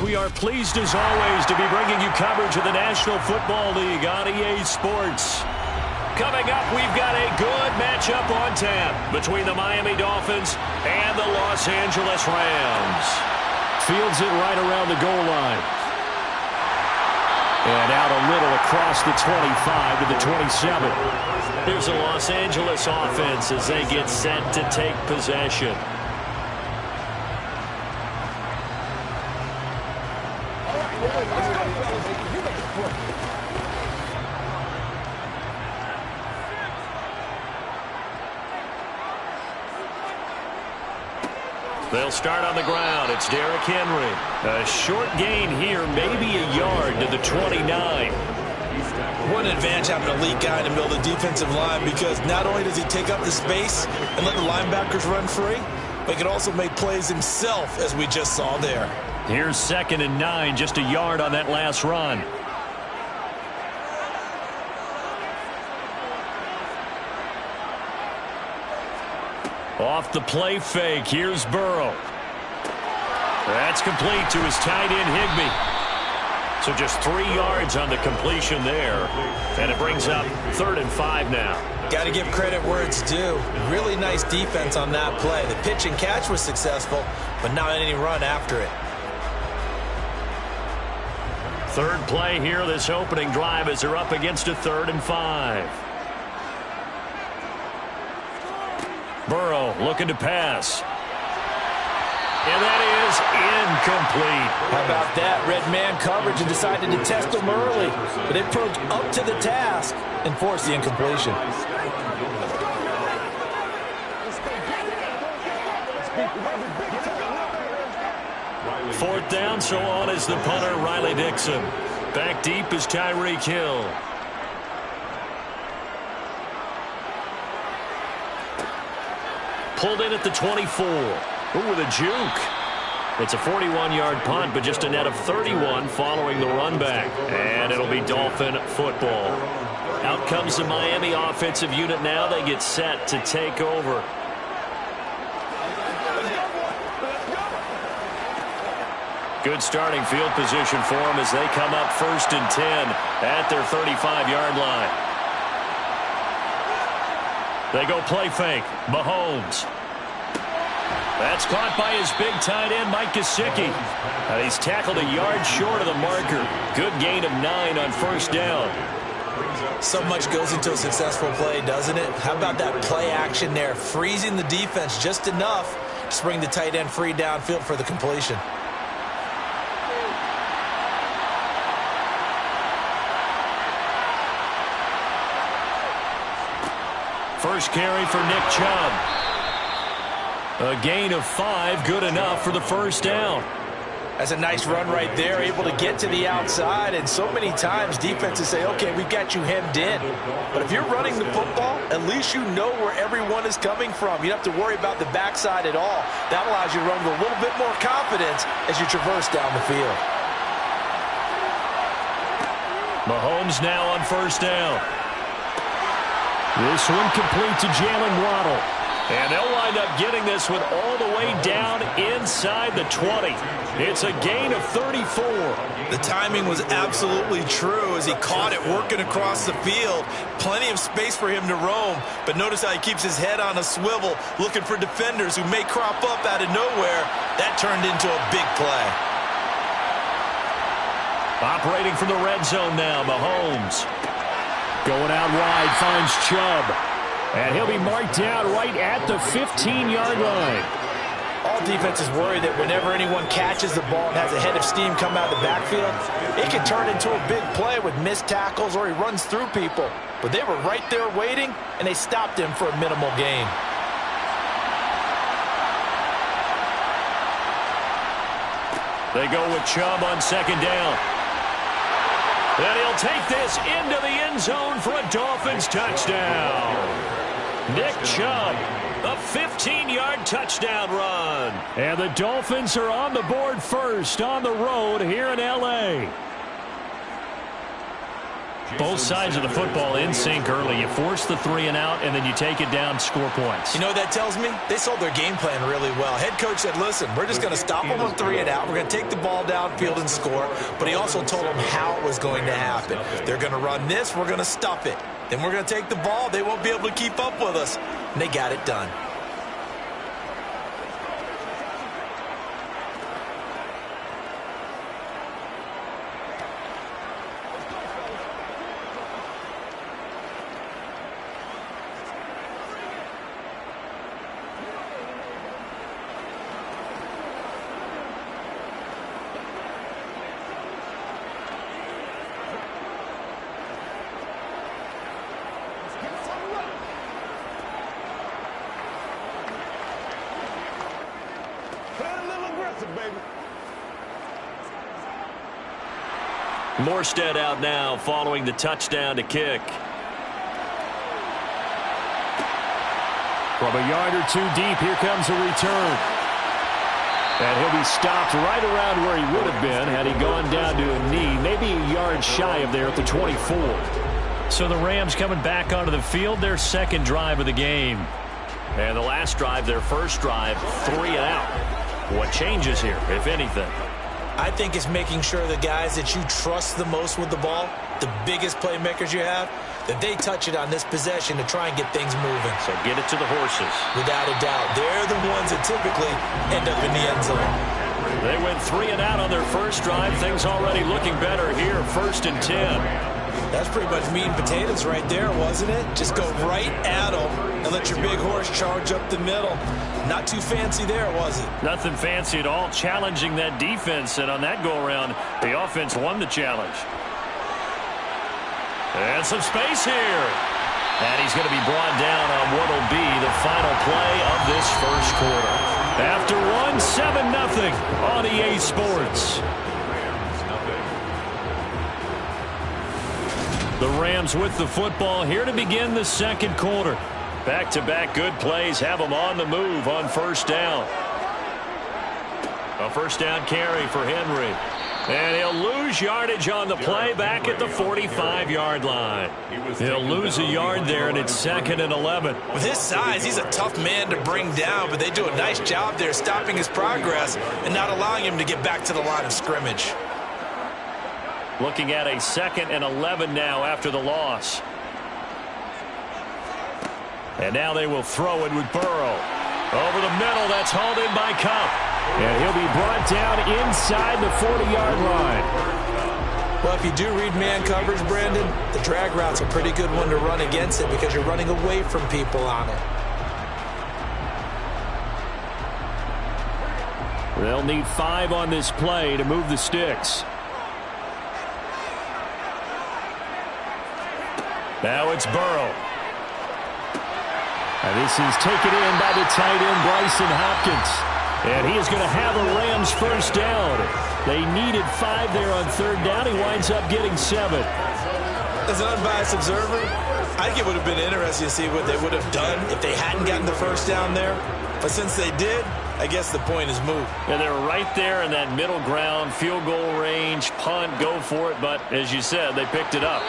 We are pleased as always to be bringing you coverage of the National Football League on EA Sports. Coming up, we've got a good matchup on tap between the Miami Dolphins and the Los Angeles Rams. Fields it right around the goal line. And out a little across the 25 to the 27. Here's the Los Angeles offense as they get set to take possession. They'll start on the ground. It's Derrick Henry. A short gain here, maybe a yard to the 29. What an advantage having an elite guy in the middle of the defensive line, because not only does he take up the space and let the linebackers run free, but he can also make plays himself, as we just saw there. Here's 2nd and 9, just a yard on that last run. Off the play fake, here's Burrow. That's complete to his tight end, Higbee. So just 3 yards on the completion there. And it brings up 3rd and 5 now. Got to give credit where it's due. Really nice defense on that play. The pitch and catch was successful, but not any run after it. 3rd play here, this opening drive, as they're up against a 3rd and 5. Burrow looking to pass. And that is incomplete. How about that? Red man coverage and decided to test him early. But they proved up to the task and forced the incompletion. 4th down, so on is the punter, Riley Dixon. Back deep is Tyreek Hill. Pulled in at the 24. Ooh, with a juke. It's a 41-yard punt, but just a net of 31 following the run back. And it'll be Dolphin football. Out comes the Miami offensive unit now. They get set to take over. Good starting field position for them as they come up 1st and 10 at their 35-yard line. They go play fake. Mahomes. That's caught by his big tight end, Mike Gesicki. He's tackled a yard short of the marker. Good gain of 9 on 1st down. So much goes into a successful play, doesn't it? How about that play action there? Freezing the defense just enough to bring the tight end free downfield for the completion. First carry for Nick Chubb. A gain of 5, good enough for the 1st down. That's a nice run right there, able to get to the outside. And so many times defenses say, okay, we've got you hemmed in. But if you're running the football, at least you know where everyone is coming from. You don't have to worry about the backside at all. That allows you to run with a little bit more confidence as you traverse down the field. Mahomes now on 1st down. This one complete to Jalen Waddle. And they'll wind up getting this one all the way down inside the 20. It's a gain of 34. The timing was absolutely true as he caught it working across the field. Plenty of space for him to roam. But notice how he keeps his head on a swivel, looking for defenders who may crop up out of nowhere. That turned into a big play. Operating from the red zone now, Mahomes. Going out wide, finds Chubb. And he'll be marked down right at the 15-yard line. All defenses worry that whenever anyone catches the ball and has a head of steam come out of the backfield, it can turn into a big play with missed tackles or he runs through people. But they were right there waiting, and they stopped him for a minimal gain. They go with Chubb on 2nd down. And he'll take this into the end zone for a Dolphins touchdown. Nick Chubb, a 15-yard touchdown run. And the Dolphins are on the board first on the road here in L.A. Both sides of the football in sync early. You force the 3 and out, and then you take it down, score points. You know what that tells me? They sold their game plan really well. Head coach said, listen, we're just going to stop them on 3 and out. We're going to take the ball downfield and score. But he also told them how it was going to happen. They're going to run this. We're going to stuff it. Then we're going to take the ball. They won't be able to keep up with us. And they got it done. Morstead out now following the touchdown to kick. From a yard or 2 deep, here comes a return. And he'll be stopped right around where he would have been had he gone down to a knee, maybe a yard shy of there at the 24. So the Rams coming back onto the field, their second drive of the game. And the last drive, their first drive, 3 and out. What changes here, if anything? I think it's making sure the guys that you trust the most with the ball, the biggest playmakers you have, that they touch it on this possession to try and get things moving. So get it to the horses. Without a doubt. They're the ones that typically end up in the end zone. They went 3 and out on their first drive. Things already looking better here, 1st and 10. That's pretty much meat and potatoes right there, wasn't it? Just go right at them and let your big horse charge up the middle. Not too fancy there, was it? Nothing fancy at all, challenging that defense. And on that go-around, the offense won the challenge. And some space here. And he's going to be brought down on what will be the final play of this first quarter. After one, 7-0 on EA Sports. The Rams with the football here to begin the second quarter. Back-to-back good plays have them on the move on first down. A first down carry for Henry. And he'll lose yardage on the play back at the 45-yard line. He'll lose a yard there, and it's 2nd and 11. With his size, he's a tough man to bring down, but they do a nice job there stopping his progress and not allowing him to get back to the line of scrimmage. Looking at a 2nd and 11 now after the loss. And now they will throw it with Burrow. Over the middle, that's hauled in by Kupp. And he'll be brought down inside the 40-yard line. Well, if you do read man coverage, Brandon, the drag route's a pretty good one to run against it because you're running away from people on it. They'll need 5 on this play to move the sticks. Now it's Burrow. And this is taken in by the tight end, Bryson Hopkins. And he is going to have a Rams first down. They needed 5 there on 3rd down. He winds up getting 7. As an unbiased observer, I think it would have been interesting to see what they would have done if they hadn't gotten the first down there. But since they did, I guess the point is moot. Yeah, they're right there in that middle ground, field goal range, punt, go for it. But as you said, they picked it up.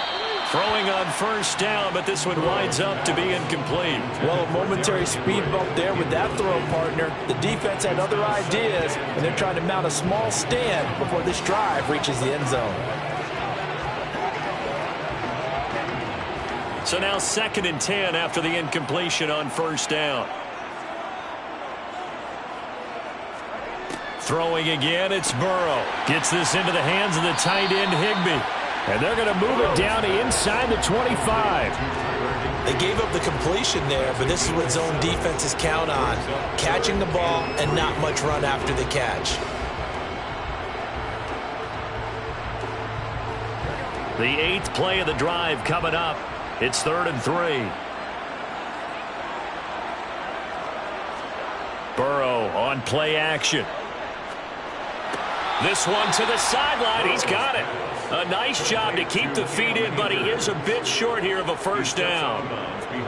Throwing on first down, but this one winds up to be incomplete. Well, a momentary speed bump there with that throw partner. The defense had other ideas, and they're trying to mount a small stand before this drive reaches the end zone. So now 2nd and 10 after the incompletion on first down. Throwing again, it's Burrow. Gets this into the hands of the tight end, Higbee. And they're going to move it down to inside the 25. They gave up the completion there, but this is what zone defenses count on. Catching the ball and not much run after the catch. The 8th play of the drive coming up. It's 3rd and 3. Burrow on play action. This one to the sideline. He's got it. A nice job to keep the feet in, but he is a bit short here of a first down.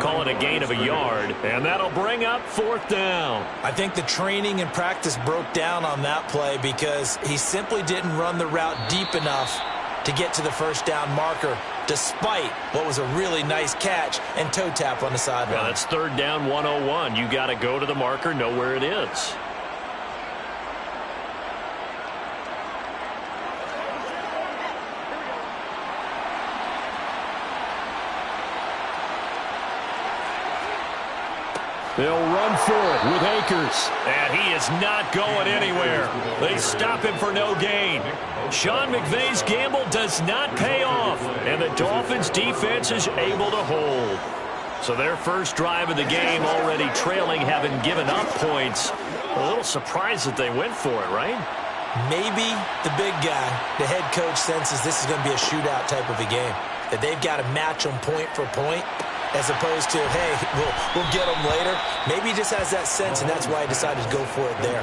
Call it a gain of a yard, and that'll bring up 4th down. I think the training and practice broke down on that play because he simply didn't run the route deep enough to get to the first down marker, despite what was a really nice catch and toe tap on the sideline. Yeah, that's third down 101. You got to go to the marker, know where it is. They'll run for it with Akers. And he is not going anywhere. They stop him for no gain. Sean McVay's gamble does not pay off. And the Dolphins defense is able to hold. So their first drive of the game already trailing, having given up points. A little surprised that they went for it, right? Maybe the big guy, the head coach, senses this is going to be a shootout type of a game. That they've got to match them point for point, as opposed to, hey, we'll get them later. Maybe he just has that sense, and that's why he decided to go for it there.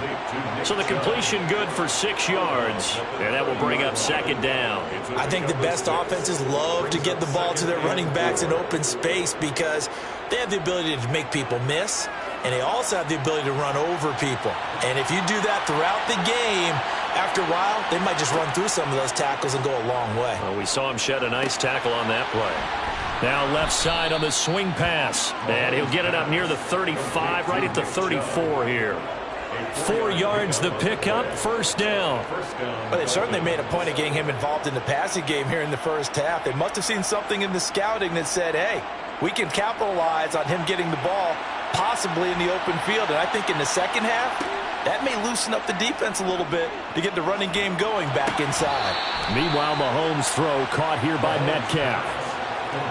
So the completion good for 6 yards, and that will bring up second down. I think the best offenses love to get the ball to their running backs in open space because they have the ability to make people miss, and they also have the ability to run over people. And if you do that throughout the game, after a while, they might just run through some of those tackles and go a long way. Well, we saw him shed a nice tackle on that play. Now left side on the swing pass. And he'll get it up near the 35, right at the 34 here. 4 yards the pickup, first down. But they certainly made a point of getting him involved in the passing game here in the first half. They must have seen something in the scouting that said, hey, we can capitalize on him getting the ball possibly in the open field. And I think in the second half, that may loosen up the defense a little bit to get the running game going back inside. Meanwhile, Mahomes' throw caught here by Metcalf.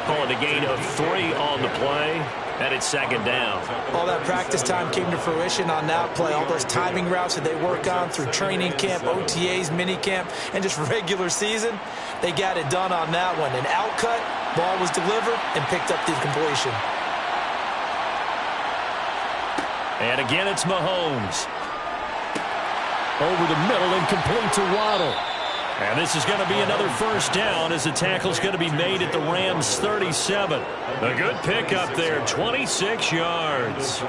Calling a gain of 3 on the play, and it's second down. All that practice time came to fruition on that play. All those timing routes that they work on through training camp, OTAs, minicamp, and just regular season, they got it done on that one. An outcut, ball was delivered, and picked up the completion. And again, it's Mahomes. Over the middle and complete to Waddle. And this is going to be another first down as the tackle's going to be made at the Rams' 37. A good pickup there, 26 yards.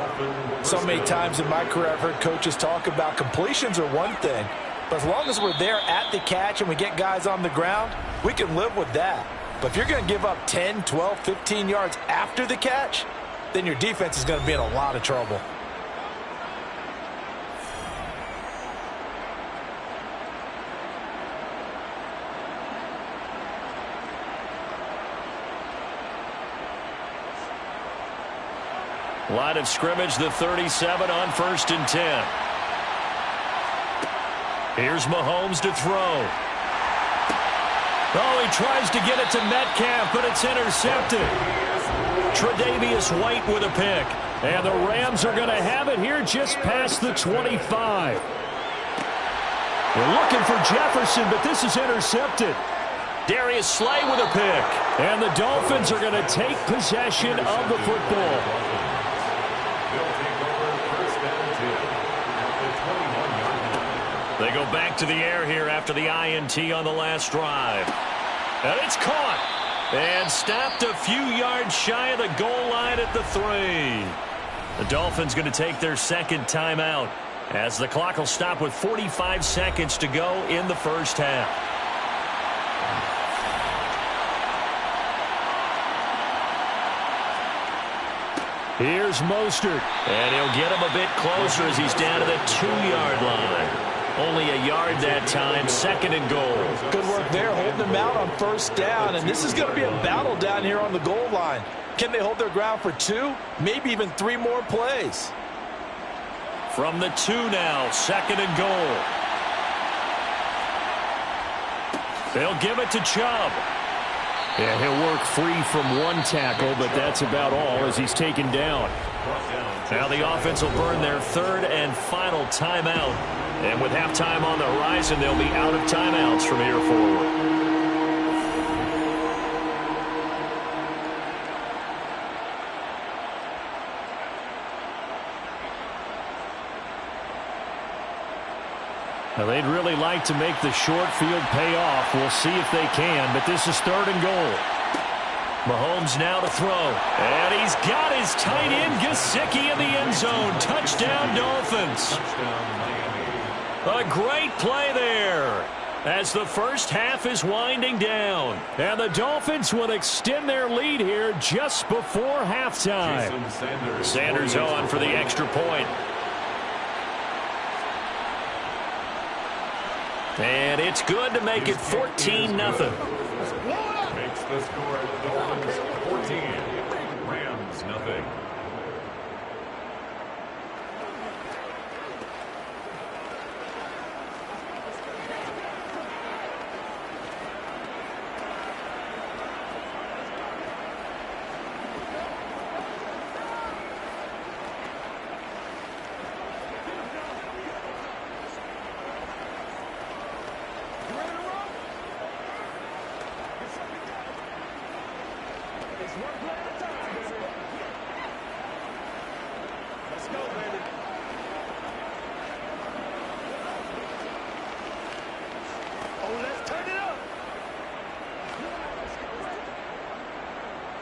So many times in my career I've heard coaches talk about completions are one thing, but as long as we're there at the catch and we get guys on the ground, we can live with that. But if you're going to give up 10, 12, 15 yards after the catch, then your defense is going to be in a lot of trouble. Line of scrimmage, the 37 on 1st and 10. Here's Mahomes to throw. Oh, he tries to get it to Metcalf, but it's intercepted. Tre'Davious White with a pick. And the Rams are going to have it here just past the 25. They're looking for Jefferson, but this is intercepted. Darius Slay with a pick. And the Dolphins are going to take possession of the football. They go back to the air here after the INT on the last drive. And it's caught. And stopped a few yards shy of the goal line at the 3. The Dolphins going to take their second timeout as the clock will stop with 45 seconds to go in the first half. Here's Mostert. And he'll get him a bit closer as he's down to the 2-yard line. Only a yard that time, second and goal. Good work there, holding him out on first down. And this is going to be a battle down here on the goal line. Can they hold their ground for 2, maybe even 3 more plays? From the 2 now, second and goal. They'll give it to Chubb. Yeah, he'll work free from 1 tackle, but that's about all as he's taken down. Now the offense will burn their 3rd and final timeout. And with halftime on the horizon, they'll be out of timeouts from here forward. Now, they'd really like to make the short field pay off. We'll see if they can, but this is 3rd and goal. Mahomes now to throw. And he's got his tight end, Gesicki, in the end zone. Touchdown, Dolphins. A great play there. as the first half is winding down. And the Dolphins will extend their lead here just before halftime. Sanders on for the extra point. And it's good to make it 14-0. Makes the score Dolphins 14, Rams nothing.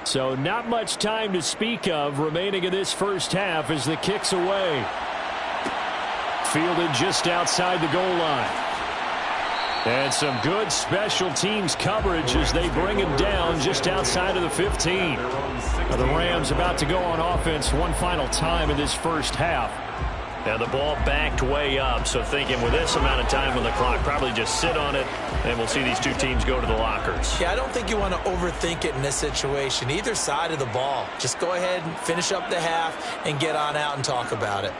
So not much time to speak of remaining in this first half as the kick's away. Fielded just outside the goal line. And some good special teams coverage as they bring him down just outside of the 15. Now the Rams about to go on offense one final time in this first half. Now the ball backed way up, so thinking with this amount of time on the clock, probably just sit on it, and we'll see these two teams go to the lockers. Yeah, I don't think you want to overthink it in this situation. Either side of the ball. Just go ahead and finish up the half and get on out and talk about it.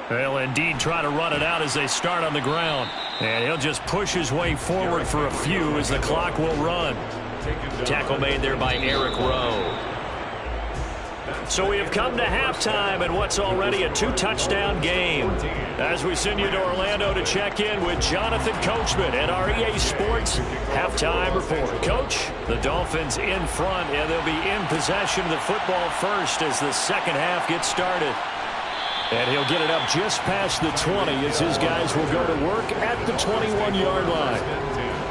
They'll indeed try to run it out as they start on the ground. And he'll just push his way forward for a few as the clock will run. Tackle made there by Eric Rowe. So we have come to halftime in what's already a two-touchdown game. As we send you to Orlando to check in with Jonathan Coachman at our EA Sports Halftime Report. Coach, the Dolphins in front, and they'll be in possession of the football first as the second half gets started. And he'll get it up just past the 20 as his guys will go to work at the 21-yard line.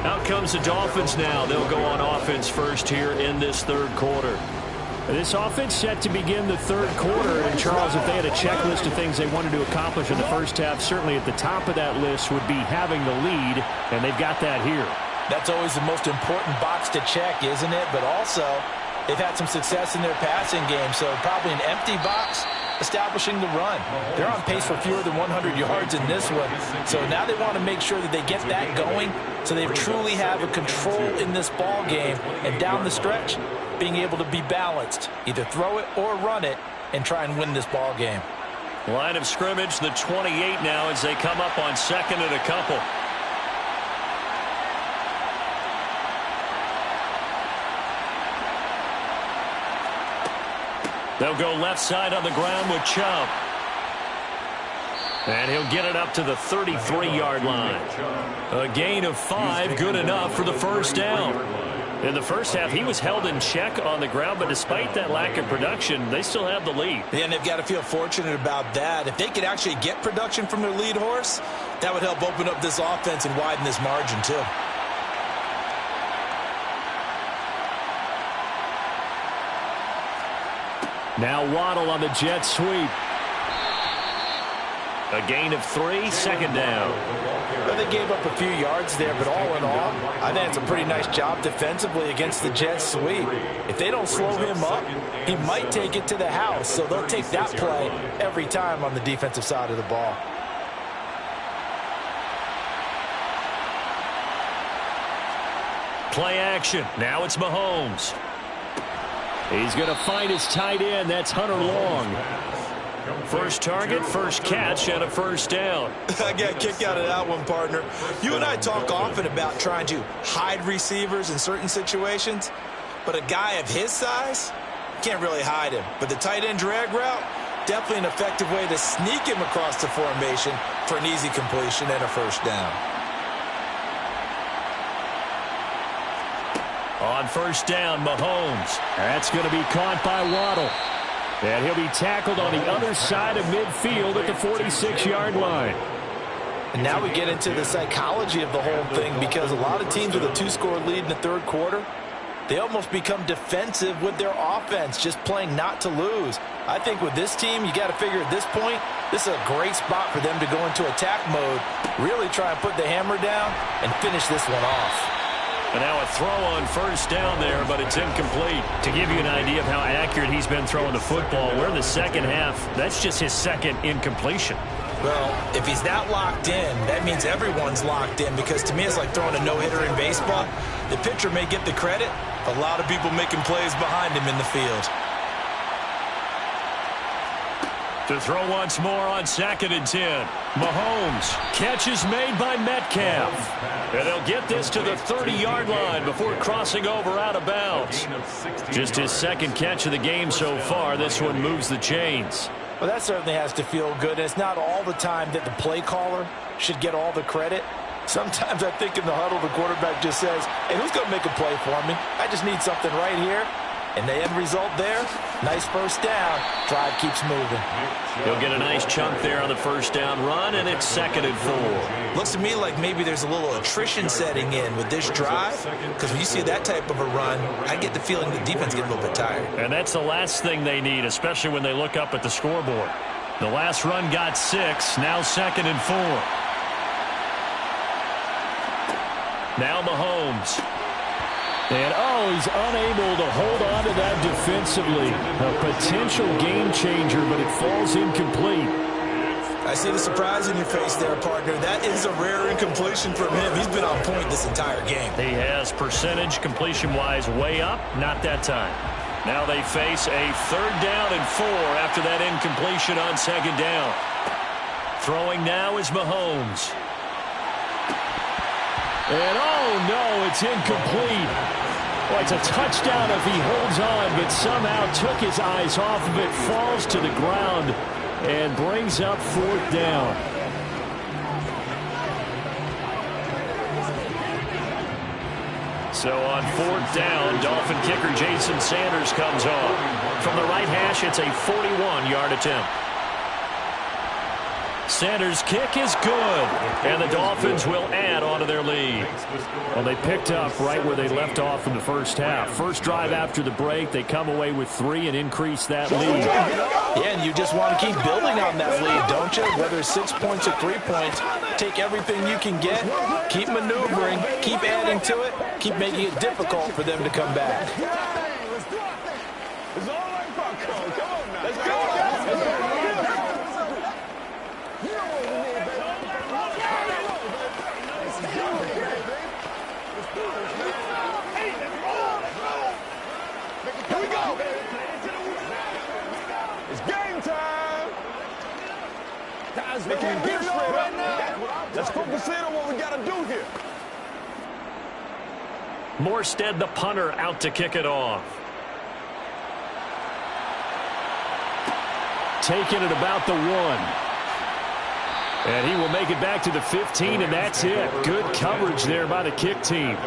Out comes the Dolphins now. They'll go on offense first here in this third quarter. This offense set to begin the third quarter. And, Charles, if they had a checklist of things they wanted to accomplish in the first half, certainly at the top of that list would be having the lead, and they've got that here. That's always the most important box to check, isn't it? But also, they've had some success in their passing game, so probably an empty box establishing the run. They're on pace for fewer than 100 yards in this one. So now they want to make sure that they get that going so they truly have a control in this ball game. And down the stretch, being able to be balanced, either throw it or run it, and try and win this ball game. Line of scrimmage, the 28 now as they come up on second and a couple. They'll go left side on the ground with Chubb. And he'll get it up to the 33-yard line. A gain of 5, good enough for the first down. In the first half, he was held in check on the ground, but despite that lack of production, they still have the lead. Yeah, and they've got to feel fortunate about that. If they could actually get production from their lead horse, that would help open up this offense and widen this margin, too. Now Waddle on the jet sweep. A gain of 3, second down. Well, they gave up a few yards there, but all in all, I think it's a pretty nice job defensively against the jet sweep. If they don't slow him up, he might take it to the house, so they'll take that play every time on the defensive side of the ball. Play action. Now it's Mahomes. He's going to find his tight end. That's Hunter Long. First target, first catch, and a first down. I got a kick out of that one, partner. You and I talk often about trying to hide receivers in certain situations, but a guy of his size can't really hide him. But the tight end drag route, definitely an effective way to sneak him across the formation for an easy completion and a first down. On first down, Mahomes. That's going to be caught by Waddle. And he'll be tackled on the other side of midfield at the 46-yard line. And now we get into the psychology of the whole thing, because a lot of teams with a 2-score lead in the third quarter, they almost become defensive with their offense, just playing not to lose. I think with this team, you got to figure at this point, this is a great spot for them to go into attack mode Really try and put the hammer down and finish this one off. And now a throw on first down there, but it's incomplete. To give you an idea of how accurate he's been throwing the football, we're in the second half. That's just his second incompletion. Well, if he's that locked in, that means everyone's locked in, because to me it's like throwing a no-hitter in baseball. The pitcher may get the credit, a lot of people making plays behind him in the field. To throw once more on 2nd and 10. Mahomes. Catch is made by Metcalf. And they'll get this to the 30-yard line before crossing over out of bounds. Just his second catch of the game so far. This one moves the chains. Well, that certainly has to feel good. It's not all the time that the play caller should get all the credit. Sometimes I think in the huddle, the quarterback just says, hey, who's going to make a play for me? I just need something right here. And the end result there, nice first down. Drive keeps moving. He'll get a nice chunk there on the first down run, and it's 2nd and 4. Looks to me like maybe there's a little attrition setting in with this drive, because when you see that type of a run, I get the feeling the defense gets a little bit tired. And that's the last thing they need, especially when they look up at the scoreboard. The last run got 6, now 2nd and 4. Now Mahomes. And, he's unable to hold on to that defensively. A potential game changer, but it falls incomplete. I see the surprise in your face there, partner. That is a rare incompletion from him. He's been on point this entire game. He has percentage completion-wise way up, not that time. Now they face a 3rd down and 4 after that incompletion on 2nd down. Throwing now is Mahomes. And, no, it's incomplete. Well, it's a touchdown if he holds on, but somehow took his eyes off of it, falls to the ground, and brings up 4th down. So on 4th down, Dolphin kicker Jason Sanders comes on. From the right hash, it's a 41-yard attempt. Sanders' kick is good, and the Dolphins will add on to their lead. Well, they picked up right where they left off in the first half. First drive after the break, they come away with 3 and increase that lead. Yeah, and you just want to keep building on that lead, don't you? Whether it's 6 points or 3 points, take everything you can get, keep maneuvering, keep adding to it, keep making it difficult for them to come back. Let's focus in on what we got to do here. Morstead, the punter, out to kick it off. Taking it about the 1. And he will make it back to the 15, and that's it. Good coverage there by the kick team.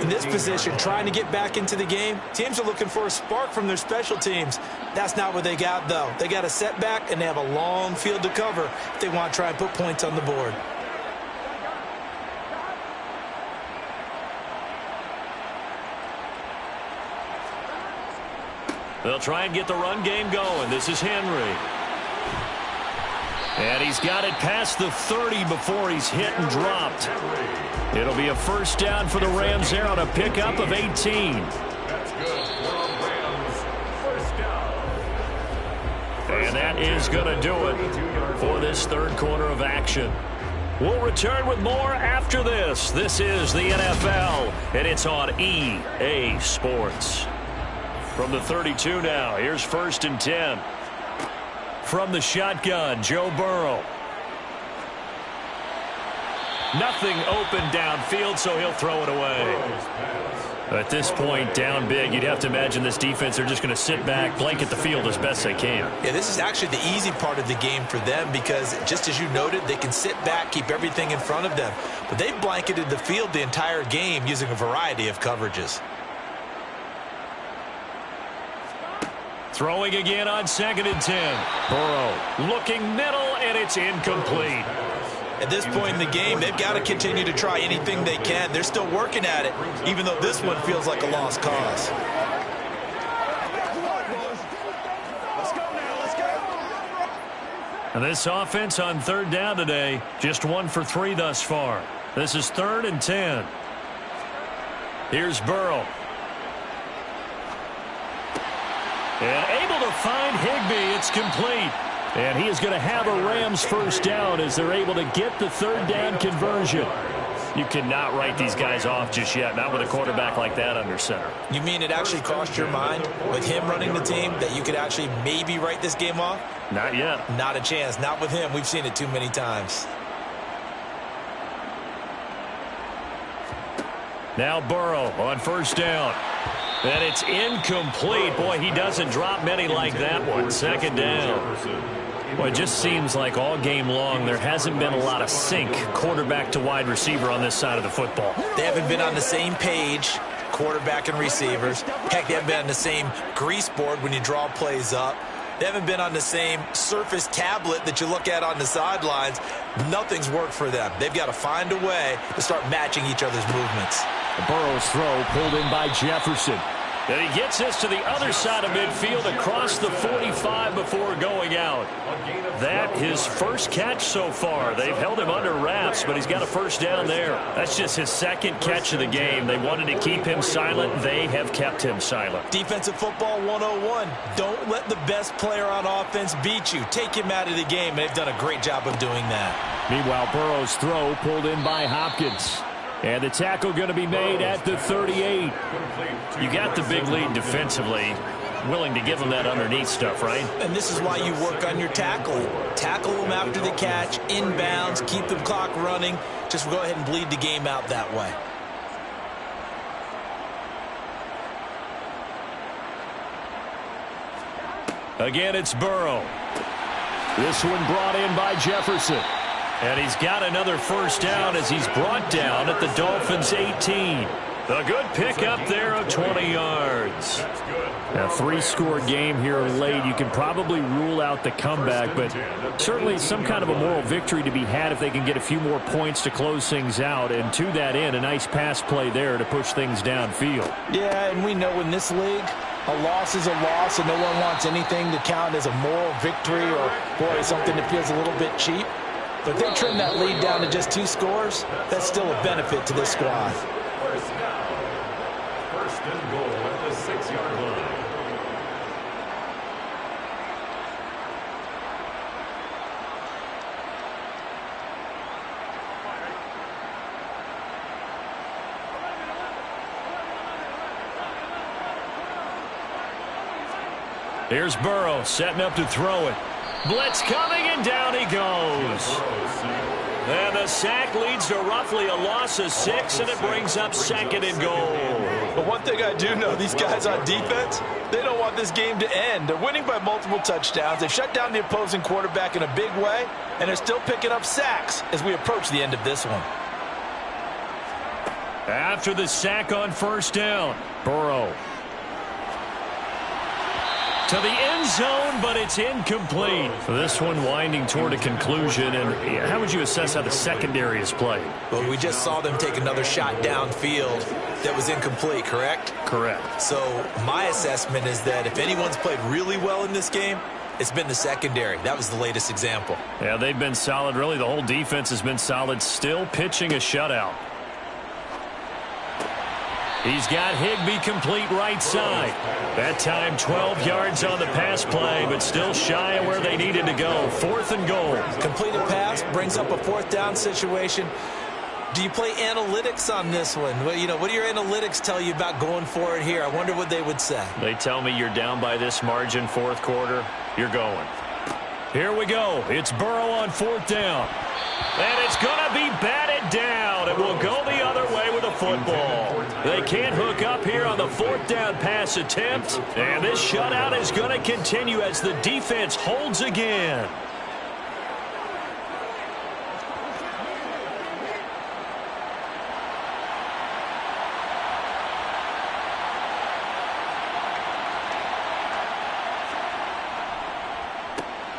In this position, trying to get back into the game, teams are looking for a spark from their special teams. That's not what they got, though. They got a setback, and they have a long field to cover if they want to try and put points on the board. They'll try and get the run game going. This is Henry. And he's got it past the 30 before he's hit and dropped. It'll be a first down for the Rams there on a pickup of 18. That's good. Rams, first down. And that is going to do it for this 3rd quarter of action. We'll return with more after this. This is the NFL, and it's on EA Sports. From the 32 now, here's 1st and 10. From the shotgun, Joe Burrow. Nothing open downfield, so he'll throw it away. At this point, down big, you'd have to imagine this defense, they're just going to sit back, blanket the field as best they can. Yeah, this is actually the easy part of the game for them because, just as you noted, they can sit back, keep everything in front of them. But they've blanketed the field the entire game using a variety of coverages. Throwing again on 2nd and 10. Burrow looking middle, and it's incomplete. At this point in the game, they've got to continue to try anything they can. They're still working at it, even though this one feels like a lost cause. And this offense on third down today, just 1 for 3 thus far. This is 3rd and 10. Here's Burrow. And able to find Higbee. It's complete. And he is going to have a Rams first down as they're able to get the third down conversion. You cannot write these guys off just yet, not with a quarterback like that under center. You mean it actually crossed your mind with him running the team that you could actually maybe write this game off? Not yet. Not a chance. Not with him. We've seen it too many times. Now Burrow on first down. And it's incomplete. Boy, he doesn't drop many like that one. 2nd down. Well, it just seems like all game long there hasn't been a lot of sync quarterback to wide receiver on this side of the football. They haven't been on the same page, quarterback and receivers. Heck, they haven't been on the same grease board when you draw plays up. They haven't been on the same Surface tablet that you look at on the sidelines. Nothing's worked for them. They've got to find a way to start matching each other's movements. Burrow's throw pulled in by Jefferson. And he gets this to the other side of midfield across the 45 before going out. That his first catch so far. They've held him under wraps, but he's got a first down there. That's just his 2nd catch of the game. They wanted to keep him silent. They have kept him silent. Defensive football 101. Don't let the best player on offense beat you. Take him out of the game, and they've done a great job of doing that. Meanwhile, Burrow's throw pulled in by Hopkins. And the tackle going to be made at the 38. You got the big lead defensively. Willing to give them that underneath stuff, right? And this is why you work on your tackling. Tackle them after the catch, inbounds, keep the clock running. Just go ahead and bleed the game out that way. Again, it's Burrow. This one brought in by Jefferson. And he's got another first down as he's brought down at the Dolphins' 18. A good pickup there of 20 yards. A 3-score game here late. You can probably rule out the comeback, but certainly some kind of a moral victory to be had if they can get a few more points to close things out. And to that end, a nice pass play there to push things downfield. Yeah, and we know in this league, a loss is a loss, and no one wants anything to count as a moral victory or, boy, something that feels a little bit cheap. But if they trim that lead down to just 2 scores, that's still a benefit to this squad. First and goal at the 6-yard line. Here's Burrow setting up to throw it. Blitz coming, and down he goes. And the sack leads to roughly a loss of 6, and it brings up 2nd and goal. But one thing I do know, these guys on defense, they don't want this game to end. They're winning by multiple touchdowns. They've shut down the opposing quarterback in a big way, and they're still picking up sacks as we approach the end of this one. After the sack on first down, Burrow to the end zone, but it's incomplete. This one winding toward a conclusion. And how would you assess how the secondary is played? Well, we just saw them take another shot downfield that was incomplete, correct? Correct. So my assessment is that if anyone's played really well in this game, it's been the secondary. That was the latest example. Yeah, they've been solid. Really, the whole defense has been solid. Still pitching a shutout. He's got Higbee complete right side. That time 12 yards on the pass play, but still shy of where they needed to go. 4th and goal. Completed pass brings up a 4th down situation. Do you play analytics on this one? Well, you know, what do your analytics tell you about going for it here? I wonder what they would say. They tell me you're down by this margin 4th quarter. You're going. Here we go. It's Burrow on 4th down. And it's going to be batted down. It will go the other way with a football. They can't hook up here on the 4th down pass attempt. And this shutout is going to continue as the defense holds again.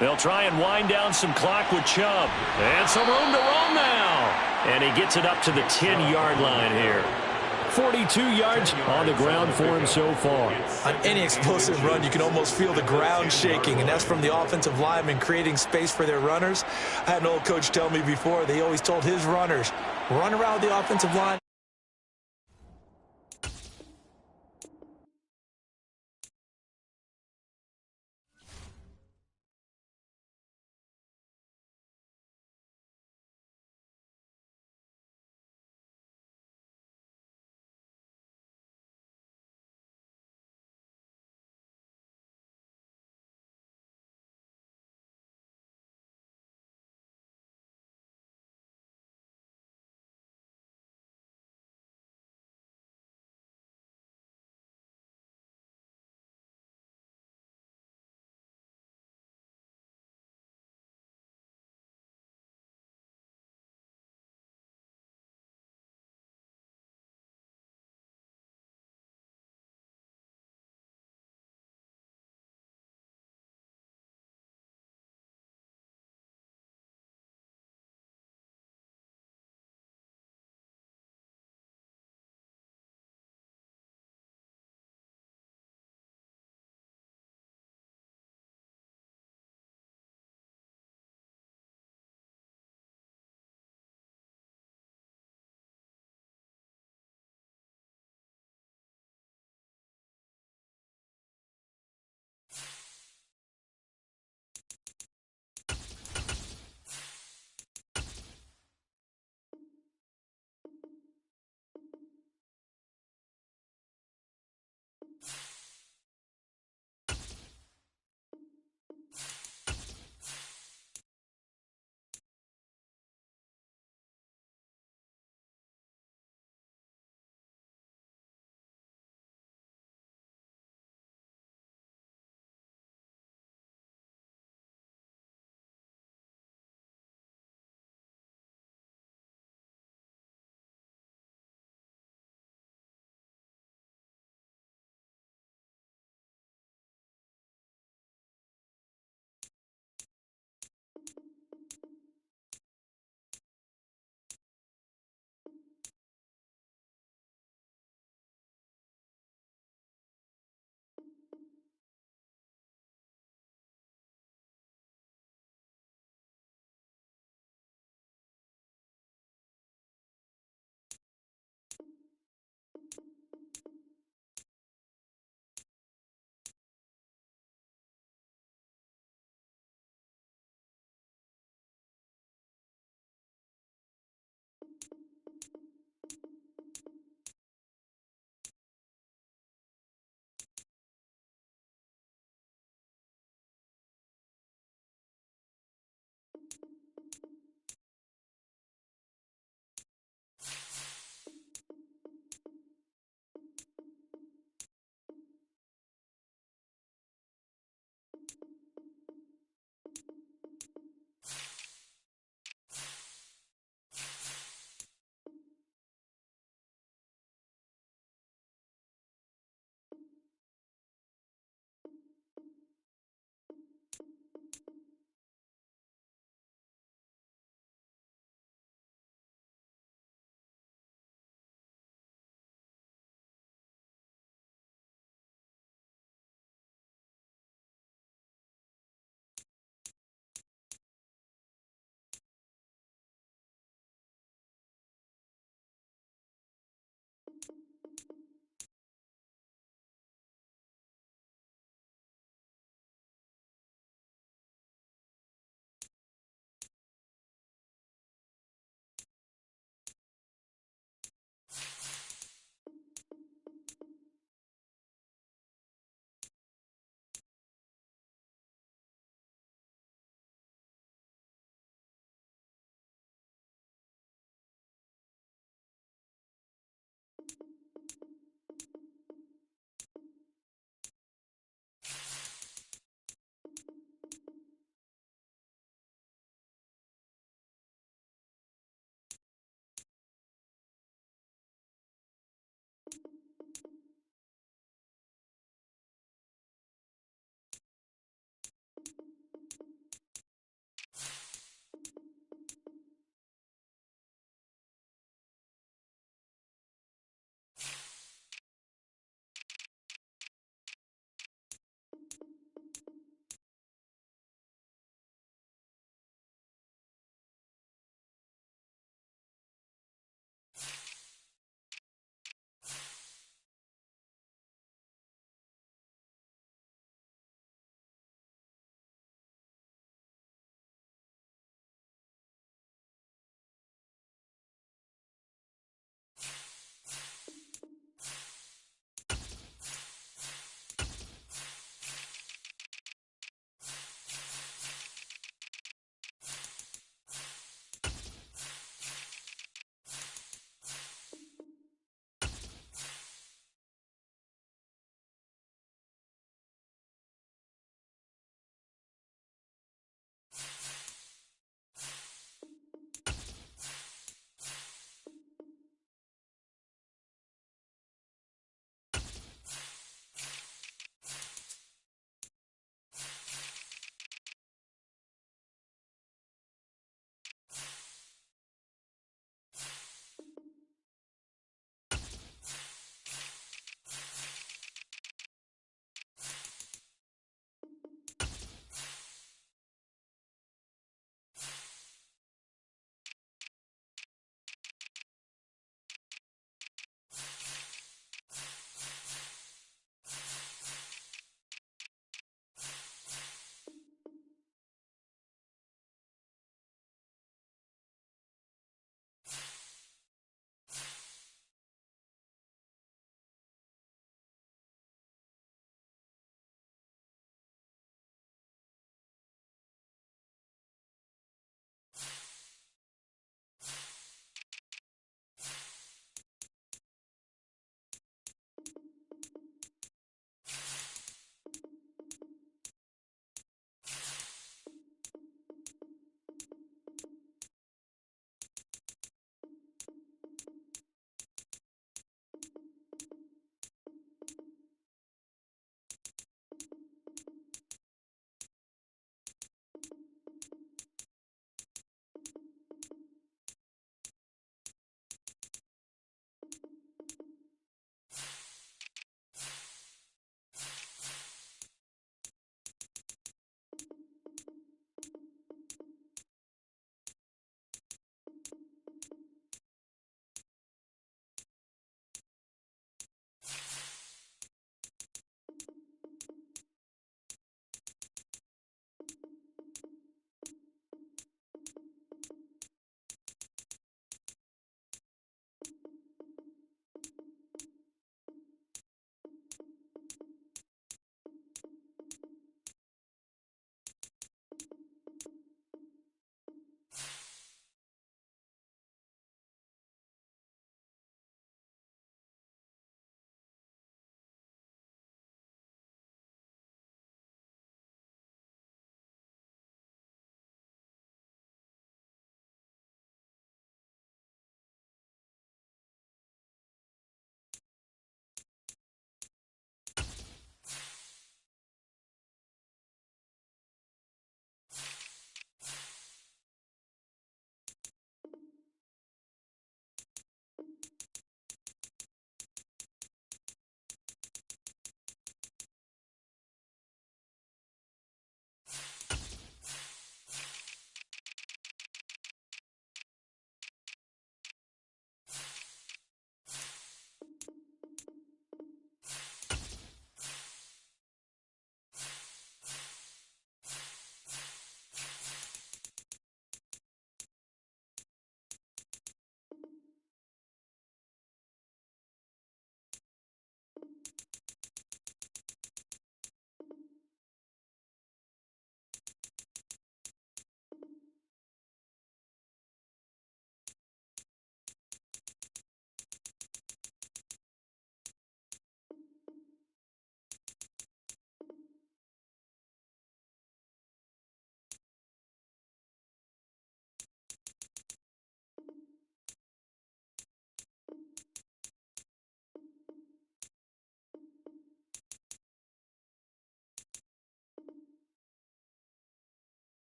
They'll try and wind down some clock with Chubb. And some room to roam now. And he gets it up to the 10-yard line here. 42 yards on the ground for him so far. On any explosive run, you can almost feel the ground shaking, and that's from the offensive linemen creating space for their runners. I had an old coach tell me before, they always told his runners, run around the offensive line.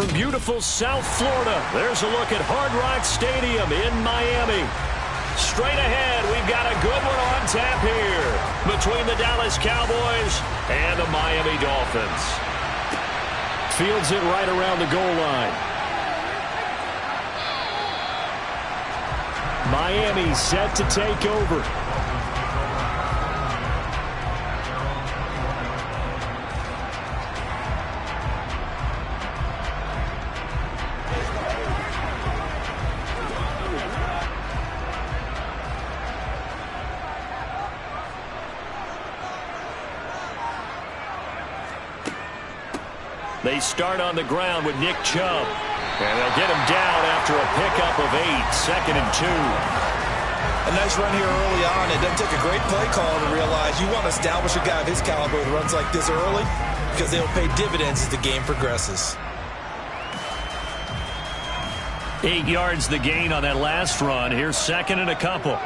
from beautiful South Florida. There's a look at Hard Rock Stadium in Miami. Straight ahead, we've got a good one on tap here between the Dallas Cowboys and the Miami Dolphins. Fields it right around the goal line. Miami set to take over. They start on the ground with Nick Chubb. And they'll get him down after a pickup of 8, 2nd and 2. A nice run here early on. It doesn't take a great play call to realize you want to establish a guy of his caliber with runs like this early because they'll pay dividends as the game progresses. 8 yards the gain on that last run. Here's 2nd and a couple.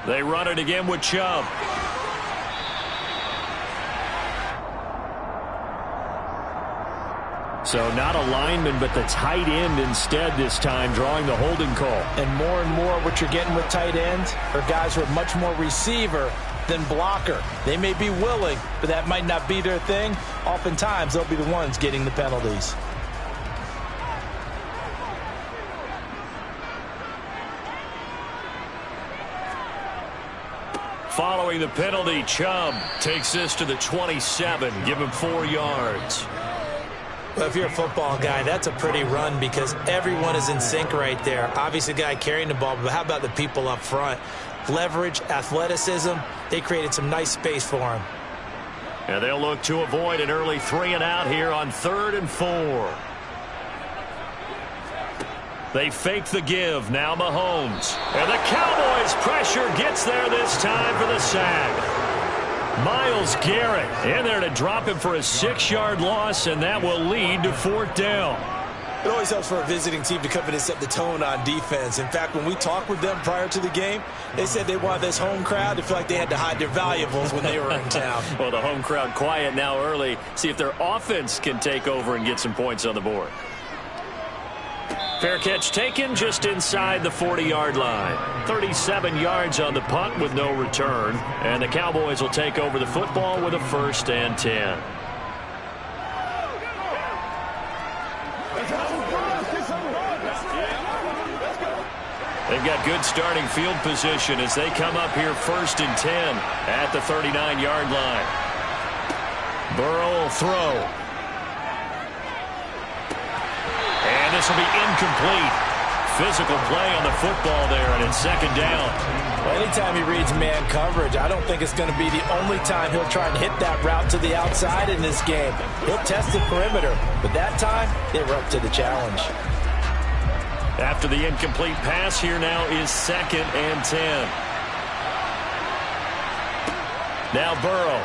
They run it again with Chubb. So not a lineman, but the tight end instead this time, drawing the holding call. And more what you're getting with tight ends are guys who are much more receiver than blocker. They may be willing, but that might not be their thing. Oftentimes, they'll be the ones getting the penalties. Following the penalty, Chubb takes this to the 27. Give him 4 yards. Well, if you're a football guy, that's a pretty run because everyone is in sync right there. Obviously, the guy carrying the ball, but how about the people up front? Leverage, athleticism, they created some nice space for him. And they'll look to avoid an early 3 and out here on 3rd and 4. They fake the give. Now Mahomes. And the Cowboys' pressure gets there this time for the sack. Myles Garrett in there to drop him for a 6-yard loss, and that will lead to 4th down. It always helps for a visiting team to come in and set the tone on defense. In fact, when we talked with them prior to the game, they said they wanted this home crowd to feel like they had to hide their valuables when they were in town. Well, the home crowd quiet now early. See if their offense can take over and get some points on the board. Fair catch taken just inside the 40-yard line. 37 yards on the punt with no return. And the Cowboys will take over the football with a 1st and 10. They've got good starting field position as they come up here 1st and 10 at the 39-yard line. Burrow will throw. And this will be incomplete. Physical play on the football there, and it's 2nd down. Well, anytime he reads man coverage, I don't think it's going to be the only time he'll try and hit that route to the outside in this game. He'll test the perimeter, but that time, they were up to the challenge. After the incomplete pass, here now is 2nd and 10. Now Burrow.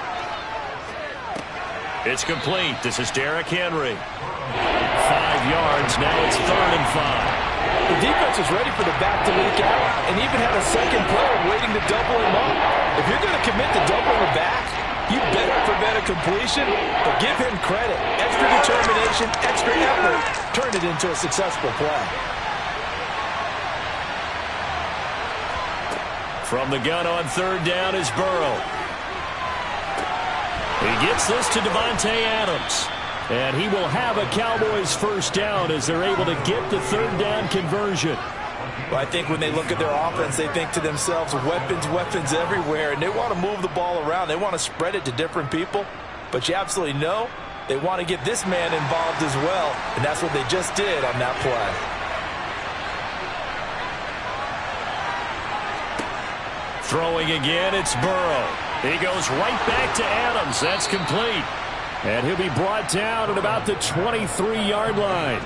It's complete. This is Derrick Henry. 5 yards. Now it's 3rd and 5. The defense was ready for the back to leak out and even had a second player waiting to double him up. If you're going to commit to doubling the back, you better prevent a completion, but give him credit. Extra determination, extra effort, turn it into a successful play. From the gun on 3rd down is Burrow. He gets this to Davante Adams. And he will have a Cowboys 1st down as they're able to get the 3rd down conversion. Well, I think when they look at their offense, they think to themselves, weapons everywhere, and they want to move the ball around. They want to spread it to different people. But you absolutely know they want to get this man involved as well, and that's what they just did on that play. Throwing again, it's Burrow. He goes right back to Adams. That's complete. And he'll be brought down at about the 23-yard line.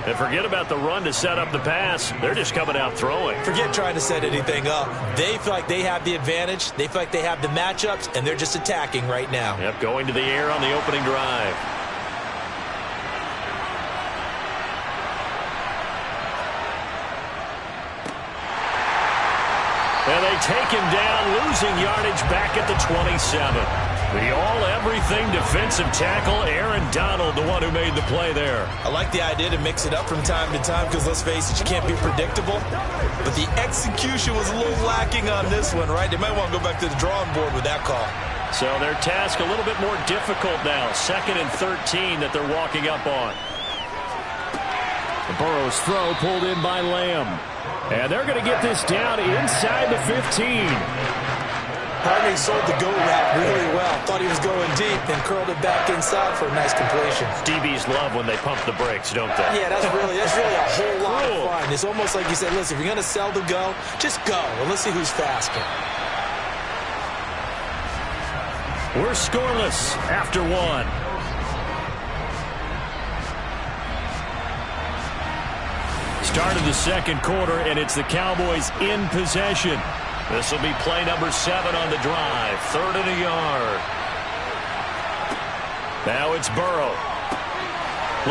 And forget about the run to set up the pass. They're just coming out throwing. Forget trying to set anything up. They feel like they have the advantage. They feel like they have the matchups, and they're just attacking right now. Yep, going to the air on the opening drive. And they take him down, losing yardage back at the 27. The all-everything defensive tackle, Aaron Donald, the one who made the play there. I like the idea to mix it up from time to time because, let's face it, you can't be predictable. But the execution was a little lacking on this one, right? They might want to go back to the drawing board with that call. So their task a little bit more difficult now. 2nd and 13 that they're walking up on. The Burrow's throw pulled in by Lamb. And they're going to get this down inside the 15. Harvey sold the go route really well. Thought he was going deep and curled it back inside for a nice completion. DBs love when they pump the brakes, don't they? Yeah, that's really a whole lot of fun. It's almost like you said, listen, if you're going to sell the go, just go. And let's see who's faster. We're scoreless after 1. Start of the 2nd quarter, and it's the Cowboys in possession. This will be play number 7 on the drive. 3rd and a yard. Now it's Burrow.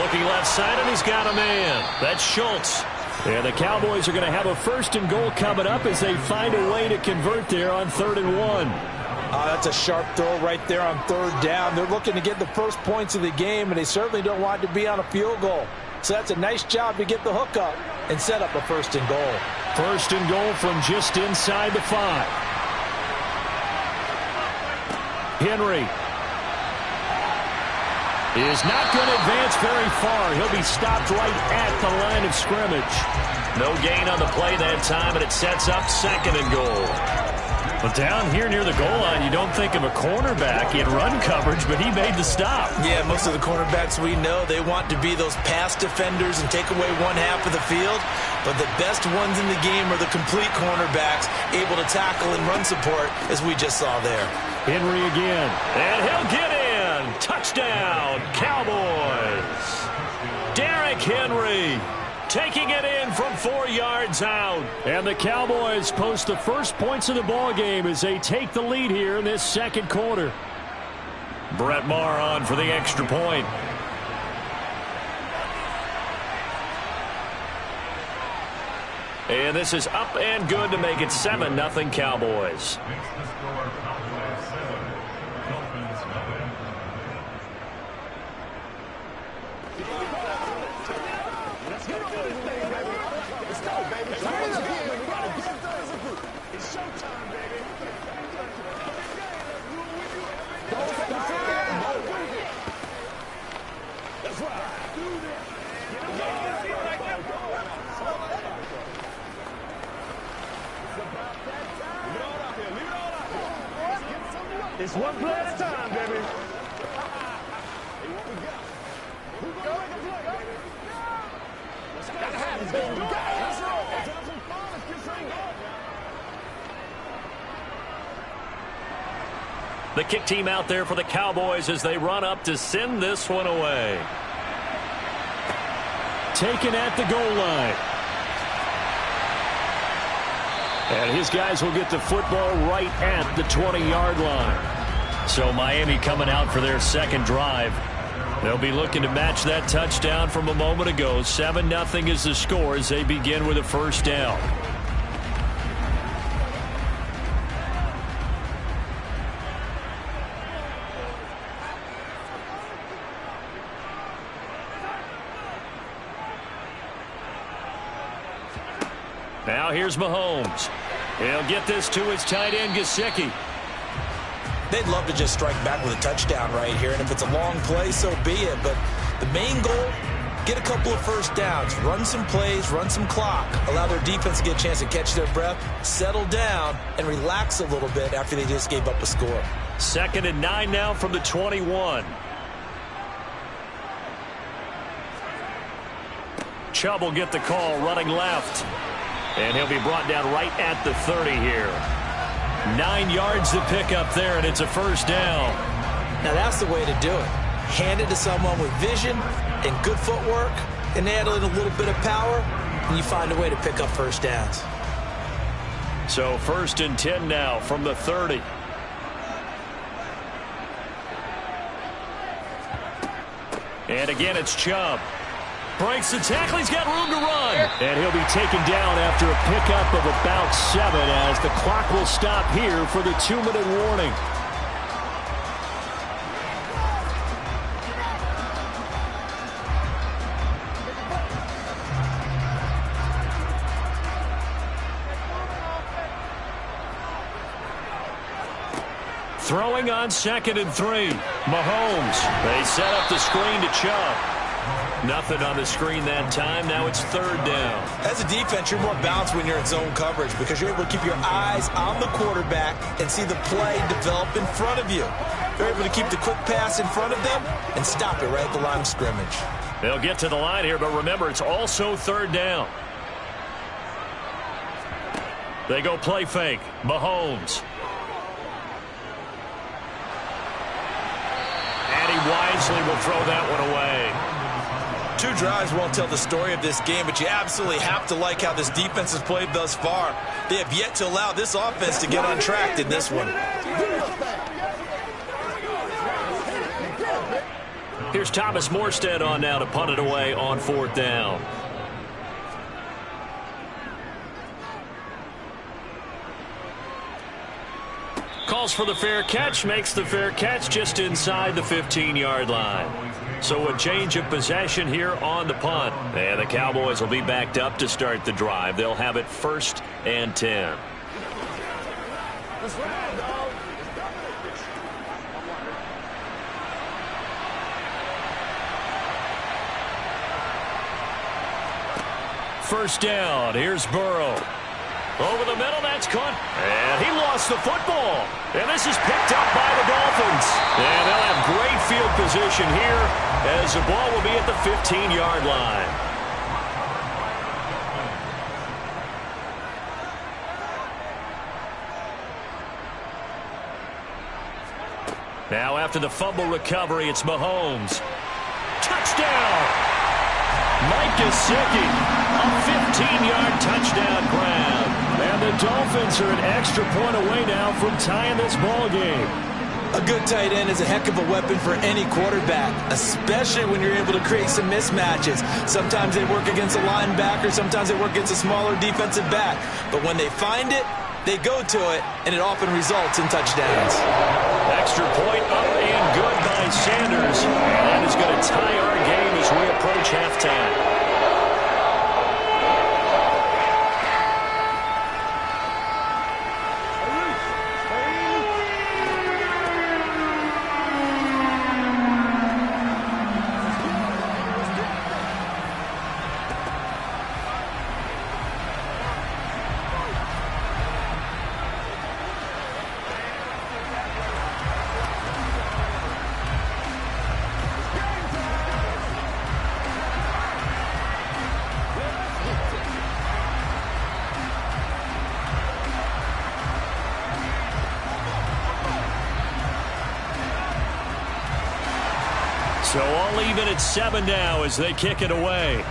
Looking left side, and he's got a man. That's Schultz. And the Cowboys are going to have a 1st and goal coming up as they find a way to convert there on 3rd and 1. That's a sharp throw right there on 3rd down. They're looking to get the first points of the game, and they certainly don't want to be on a field goal. So that's a nice job to get the hook up and set up a 1st and goal. 1st and goal from just inside the 5. Henry is not going to advance very far. He'll be stopped right at the line of scrimmage. No gain on the play that time, and it sets up 2nd and goal. But down here near the goal line, you don't think of a cornerback in run coverage, but he made the stop. Yeah, most of the cornerbacks we know, they want to be those pass defenders and take away one half of the field. But the best ones in the game are the complete cornerbacks, able to tackle and run support, as we just saw there. Henry again. And he'll get in. Touchdown, Cowboys. Derrick Henry taking it in from 4 yards out. And the Cowboys post the first points of the ball game as they take the lead here in this 2nd quarter. Brett Maher on for the extra point. And this is up and good to make it 7-0 Cowboys. It's one play at a time, baby. The kick team out there for the Cowboys as they run up to send this one away. Taken at the goal line. And his guys will get the football right at the 20-yard line. So Miami coming out for their 2nd drive. They'll be looking to match that touchdown from a moment ago. 7-0 is the score as they begin with a 1st down. Now here's Mahomes. He'll get this to his tight end, Gesicki. They'd love to just strike back with a touchdown right here, and if it's a long play, so be it. But the main goal, get a couple of 1st downs, run some plays, run some clock, allow their defense to get a chance to catch their breath, settle down, and relax a little bit after they just gave up a score. 2nd and 9 now from the 21. Chubb will get the call running left. And he'll be brought down right at the 30 here. 9 yards to pick up there, and it's a 1st down. Now that's the way to do it. Hand it to someone with vision and good footwork, and add in a little bit of power, and you find a way to pick up 1st downs. So 1st and 10 now from the 30. And again, it's Chubb. Breaks the tackle. He's got room to run. And he'll be taken down after a pickup of about 7 as the clock will stop here for the 2-minute warning. Throwing on 2nd and 3. Mahomes. They set up the screen to Chubb. Nothing on the screen that time. Now it's 3rd down. As a defense, you're more balanced when you're in zone coverage because you're able to keep your eyes on the quarterback and see the play develop in front of you. You're able to keep the quick pass in front of them and stop it right at the line of scrimmage. They'll get to the line here, but remember, it's also 3rd down. They go play fake. Mahomes. And he wisely will throw that one away. 2 drives won't tell the story of this game, but you absolutely have to like how this defense has played thus far. They have yet to allow this offense to get untracked in this one. Here's Thomas Morstead on now to punt it away on 4th down. Calls for the fair catch, makes the fair catch just inside the 15-yard line. So a change of possession here on the punt. And the Cowboys will be backed up to start the drive. They'll have it 1st and 10. First down, here's Burrow. Over the middle, that's caught. And he lost the football. And this is picked up by the Dolphins. And they'll have great field position here as the ball will be at the 15-yard line. Now after the fumble recovery, it's Mahomes. Touchdown! Mike Gesicki, a 15-yard touchdown grab. And the Dolphins are an extra point away now from tying this ball game. A good tight end is a heck of a weapon for any quarterback, especially when you're able to create some mismatches. Sometimes they work against a linebacker, sometimes they work against a smaller defensive back. But when they find it, they go to it, and it often results in touchdowns. Extra point up and good by Sanders. And that is going to tie our game as we approach halftime. So all even at 7 now as they kick it away.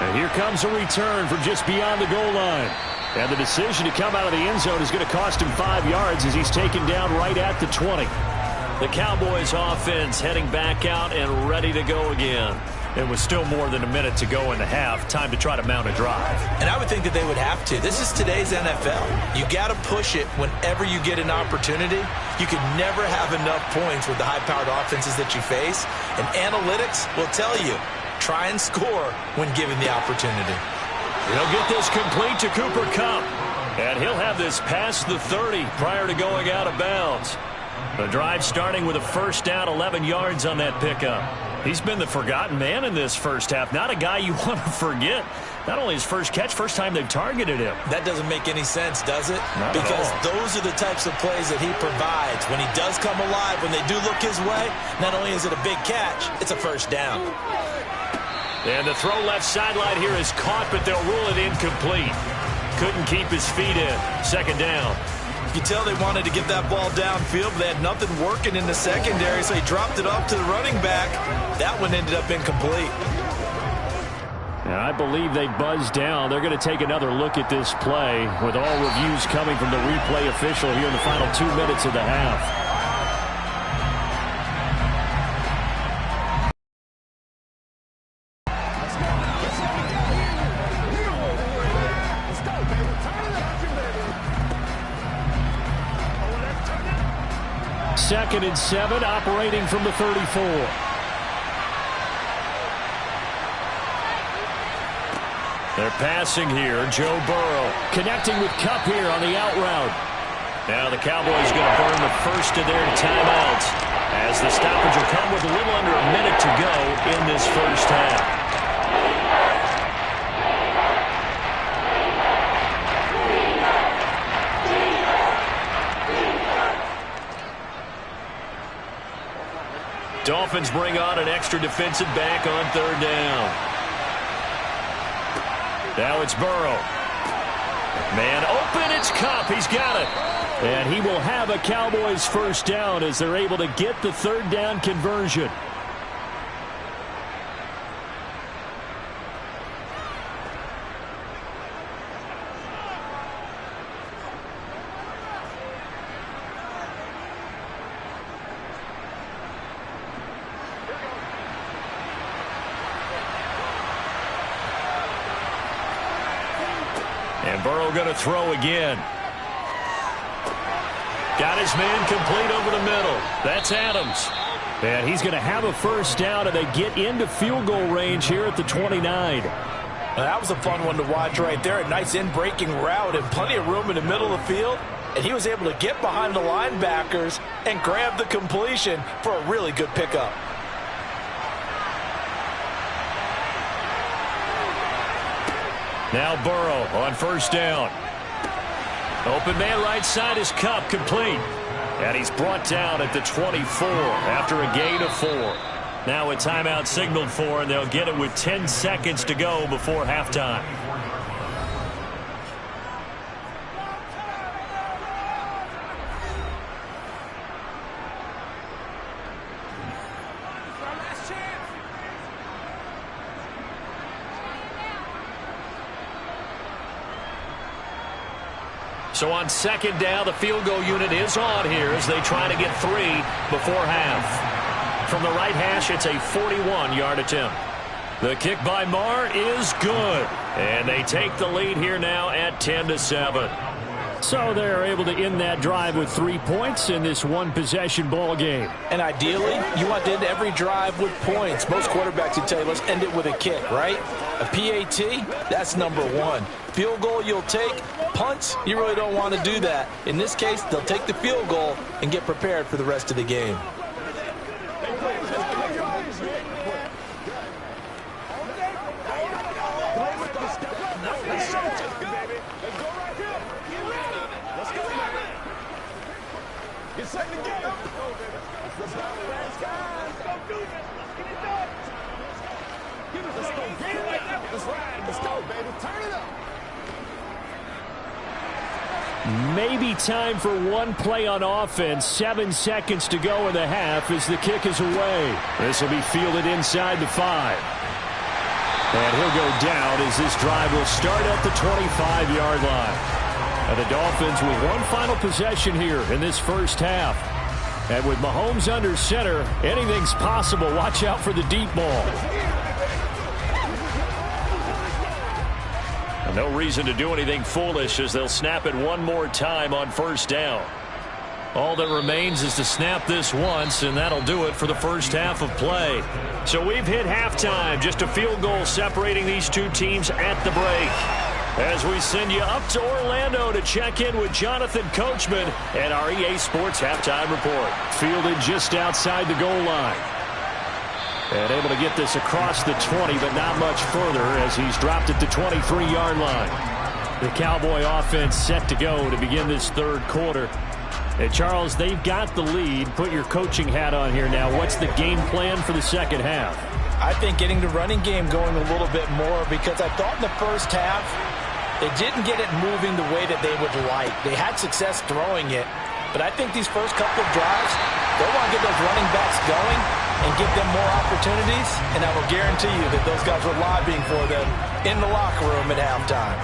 And here comes a return from just beyond the goal line. And the decision to come out of the end zone is going to cost him 5 yards as he's taken down right at the 20. The Cowboys offense heading back out and ready to go again. It was still more than a minute to go in the half. Time to try to mount a drive. And I would think that they would have to. This is today's NFL. You got to push it whenever you get an opportunity. You can never have enough points with the high-powered offenses that you face. And analytics will tell you, try and score when given the opportunity. He'll get this complete to Cooper Kupp. And he'll have this past the 30 prior to going out of bounds. The drive starting with a first down, 11 yards on that pickup. He's been the forgotten man in this first half. Not a guy you want to forget. Not only his first catch, first time they've targeted him. That doesn't make any sense, does it? Not because at all. those are the types of plays that he provides. When he does come alive, when they do look his way, not only is it a big catch, it's a first down. And the throw left sideline here is caught, but they'll rule it incomplete. Couldn't keep his feet in. Second down. You can tell they wanted to get that ball downfield, but they had nothing working in the secondary, so he dropped it off to the running back. That one ended up incomplete. And I believe they buzzed down. They're going to take another look at this play with all reviews coming from the replay official here in the final 2 minutes of the half. 2nd and 7, operating from the 34. They're passing here. Joe Burrow connecting with Kupp here on the out route. Now the Cowboys going to burn the first of their timeouts as the stoppage will come with a little under a minute to go in this first half. Dolphins bring on an extra defensive back on 3rd down. Now it's Burrow. Man open, it's Kupp. He's got it. And he will have a Cowboys first down as they're able to get the 3rd down conversion. And Burrow going to throw again. Got his man complete over the middle. That's Adams. And he's going to have a first down, and they get into field goal range here at the 29. Now, that was a fun one to watch right there. A nice in-breaking route and plenty of room in the middle of the field. And he was able to get behind the linebackers and grab the completion for a really good pickup. Now Burrow on first down. Open man right side is Kupp, complete. And he's brought down at the 24 after a gain of 4. Now a timeout signaled for, and they'll get it with 10 seconds to go before halftime. So on 2nd down, the field goal unit is on here as they try to get 3 before half. From the right hash, it's a 41-yard attempt. The kick by Marr is good. And they take the lead here now at 10-7. So they're able to end that drive with 3 points in this one-possession ball game. And ideally, you want to end every drive with points. Most quarterbacks would tell you, let's end it with a kick, right? A PAT, that's number 1. Field goal you'll take. Punts, you really don't want to do that. In this case, they'll take the field goal and get prepared for the rest of the game. Maybe time for one play on offense. 7 seconds to go in the half as the kick is away. This will be fielded inside the 5. And he'll go down as this drive will start at the 25-yard line. And the Dolphins with one final possession here in this first half. And with Mahomes under center, anything's possible. Watch out for the deep ball. No reason to do anything foolish as they'll snap it one more time on first down. All that remains is to snap this once, and that'll do it for the first half of play. So we've hit halftime, just a field goal separating these two teams at the break. As we send you up to Orlando to check in with Jonathan Coachman and our EA Sports Halftime Report. Fielded just outside the goal line. And able to get this across the 20, but not much further as he's dropped at the 23-yard line. The Cowboy offense set to go to begin this third quarter. And Charles, they've got the lead. Put your coaching hat on here now. What's the game plan for the second half? I think getting the running game going a little bit more, because I thought in the first half they didn't get it moving the way that they would like. They had success throwing it, but I think these first couple of drives, they want to get those running backs going and give them more opportunities, and I will guarantee you that those guys were lobbying for them in the locker room at halftime.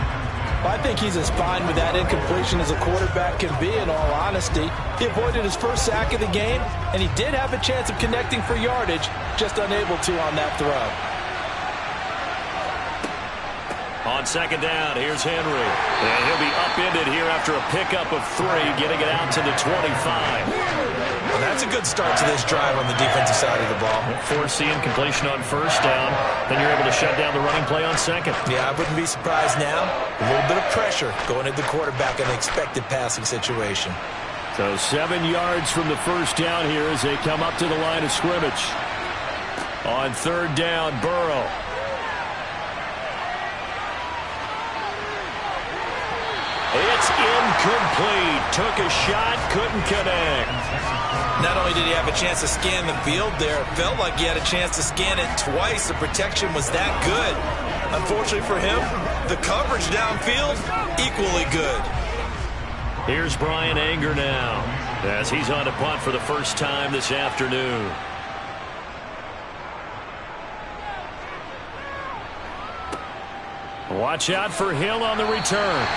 But I think he's as fine with that incompletion as a quarterback can be, in all honesty. He avoided his first sack of the game, and he did have a chance of connecting for yardage, just unable to on that throw. On second down, here's Henry. And he'll be upended here after a pickup of 3, getting it out to the 25. And that's a good start to this drive on the defensive side of the ball. Force the incompletion on first down. Then you're able to shut down the running play on second. Yeah, I wouldn't be surprised now. A little bit of pressure going at the quarterback in an expected passing situation. So 7 yards from the first down here as they come up to the line of scrimmage. On third down, Burrow. It's incomplete. Took a shot, couldn't connect. Not only did he have a chance to scan the field there, it felt like he had a chance to scan it twice. The protection was that good. Unfortunately for him, the coverage downfield, equally good. Here's Brian Anger now as he's on to punt for the first time this afternoon. Watch out for Hill on the return.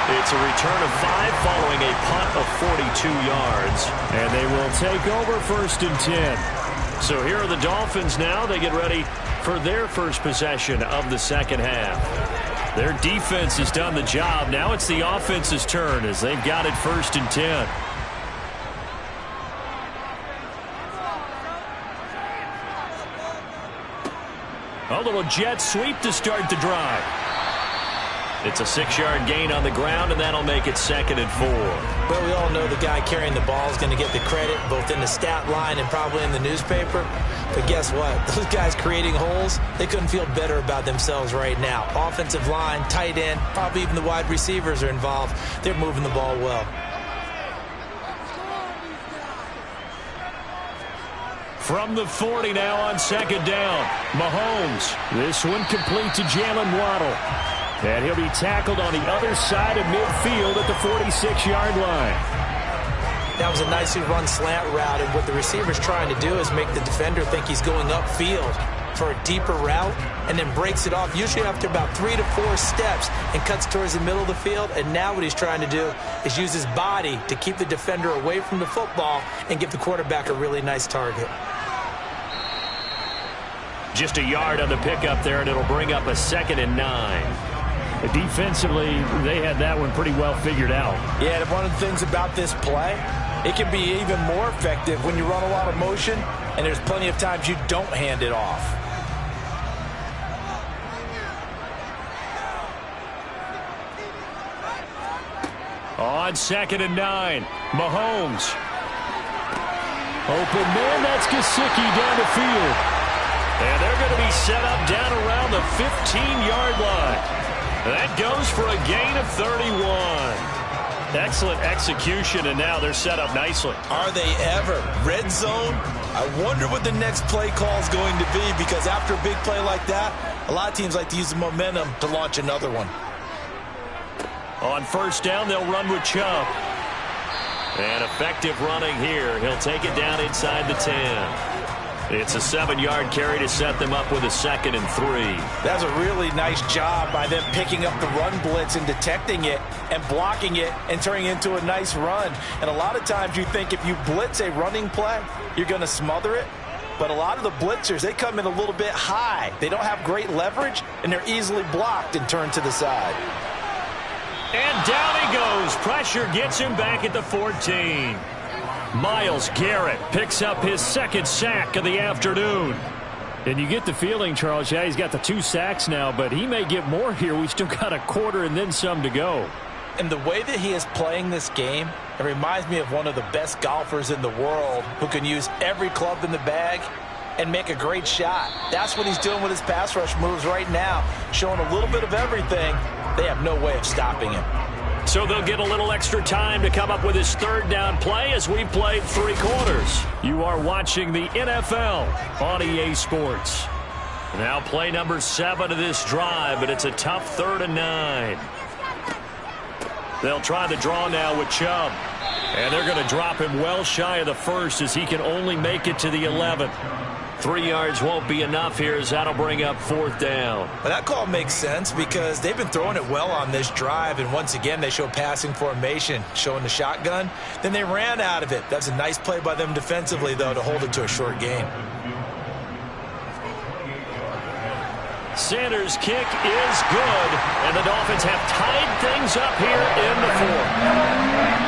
It's a return of 5 following a punt of 42 yards. And they will take over first and 10. So here are the Dolphins now. They get ready for their first possession of the second half. Their defense has done the job. Now it's the offense's turn as they've got it first and 10. A little jet sweep to start the drive. It's a 6-yard gain on the ground, and that'll make it 2nd and 4. Well, we all know the guy carrying the ball is going to get the credit, both in the stat line and probably in the newspaper. But guess what? Those guys creating holes, they couldn't feel better about themselves right now. Offensive line, tight end, probably even the wide receivers are involved. They're moving the ball well. From the 40 now on second down. Mahomes. This one complete to Jalen Waddle. And he'll be tackled on the other side of midfield at the 46-yard line. That was a nicely run slant route, and what the receiver's trying to do is make the defender think he's going upfield for a deeper route and then breaks it off, usually after about 3 to 4 steps, and cuts towards the middle of the field. And now what he's trying to do is use his body to keep the defender away from the football and give the quarterback a really nice target. Just a yard on the pickup there, and it'll bring up a 2nd and 9. Defensively, they had that one pretty well figured out. Yeah, and one of the things about this play, it can be even more effective when you run a lot of motion, and there's plenty of times you don't hand it off. On 2nd and 9, Mahomes. Open man, that's Gesicki down the field. And they're going to be set up down around the 15-yard line. That goes for a gain of 31. Excellent execution, and now they're set up nicely. Are they ever? Red zone? I wonder what the next play call is going to be, because after a big play like that, a lot of teams like to use the momentum to launch another one. On first down, they'll run with Chubb. And effective running here. He'll take it down inside the 10. It's a 7-yard carry to set them up with a 2nd and 3. That's a really nice job by them picking up the run blitz and detecting it and blocking it and turning it into a nice run. And a lot of times you think if you blitz a running play, you're going to smother it. But a lot of the blitzers, they come in a little bit high. They don't have great leverage, and they're easily blocked and turned to the side. And down he goes. Pressure gets him back at the 14. Myles Garrett picks up his 2nd sack of the afternoon. And you get the feeling, Charles, yeah, he's got the 2 sacks now, but he may get more here. We still got a quarter and then some to go. And the way that he is playing this game, it reminds me of one of the best golfers in the world who can use every club in the bag and make a great shot. That's what he's doing with his pass rush moves right now, showing a little bit of everything. They have no way of stopping him. So they'll get a little extra time to come up with his 3rd down play as we played 3 quarters. You are watching the NFL on EA Sports. Now play number 7 of this drive, but it's a tough 3rd and 9. They'll try the draw now with Chubb. And they're going to drop him well shy of the 1st as he can only make it to the 11th. 3 yards won't be enough here as that'll bring up 4th down. Well, that call makes sense because they've been throwing it well on this drive, and once again they show passing formation, showing the shotgun. Then they ran out of it. That's a nice play by them defensively, though, to hold it to a short game. Sanders' kick is good, and the Dolphins have tied things up here in the 4th.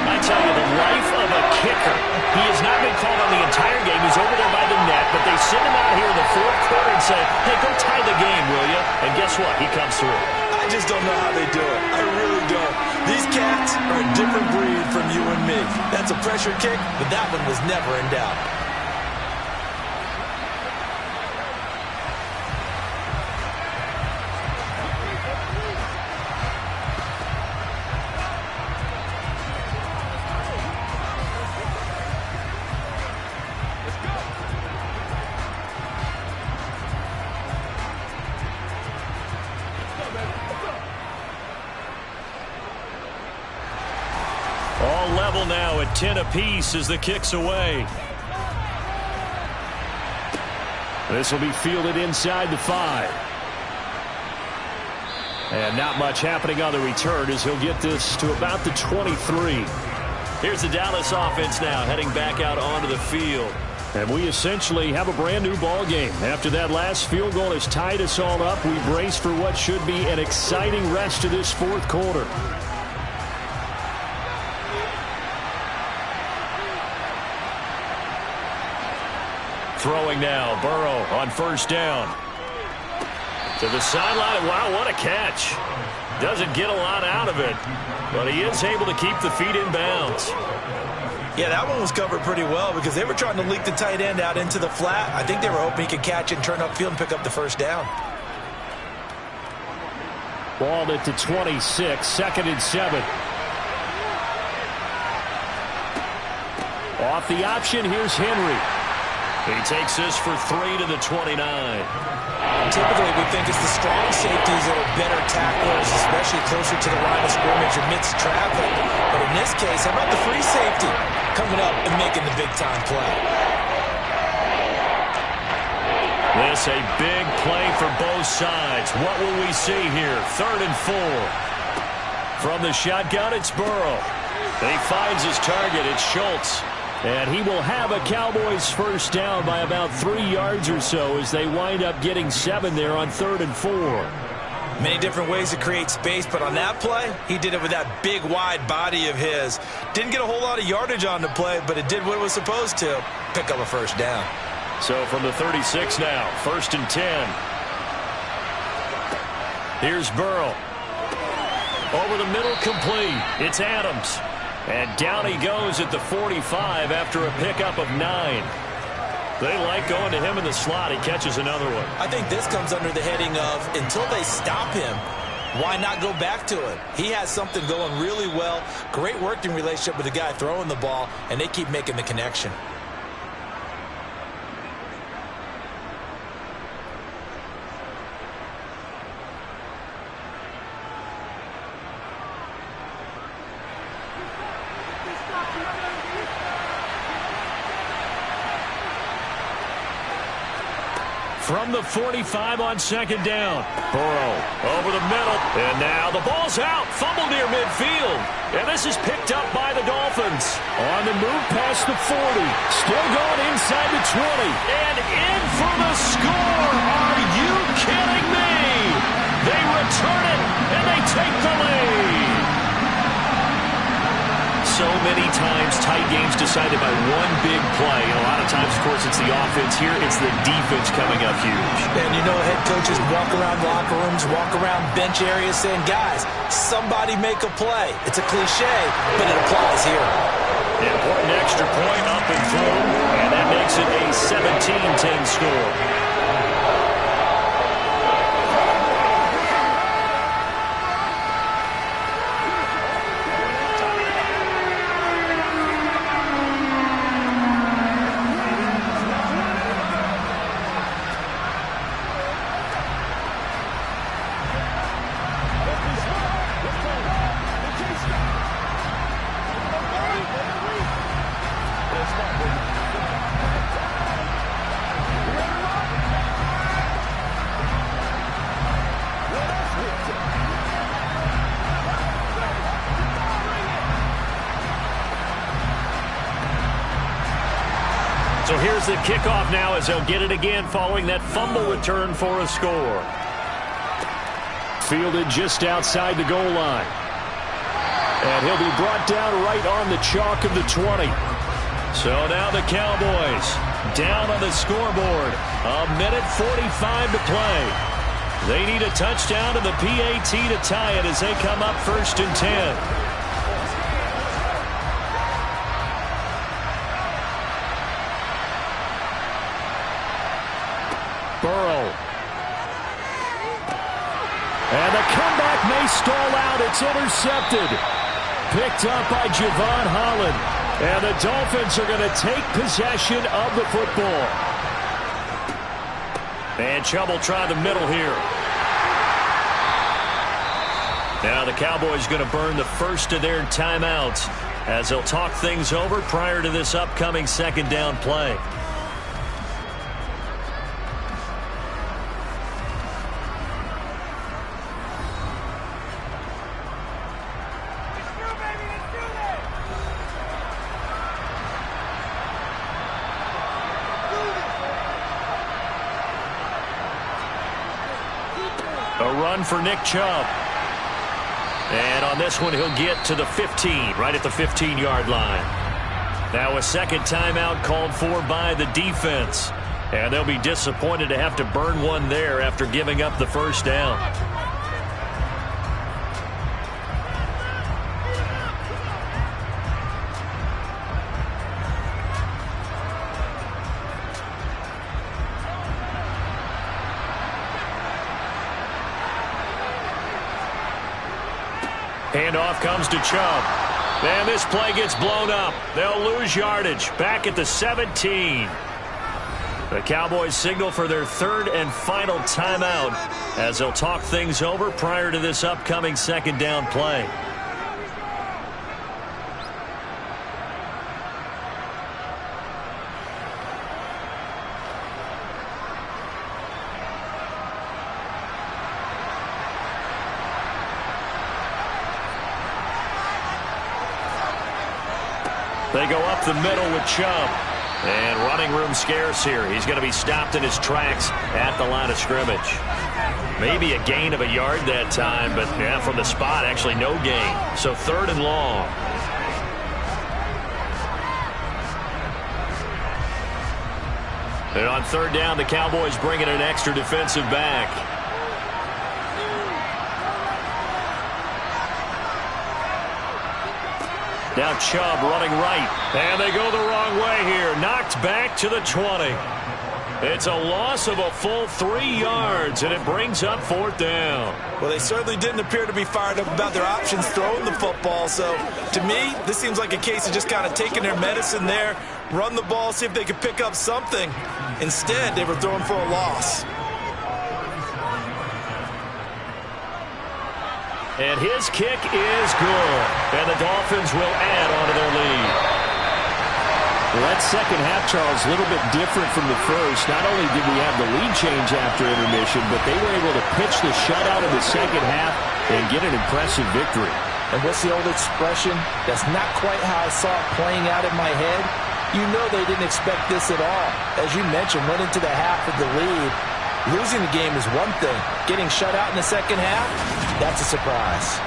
I tell you, the life of a kicker. He has not been called on the entire game. He's over there by the net, but they send him out here in the fourth quarter and say, hey, go tie the game, will you? And guess what? He comes through. I just don't know how they do it. I really don't. These cats are a different breed from you and me. That's a pressure kick, but that one was never in doubt. All level now at 10 apiece as the kick's away. This will be fielded inside the 5. And not much happening on the return as he'll get this to about the 23. Here's the Dallas offense now heading back out onto the field. And we essentially have a brand new ball game. After that last field goal has tied us all up, we brace for what should be an exciting rest of this fourth quarter. Throwing now, Burrow on first down. To the sideline. Wow, what a catch. Doesn't get a lot out of it, but he is able to keep the feet in bounds. Yeah, that one was covered pretty well because they were trying to leak the tight end out into the flat. I think they were hoping he could catch it and turn upfield and pick up the first down. Ball at the 26, 2nd and 7. Off the option, here's Henry. He takes this for 3 to the 29. Typically, we think it's the strong safeties that are better tacklers, especially closer to the line of scrimmage amidst traffic. But in this case, how about the free safety coming up and making the big-time play? This a big play for both sides. What will we see here? 3rd and 4. From the shotgun, it's Burrow. He finds his target. It's Schultz. And he will have a Cowboys first down by about 3 yards or so as they wind up getting 7 there on 3rd and 4. Many different ways to create space, but on that play, he did it with that big, wide body of his. Didn't get a whole lot of yardage on the play, but it did what it was supposed to, pick up a first down. So from the 36 now, 1st and 10. Here's Burrow. Over the middle, complete. It's Adams. And down he goes at the 45 after a pickup of 9. They like going to him in the slot. He catches another one. I think this comes under the heading of, until they stop him, why not go back to it? He has something going really well. Great working relationship with the guy throwing the ball, and they keep making the connection. From the 45 on 2nd down. Burrow over the middle. And now the ball's out. Fumble near midfield. And this is picked up by the Dolphins. On the move past the 40. Still going inside the 20. And in for the score. Are you kidding me? They return it, and they take the lead. So many times tight games decided by one big play. And a lot of times, of course, it's the offense. Here, it's the defense coming up huge. And you know, head coaches walk around locker rooms, walk around bench areas saying, guys, somebody make a play. It's a cliche, but it applies here. An important extra point up and through, and that makes it a 17-10 score. So here's the kickoff now as they'll get it again following that fumble return for a score. Fielded just outside the goal line. And he'll be brought down right on the chalk of the 20. So now the Cowboys down on the scoreboard. 1:45 to play. They need a touchdown and the PAT to tie it as they come up 1st and 10. Burrow. And the comeback may stall out. It's intercepted. Picked up by Javon Holland. And the Dolphins are going to take possession of the football. And Chubb will try the middle here. Now the Cowboys going to burn the first of their timeouts as they'll talk things over prior to this upcoming 2nd down play. A run for Nick Chubb. And on this one, he'll get to the 15, right at the 15-yard line. Now a second timeout called for by the defense. And they'll be disappointed to have to burn one there after giving up the first down. Handoff comes to Chubb. And this play gets blown up. They'll lose yardage. Back at the 17. The Cowboys signal for their 3rd and final timeout as they'll talk things over prior to this upcoming 2nd down play. They go up the middle with Chubb. And running room scarce here. He's going to be stopped in his tracks at the line of scrimmage. Maybe a gain of a yard that time, but yeah, from the spot, actually no gain. So 3rd and long. And on 3rd down, the Cowboys bring in an extra defensive back. Now Chubb running right. And they go the wrong way here. Knocked back to the 20. It's a loss of a full 3 yards, and it brings up 4th down. Well, they certainly didn't appear to be fired up about their options throwing the football. So, to me, this seems like a case of just kind of taking their medicine there, run the ball, see if they could pick up something. Instead, they were throwing for a loss. And his kick is good. And the Dolphins will add on to their lead. Well, that second half, Charles, a little bit different from the first. Not only did we have the lead change after intermission, but they were able to pitch the shutout in the second half and get an impressive victory. And what's the old expression? That's not quite how I saw it playing out in my head. You know they didn't expect this at all. As you mentioned, went into the half with the lead. Losing the game is one thing. Getting shut out in the second half, that's a surprise.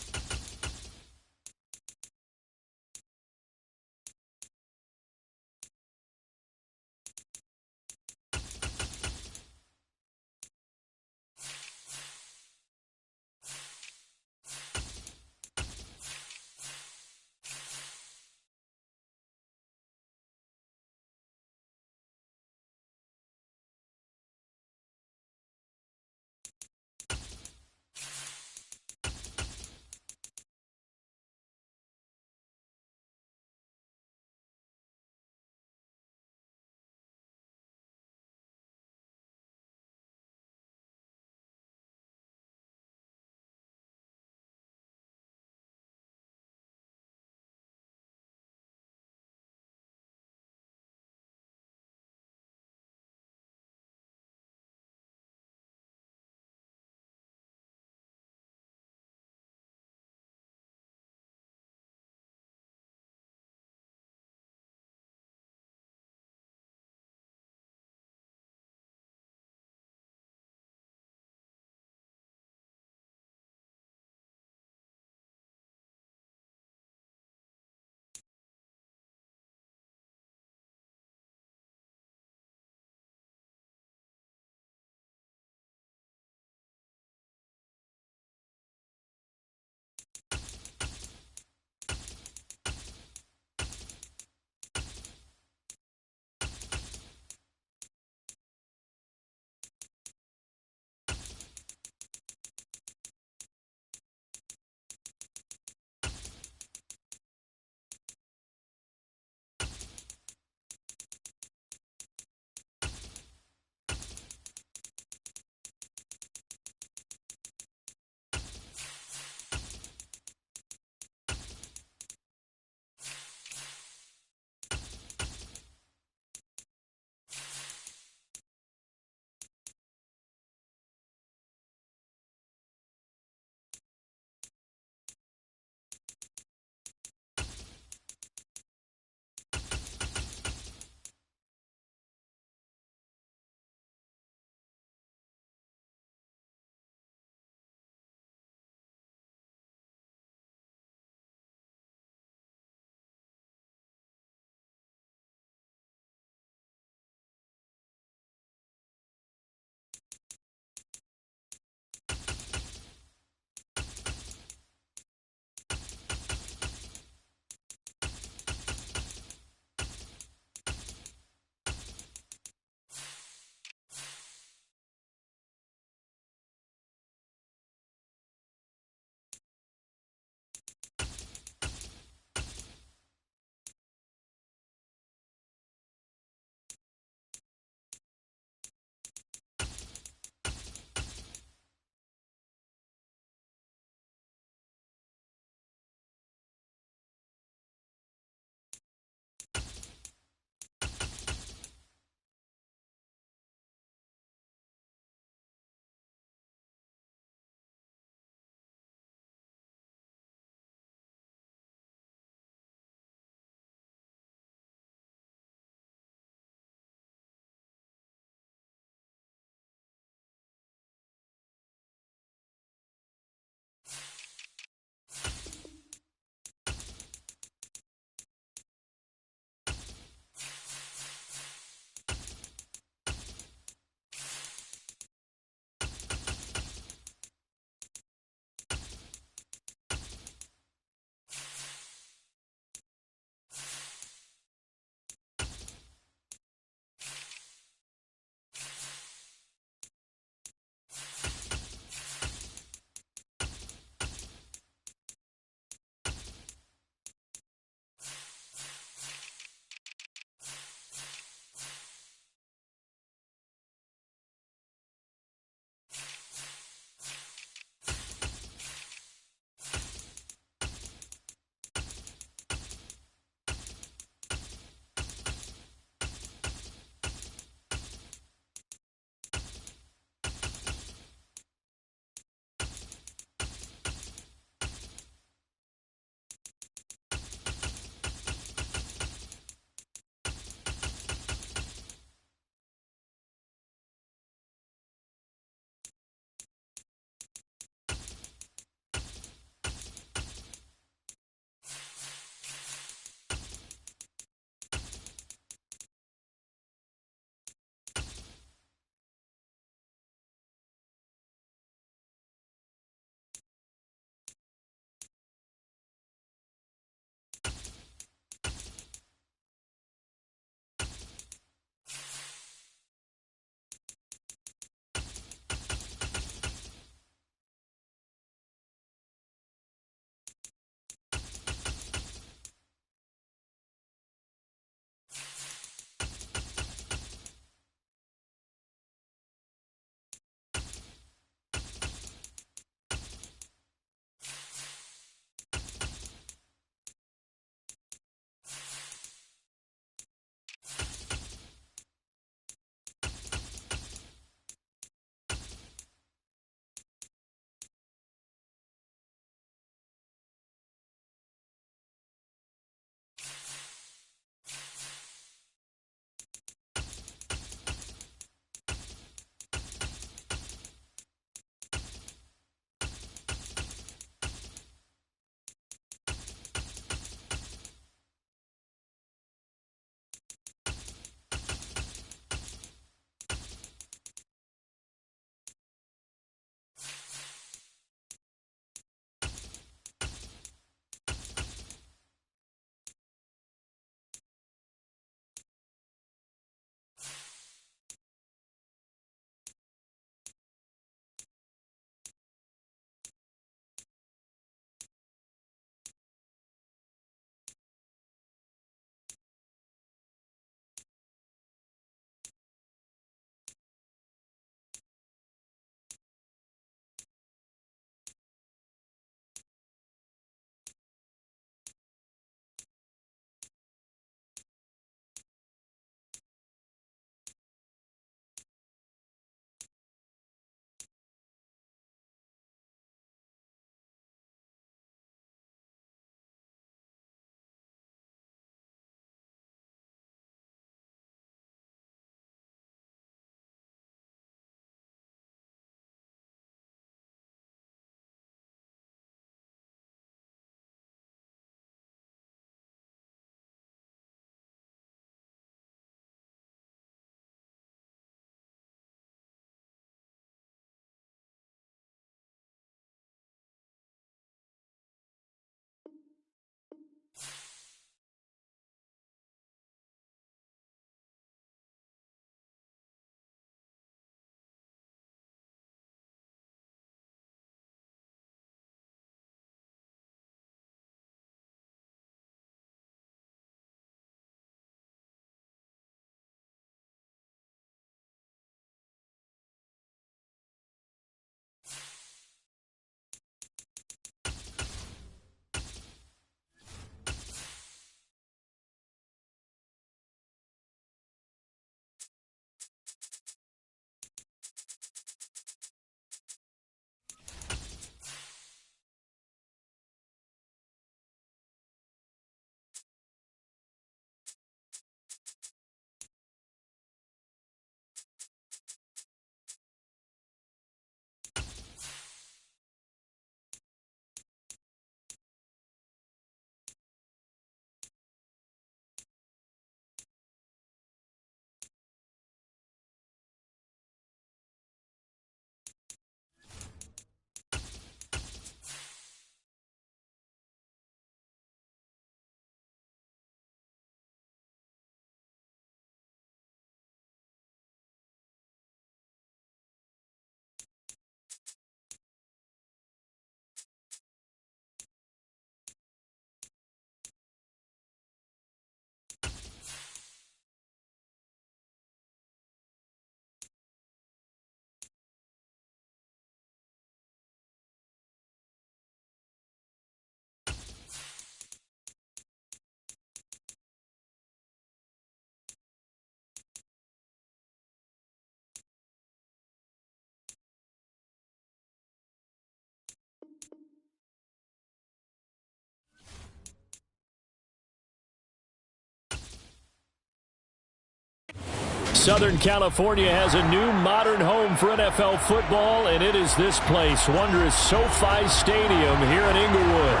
Southern California has a new modern home for NFL football, and it is this place, wondrous SoFi Stadium here in Inglewood.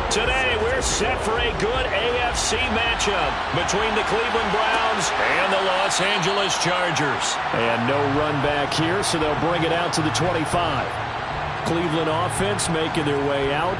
Today, we're set for a good AFC matchup between the Cleveland Browns and the Los Angeles Chargers. And no run back here, so they'll bring it out to the 25. Cleveland offense making their way out.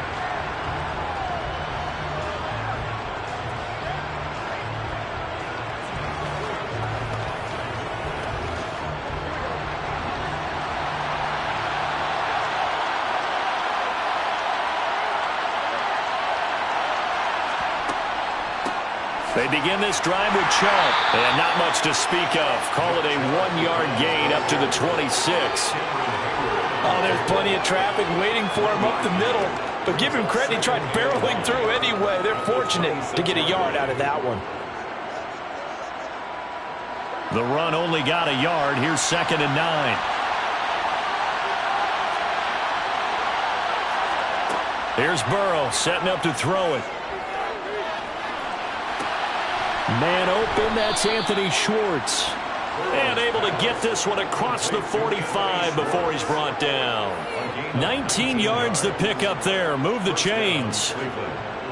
They begin this drive with Chubb, and not much to speak of. Call it a 1-yard gain up to the 26. Oh, there's plenty of traffic waiting for him up the middle. But give him credit, he tried barreling through anyway. They're fortunate to get a yard out of that one. The run only got a yard. Here's 2nd and 9. Here's Burrow setting up to throw it. Man open, that's Anthony Schwartz. And able to get this one across the 45 before he's brought down. 19 yards to pick up there. Move the chains.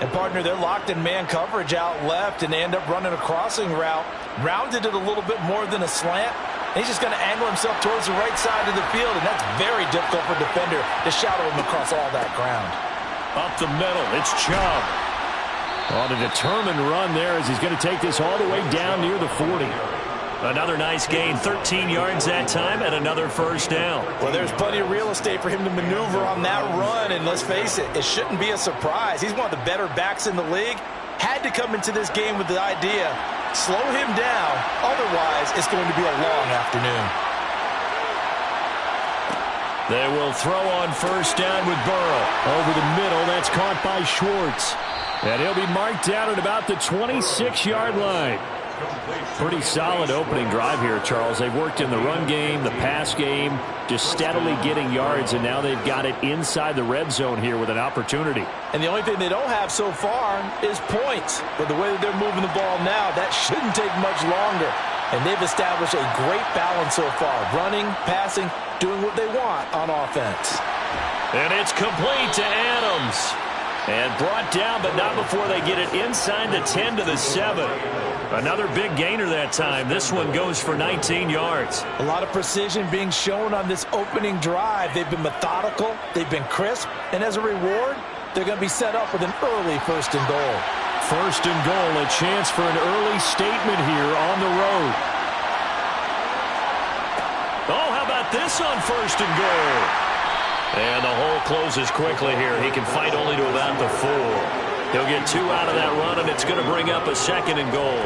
And, partner, they're locked in man coverage out left, and they end up running a crossing route. Rounded it a little bit more than a slant. And he's just going to angle himself towards the right side of the field, and that's very difficult for a defender to shadow him across all that ground. Up the middle, it's Chubb. On a determined run there as he's going to take this all the way down near the 40. Another nice gain, 13 yards that time, and another first down. Well, there's plenty of real estate for him to maneuver on that run, and let's face it, it shouldn't be a surprise. He's one of the better backs in the league. Had to come into this game with the idea, slow him down, otherwise it's going to be a long afternoon. They will throw on first down with Burrow. Over the middle, that's caught by Schwartz. And he'll be marked down at about the 26-yard line. Pretty solid opening drive here, Charles. They've worked in the run game, the pass game, just steadily getting yards, and now they've got it inside the red zone here with an opportunity. And the only thing they don't have so far is points. But the way that they're moving the ball now, that shouldn't take much longer. And they've established a great balance so far. Running, passing, doing what they want on offense. And it's complete to Adams. And brought down, but not before they get it inside the 10 to the 7. Another big gainer that time. This one goes for 19 yards. A lot of precision being shown on this opening drive. They've been methodical. They've been crisp. And as a reward, they're going to be set up with an early 1st and goal. 1st and goal, a chance for an early statement here on the road. Oh, how about this on 1st and goal? And the hole closes quickly here. He can fight only to about the 4. He'll get 2 out of that run, and it's going to bring up a 2nd and goal.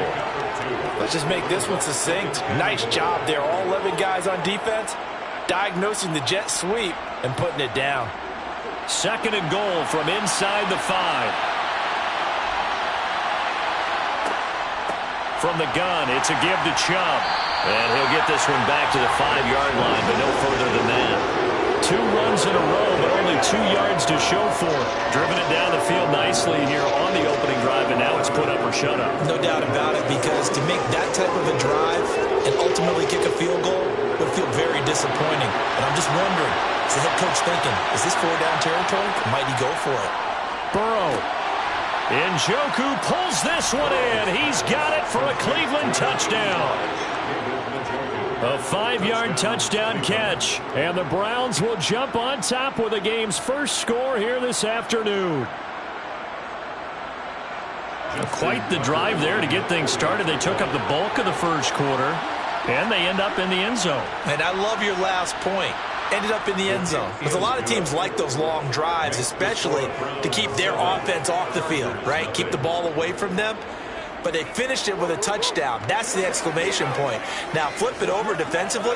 Let's just make this one succinct. Nice job there. All 11 guys on defense diagnosing the jet sweep and putting it down. 2nd and goal from inside the 5. From the gun, it's a give to Chubb. And he'll get this one back to the 5-yard line, but no further than that. 2 runs in a row, but only 2 yards to show for it. Driven it down the field nicely here on the opening drive, and now it's put up or shut up. No doubt about it, because to make that type of a drive and ultimately kick a field goal would feel very disappointing. And I'm just wondering, is the head coach thinking, is this 4-down territory? Might he go for it? Burrow. Njoku pulls this one in. He's got it for a Cleveland touchdown. A 5-yard touchdown catch. And the Browns will jump on top with the game's first score here this afternoon. Quite the drive there to get things started. They took up the bulk of the first quarter, and they end up in the end zone. And I love your last point. Ended up in the end zone. Because a lot of teams like those long drives, especially to keep their offense off the field, right? Keep the ball away from them. But they finished it with a touchdown. That's the exclamation point. Now, flip it over defensively.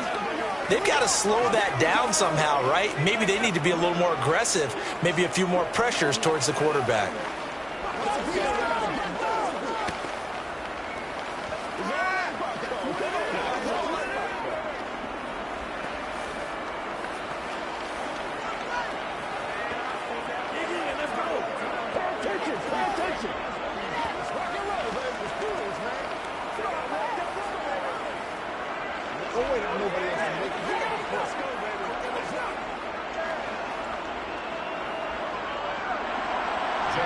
They've got to slow that down somehow, right? Maybe they need to be a little more aggressive. Maybe a few more pressures towards the quarterback. wait if nobody else can make it. You got to push. Go, baby.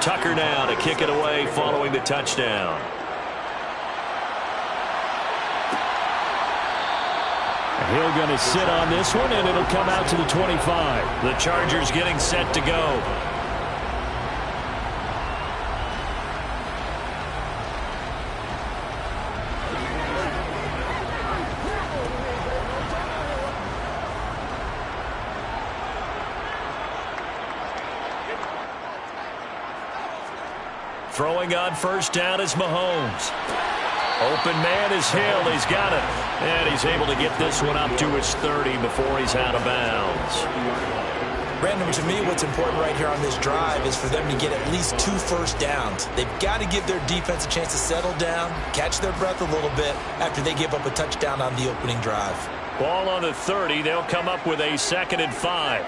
Tucker now to kick it away following the touchdown. Hill going to sit on this one, and it'll come out to the 25. The Chargers getting set to go. Throwing on first down is Mahomes. Open man is Hill. He's got it. And he's able to get this one up to his 30 before he's out of bounds. Brandon, to me, what's important right here on this drive is for them to get at least 2 first downs. They've got to give their defense a chance to settle down, catch their breath a little bit after they give up a touchdown on the opening drive. Ball on the 30. They'll come up with a 2nd and 5.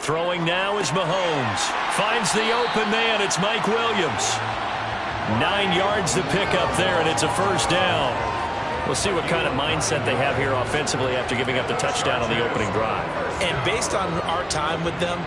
Throwing now is Mahomes. Finds the open man. It's Mike Williams. 9 yards to pick up there, and it's a first down. We'll see what kind of mindset they have here offensively after giving up the touchdown on the opening drive. And based on our time with them,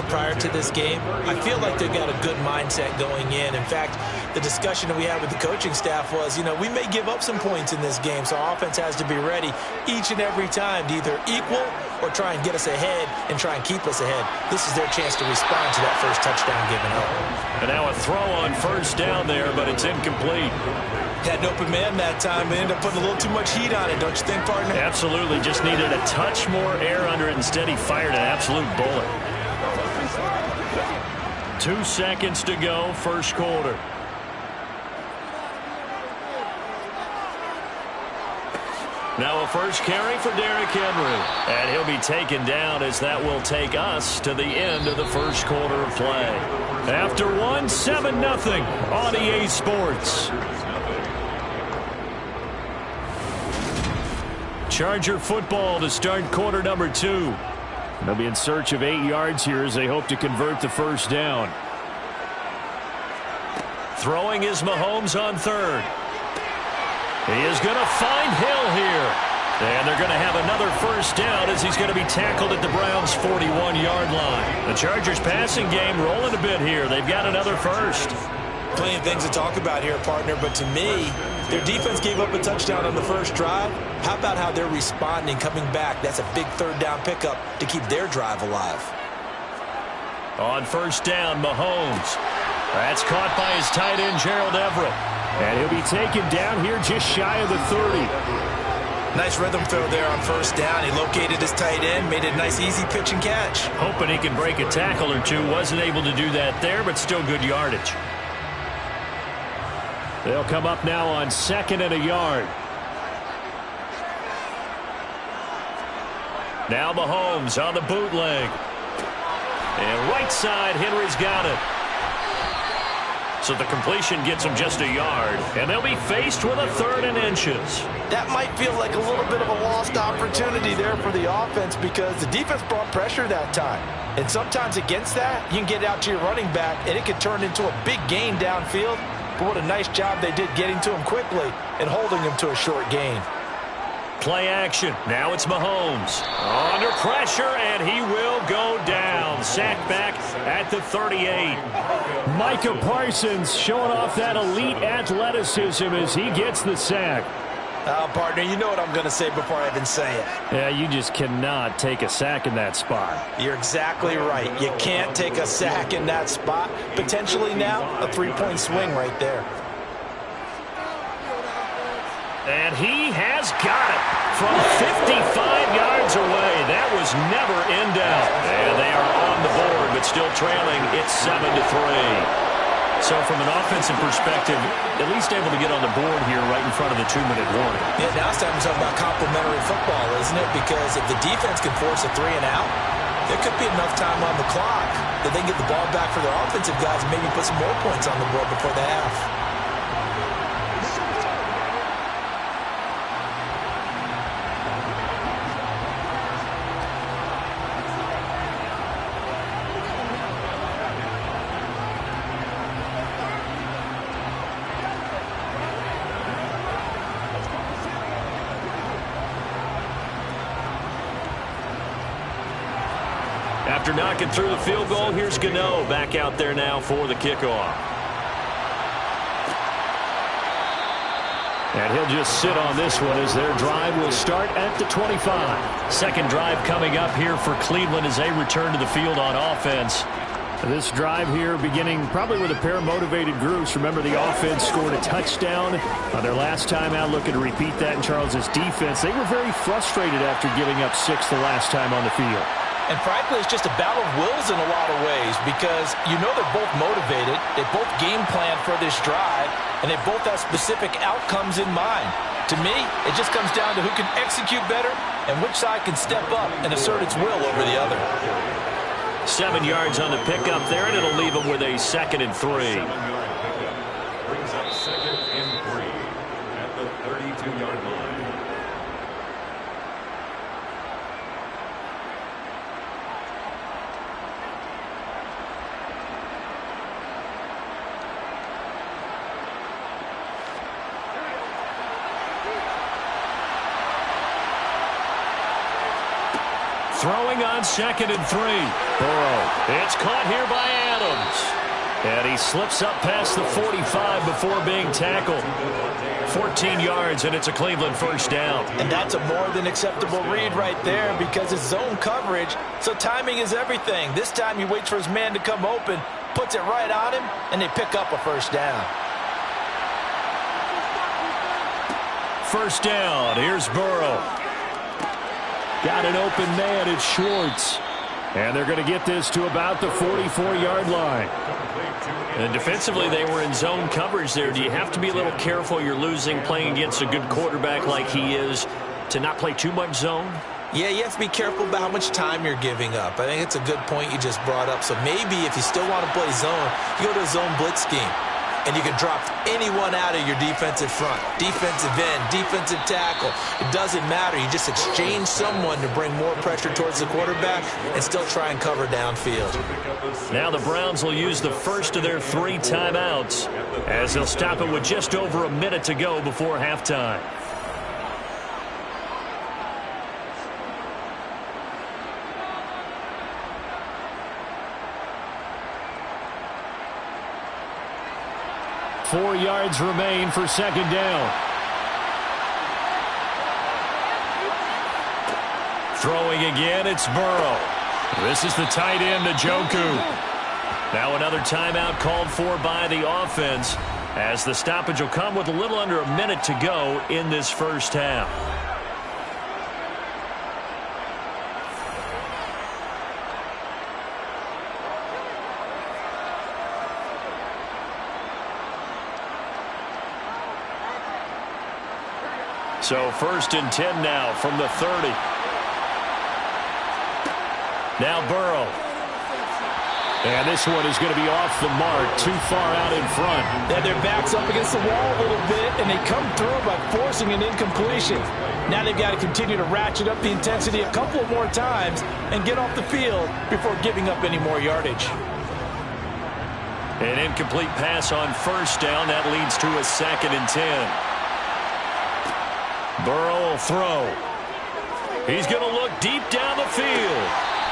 prior to this game, I feel like they've got a good mindset going in. In fact, the discussion that we had with the coaching staff was, we may give up some points in this game, so our offense has to be ready each and every time to either equal or try and get us ahead and try and keep us ahead. This is their chance to respond to that first touchdown given up. And now a throw on first down there, but it's incomplete. Had an open man that time and ended up putting a little too much heat on it, don't you think, partner? Absolutely. Just needed a touch more air under it. Instead, he fired an absolute bullet. 2 seconds to go, first quarter. Now a first carry for Derrick Henry. And he'll be taken down as that will take us to the end of the first quarter of play. After one, 7-0 on EA Sports. Charger football to start quarter number 2. They'll be in search of 8 yards here as they hope to convert the first down. Throwing is Mahomes on third. He is going to find Hill here. And they're going to have another first down as he's going to be tackled at the Browns' 41-yard line. The Chargers passing game rolling a bit here. They've got another first. Plenty of things to talk about here, partner, but to me, their defense gave up a touchdown on the first drive. How about how they're responding, coming back? That's a big third down pickup to keep their drive alive. On first down, Mahomes. That's caught by his tight end, Gerald Everett. And he'll be taken down here just shy of the 30. Nice rhythm throw there on first down. He located his tight end, made it a nice easy pitch and catch. Hoping he can break a tackle or two. Wasn't able to do that there, but still good yardage. They'll come up now on 2nd and a yard. Now Mahomes on the bootleg. And right side, Henry's got it. So the completion gets him just a yard. And they'll be faced with a 3rd and inches. That might feel like a little bit of a lost opportunity there for the offense because the defense brought pressure that time. And sometimes against that, you can get out to your running back, and it could turn into a big gain downfield. But what a nice job they did getting to him quickly and holding him to a short gain. Play action. Now it's Mahomes. Under pressure, and he will go down. Sacked back at the 38. Micah Parsons showing off that elite athleticism as he gets the sack. Partner, you know what I'm going to say before I even say it. Yeah, you just cannot take a sack in that spot. You're exactly right. You can't take a sack in that spot. Potentially now a 3-point swing right there. And he has got it from 55 yards away. That was never in doubt. And they are on the board, but still trailing. It's 7-3. So from an offensive perspective, at least able to get on the board here right in front of the 2-minute warning. Yeah, now it's time to talk about complementary football, isn't it? Because if the defense can force a 3 and out, there could be enough time on the clock that they can get the ball back for their offensive guys and maybe put some more points on the board before the half. After knocking through the field goal, here's Gano back out there now for the kickoff. And he'll just sit on this one as their drive will start at the 25. Second drive coming up here for Cleveland as they return to the field on offense. This drive here beginning probably with a pair of motivated groups. Remember, the offense scored a touchdown on their last time out. Looking to repeat that in Charles' defense. They were very frustrated after giving up 6 the last time on the field. And frankly, it's just a battle of wills in a lot of ways because you know they're both motivated. They both game plan for this drive, and they both have specific outcomes in mind. To me, it just comes down to who can execute better and which side can step up and assert its will over the other. 7 yards on the pickup there, and it'll leave them with a 2nd and 3. Brings up 2nd and 3 at the 32-yard line. Throwing on 2nd and 3. Burrow. It's caught here by Adams. And he slips up past the 45 before being tackled. 14 yards, and it's a Cleveland first down. And that's a more than acceptable read right there because it's zone coverage, so timing is everything. This time he waits for his man to come open, puts it right on him, and they pick up a first down. First down. Here's Burrow. Got an open man. It's Schwartz. And they're going to get this to about the 44-yard line. And defensively, they were in zone coverage there. Do you have to be a little careful? You're losing playing against a good quarterback like he is to not play too much zone? Yeah, you have to be careful about how much time you're giving up. I think it's a good point you just brought up. So maybe if you still want to play zone, you go to a zone blitz scheme. And you can drop anyone out of your defensive front. Defensive end, defensive tackle. It doesn't matter. You just exchange someone to bring more pressure towards the quarterback and still try and cover downfield. Now the Browns will use the first of their 3 timeouts as they'll stop it with just over a minute to go before halftime. Four yards remain for second down. Throwing again, it's Burrow. This is the tight end, Njoku. Now another timeout called for by the offense as the stoppage will come with a little under a minute to go in this first half. So first and 10 now from the 30. Now Burrow. And this one is going to be off the mark, too far out in front. Yeah, their back's up against the wall a little bit, and they come through by forcing an incompletion. Now they've got to continue to ratchet up the intensity a couple of more times and get off the field before giving up any more yardage. An incomplete pass on first down. That leads to a 2nd and 10. Burrow will throw. He's going to look deep down the field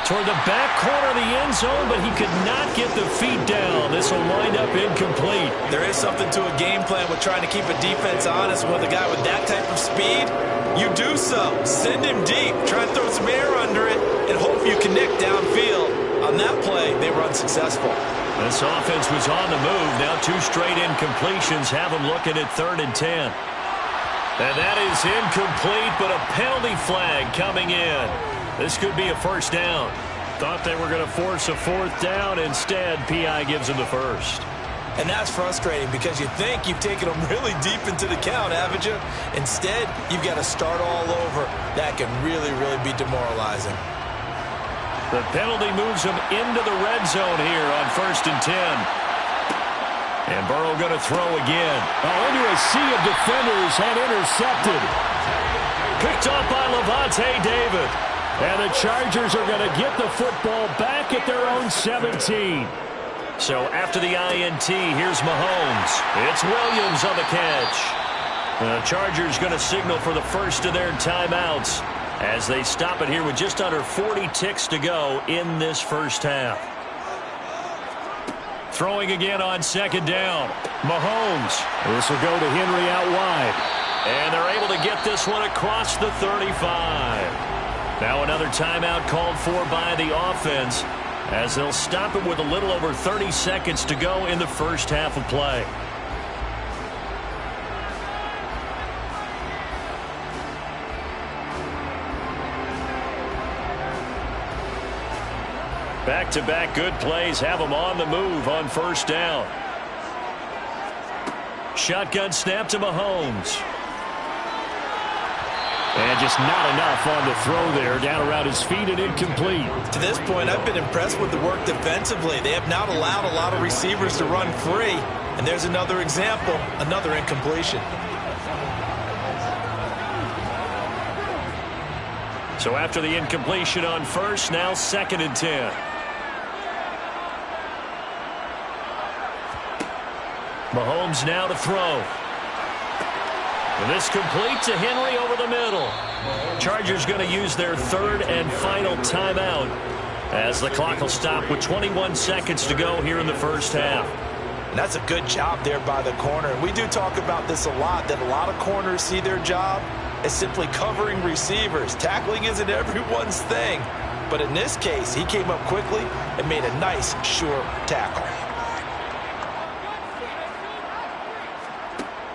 toward the back corner of the end zone, but he could not get the feet down. This will wind up incomplete. There is something to a game plan with trying to keep a defense honest. With a guy with that type of speed, you do so. Send him deep. Try and throw some air under it and hope you connect downfield. On that play, they were unsuccessful. This offense was on the move. Now 2 straight incompletions have them looking at 3rd and 10. And that is incomplete, but a penalty flag coming in. This could be a first down. Thought they were going to force a 4th down. Instead, P.I. gives them the first. And that's frustrating because you think you've taken them really deep into the count, haven't you? Instead, you've got to start all over. That can really, really be demoralizing. The penalty moves them into the red zone here on 1st and 10. And Burrow going to throw again. Oh, into a sea of defenders and intercepted. Picked off by Lavonte David. And the Chargers are going to get the football back at their own 17. So after the INT, here's Mahomes. It's Williams on the catch. The Chargers going to signal for the first of their timeouts. as they stop it here with just under 40 ticks to go in this first half. Throwing again on second down. Mahomes. This will go to Henry out wide. And they're able to get this one across the 35. Now another timeout called for by the offense, as they'll stop it with a little over 30 seconds to go in the first half of play. Back-to-back good plays have them on the move on first down. Shotgun snap to Mahomes. And just not enough on the throw there. Down around his feet and incomplete. To this point, I've been impressed with the work defensively. They have not allowed a lot of receivers to run free. And there's another example, another incompletion. So after the incompletion on first, now 2nd and 10. Mahomes now to throw. And this complete to Henry over the middle. Chargers going to use their 3rd and final timeout, as the clock will stop with 21 seconds to go here in the first half. And that's a good job there by the corner. We do talk about this a lot, that a lot of corners see their job as simply covering receivers. Tackling isn't everyone's thing. But in this case, he came up quickly and made a nice, sure tackle.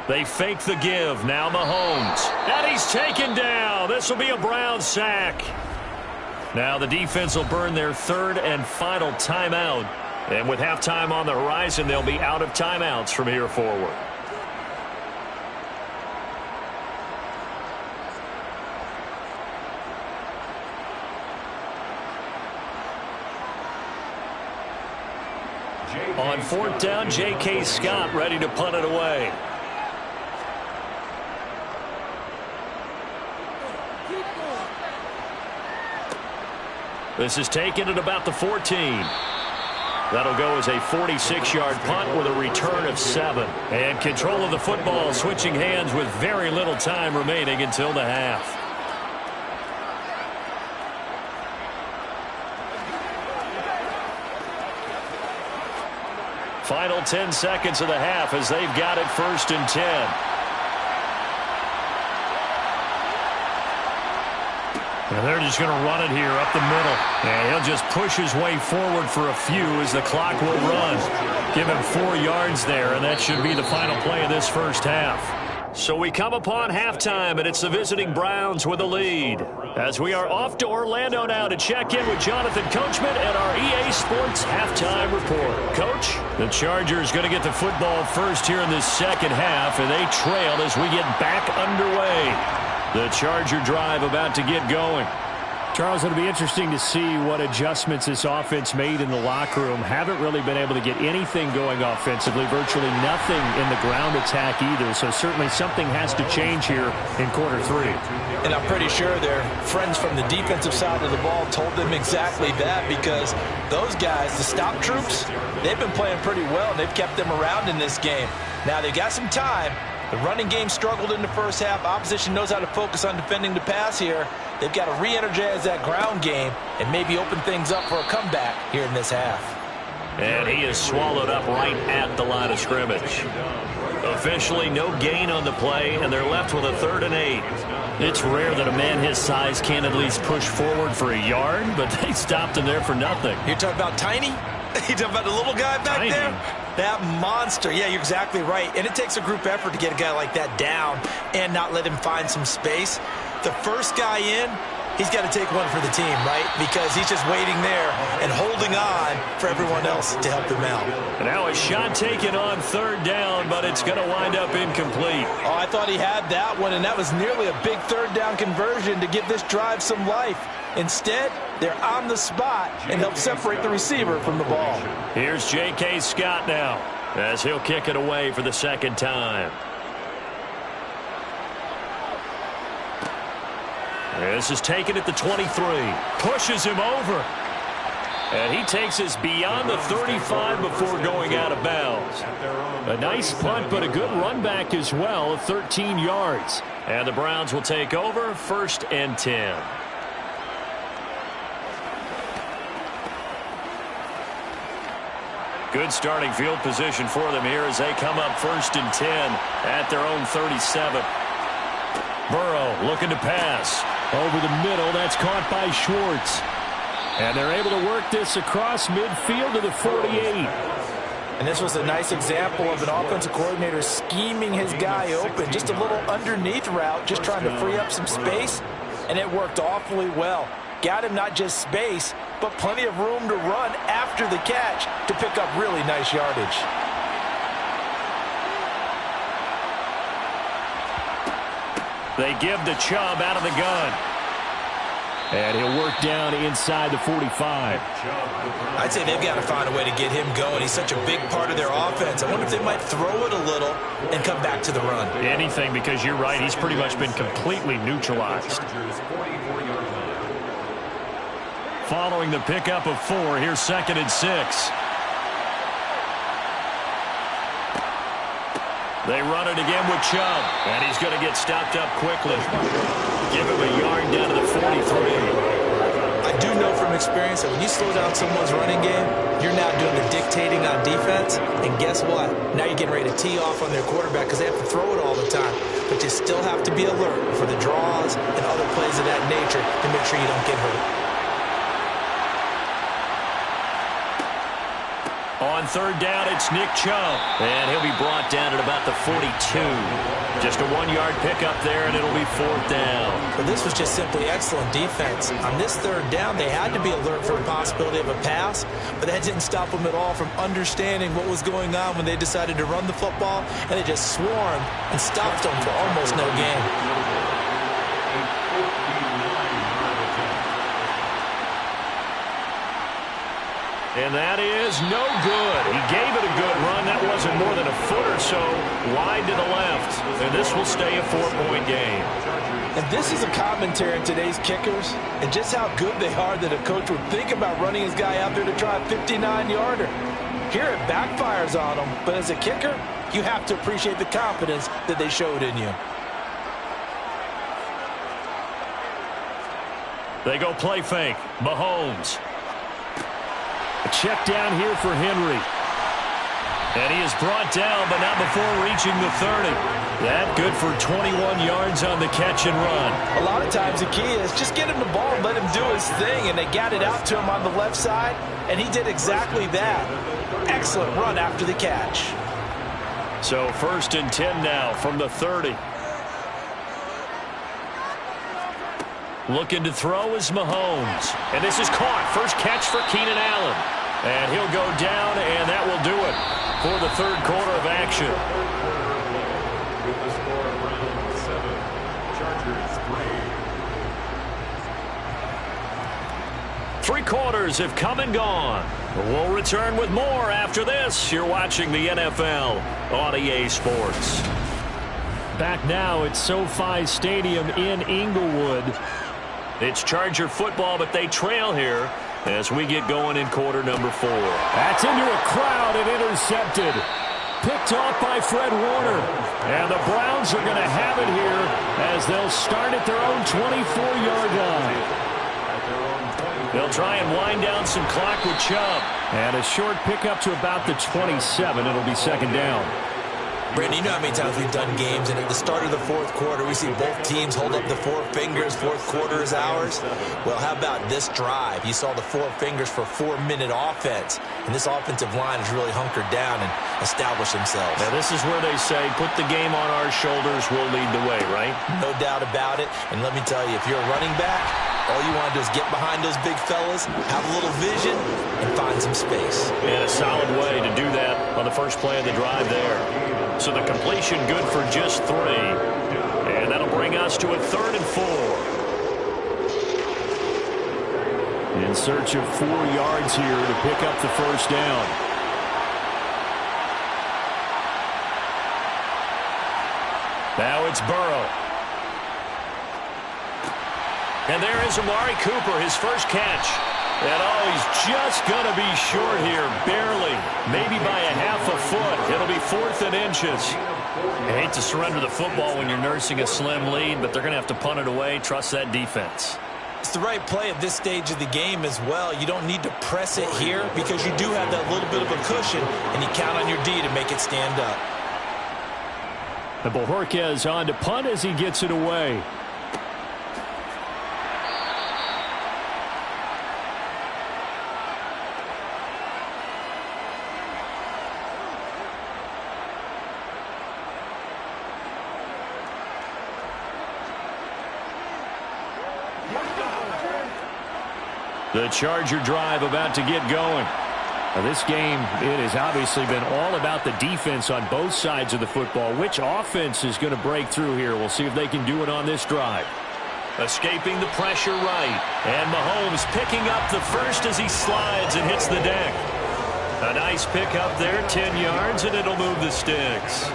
They fake the give. Now Mahomes. And he's taken down. This will be a Brown sack. Now the defense will burn their 3rd and final timeout. And with halftime on the horizon, they'll be out of timeouts from here forward. On 4th down, J.K. Scott ready to punt it away. This is taken at about the 14. That'll go as a 46-yard punt with a return of 7. And control of the football switching hands with very little time remaining until the half. Final 10 seconds of the half as they've got it 1st and 10. And they're just going to run it here up the middle. And he'll just push his way forward for a few as the clock will run. Give him 4 yards there, and that should be the final play of this first half. So we come upon halftime, and it's the visiting Browns with a lead. As we are off to Orlando now to check in with Jonathan Coachman and our EA Sports halftime report. Coach, the Chargers going to get the football first here in this second half, and they trail as we get back underway. The Charger drive about to get going. Charles, it'll be interesting to see what adjustments this offense made in the locker room. Haven't really been able to get anything going offensively, virtually nothing in the ground attack either. So certainly something has to change here in quarter 3. And I'm pretty sure their friends from the defensive side of the ball told them exactly that, because those guys, the stop troops, they've been playing pretty well, and they've kept them around in this game. Now they've got some time. The running game struggled in the first half. Opposition knows how to focus on defending the pass here. They've got to re-energize that ground game and maybe open things up for a comeback here in this half. And he is swallowed up right at the line of scrimmage. Officially no gain on the play, and they're left with a 3rd and 8. It's rare that a man his size can at least push forward for a yard, but they stopped him there for nothing. You're talking about Tiny? You're talking about the little guy back there? That monster. Yeah, you're exactly right. And it takes a group effort to get a guy like that down and not let him find some space. The first guy in, he's got to take one for the team, right? Because he's just waiting there and holding on for everyone else to help him out. And now a shot taken on 3rd down, but it's going to wind up incomplete. Oh, I thought he had that one, and that was nearly a big 3rd down conversion to give this drive some life. Instead, they're on the spot and help separate the receiver from the ball. Here's J.K. Scott now as he'll kick it away for the 2nd time. This is taken at the 23. Pushes him over. And he takes us beyond the 35 before going out of bounds. A nice punt, but a good run back as well, 13 yards. And the Browns will take over 1st and 10. Good starting field position for them here as they come up 1st and 10 at their own 37. Burrow looking to pass. Over the middle, that's caught by Schwartz. And they're able to work this across midfield to the 48. And this was a nice example of an offensive coordinator scheming his guy open. Just a little underneath route, just trying to free up some space. And it worked awfully well. Got him not just space, but plenty of room to run after the catch to pick up really nice yardage. They give to Chubb out of the gun. And he'll work down inside the 45. I'd say they've got to find a way to get him going. He's such a big part of their offense. I wonder if they might throw it a little and come back to the run. Anything, because you're right. He's pretty much been completely neutralized. Following the pickup of 4, here's 2nd and 6. They run it again with Chubb, and he's going to get stopped up quickly. Give him a yard down to the 43. I do know from experience that when you slow down someone's running game, you're now doing the dictating on defense, and guess what? Now you're getting ready to tee off on their quarterback because they have to throw it all the time. But you still have to be alert for the draws and other plays of that nature to make sure you don't get hurt. On 3rd down, it's Nick Chubb, and he'll be brought down at about the 42. Just a 1-yard pickup there, and it'll be 4th down. But this was just simply excellent defense. On this 3rd down, they had to be alert for the possibility of a pass, but that didn't stop them at all from understanding what was going on when they decided to run the football, and they just swarmed and stopped them for almost no gain. And that is no good. He gave it a good run. That wasn't more than a foot or so wide to the left. And this will stay a 4-point game. And this is a commentary on today's kickers and just how good they are that a coach would think about running his guy out there to try a 59-yarder. Here it backfires on him, but as a kicker, you have to appreciate the confidence that they showed in you. They go play fake. Mahomes. A check down here for Henry. And he is brought down, but not before reaching the 30. That good for 21 yards on the catch and run. A lot of times the key is just get him the ball and let him do his thing, and they got it out to him on the left side, and he did exactly that. Excellent run after the catch. So 1st and 10 now from the 30. Looking to throw is Mahomes. And this is caught. First catch for Keenan Allen. And he'll go down, and that will do it for the 3rd quarter of action. With the score of round 7, Chargers 3. 3 quarters have come and gone. We'll return with more after this. You're watching the NFL on EA Sports. Back now at SoFi Stadium in Inglewood. It's Charger football, but they trail here as we get going in quarter number 4. That's into a crowd and intercepted. Picked off by Fred Warner. And the Browns are going to have it here as they'll start at their own 24-yard line. They'll try and wind down some clock with Chubb. And a short pickup to about the 27. It'll be 2nd down. Brandon, you know how many times we've done games, and at the start of the 4th quarter, we see both teams hold up the 4 fingers, 4th quarter is ours. Well, how about this drive? You saw the 4 fingers for 4-minute offense, and this offensive line has really hunkered down and established themselves. Now, this is where they say, put the game on our shoulders, we'll lead the way, right? No doubt about it, and let me tell you, if you're a running back, all you want to do is get behind those big fellas, have a little vision, and find some space. And a solid way to do that on the first play of the drive there. So the completion good for just 3. And that'll bring us to a 3rd and 4. In search of 4 yards here to pick up the 1st down. Now it's Burrow. And there is Amari Cooper, his first catch. And he's just going to be short here, barely. Maybe by a half a foot. It'll be 4th and inches. I hate to surrender the football when you're nursing a slim lead, but they're going to have to punt it away. Trust that defense. It's the right play at this stage of the game as well. You don't need to press it here because you do have that little bit of a cushion, and you count on your D to make it stand up. And Bojorquez on to punt as he gets it away. The Charger drive about to get going. Now this game, it has obviously been all about the defense on both sides of the football. Which offense is going to break through here? We'll see if they can do it on this drive. Escaping the pressure right. And Mahomes picking up the first as he slides and hits the deck. A nice pick up there, 10 yards, and it'll move the sticks.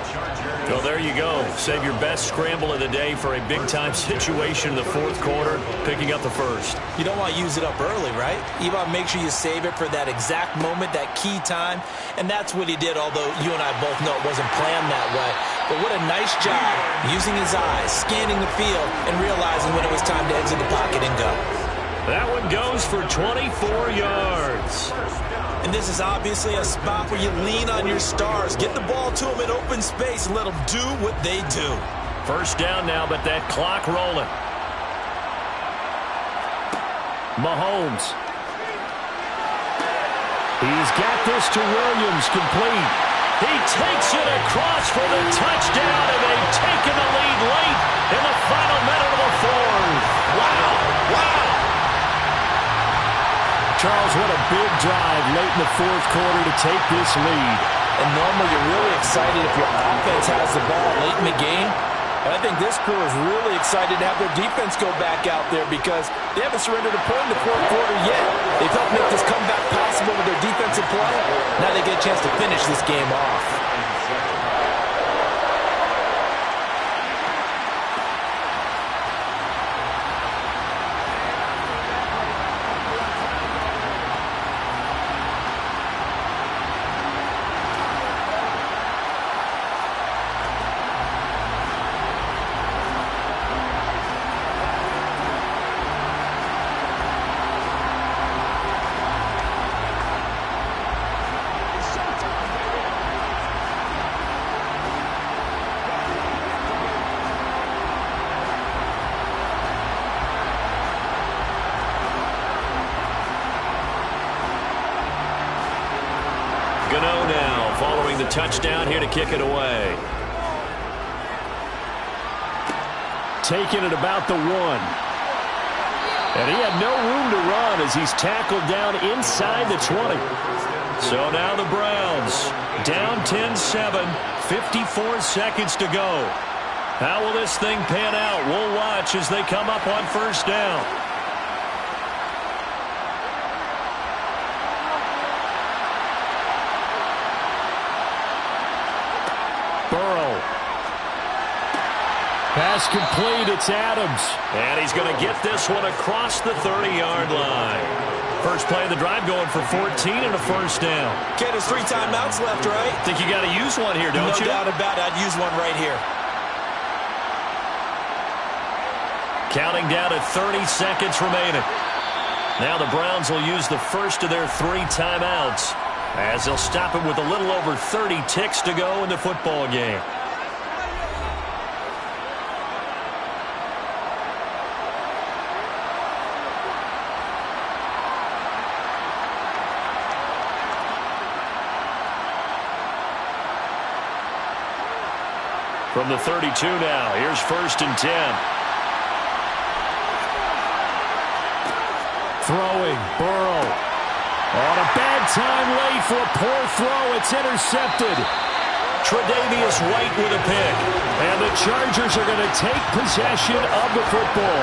Well, there you go. Save your best scramble of the day for a big-time situation in the fourth quarter, picking up the first. You don't want to use it up early, right? You want to make sure you save it for that exact moment, that key time, and that's what he did, although you and I both know it wasn't planned that way. But what a nice job using his eyes, scanning the field, and realizing when it was time to exit the pocket and go. That one goes for 24 yards. And this is obviously a spot where you lean on your stars. Get the ball to them in open space and let them do what they do. First down now, but that clock rolling. Mahomes. He's got this to Williams, complete. He takes it across for the touchdown, and they've taken the lead late in the final minute of the fourth. Wow, wow. Charles, what a big drive late in the fourth quarter to take this lead. And normally you're really excited if your offense has the ball late in the game. And I think this crew is really excited to have their defense go back out there because they haven't surrendered a point in the fourth quarter yet. They've helped make this comeback possible with their defensive play. Now they get a chance to finish this game off. Gano now following the touchdown here to kick it away. Taking it about the 1. And he had no room to run as he's tackled down inside the 20. So now the Browns down 10-7, 54 seconds to go. How will this thing pan out? We'll watch as they come up on first down. Pass complete, it's Adams. And he's going to get this one across the 30-yard line. First play of the drive going for 14 and a first down. Okay, there's 3 timeouts left, right? Think you got to use one here, don't you? No doubt about it. I'd use one right here. Counting down at 30 seconds remaining. Now the Browns will use the first of their 3 timeouts as they'll stop it with a little over 30 ticks to go in the football game. From the 32 now, here's first and 10. Throwing, Burrow. On a bad time late for a poor throw. It's intercepted. Tre'Davious White with a pick. And the Chargers are going to take possession of the football.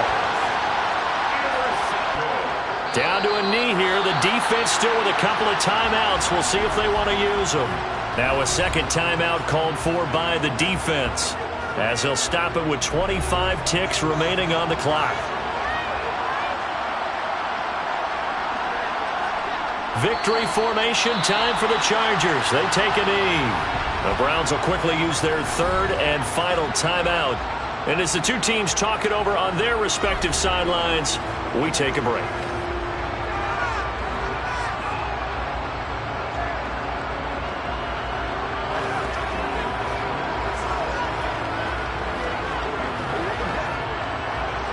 Down to a knee here. The defense still with a couple of timeouts. We'll see if they want to use them. Now a second timeout called for by the defense as they'll stop it with 25 ticks remaining on the clock. Victory formation time for the Chargers. They take a knee. The Browns will quickly use their third and final timeout. And as the two teams talk it over on their respective sidelines, we take a break.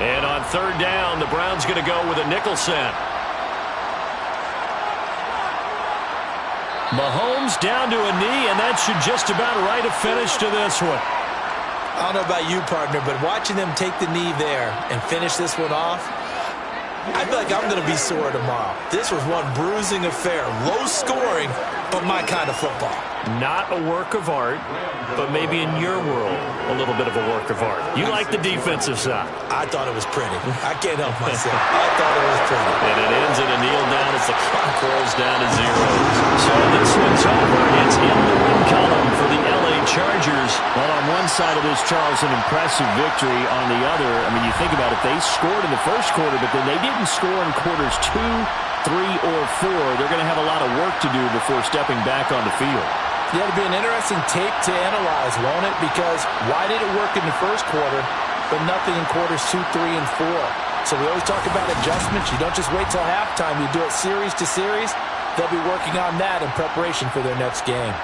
And on third down, the Browns going to go with a nickel set. Mahomes down to a knee, and that should just about write a finish to this one. I don't know about you, partner, but watching them take the knee there and finish this one off, I feel like I'm going to be sore tomorrow. This was one bruising affair. Low scoring, but my kind of football. Not a work of art, but maybe in your world, a little bit of a work of art. You like the defensive side. I thought it was pretty. I can't help myself. I thought it was pretty. And it ends in a kneel down as the clock rolls down to 0. So this one's over. It's in the win column for the L.A. Chargers. Well, on one side of this, Charles, an impressive victory. On the other, I mean, you think about it, they scored in the first quarter, but then they didn't score in quarters 2, 3, or 4. They're going to have a lot of work to do before stepping back on the field. Yeah, it'll be an interesting tape to analyze, won't it? Because why did it work in the first quarter, but nothing in quarters 2, 3, and 4? So we always talk about adjustments. You don't just wait till halftime. You do it series to series. They'll be working on that in preparation for their next game.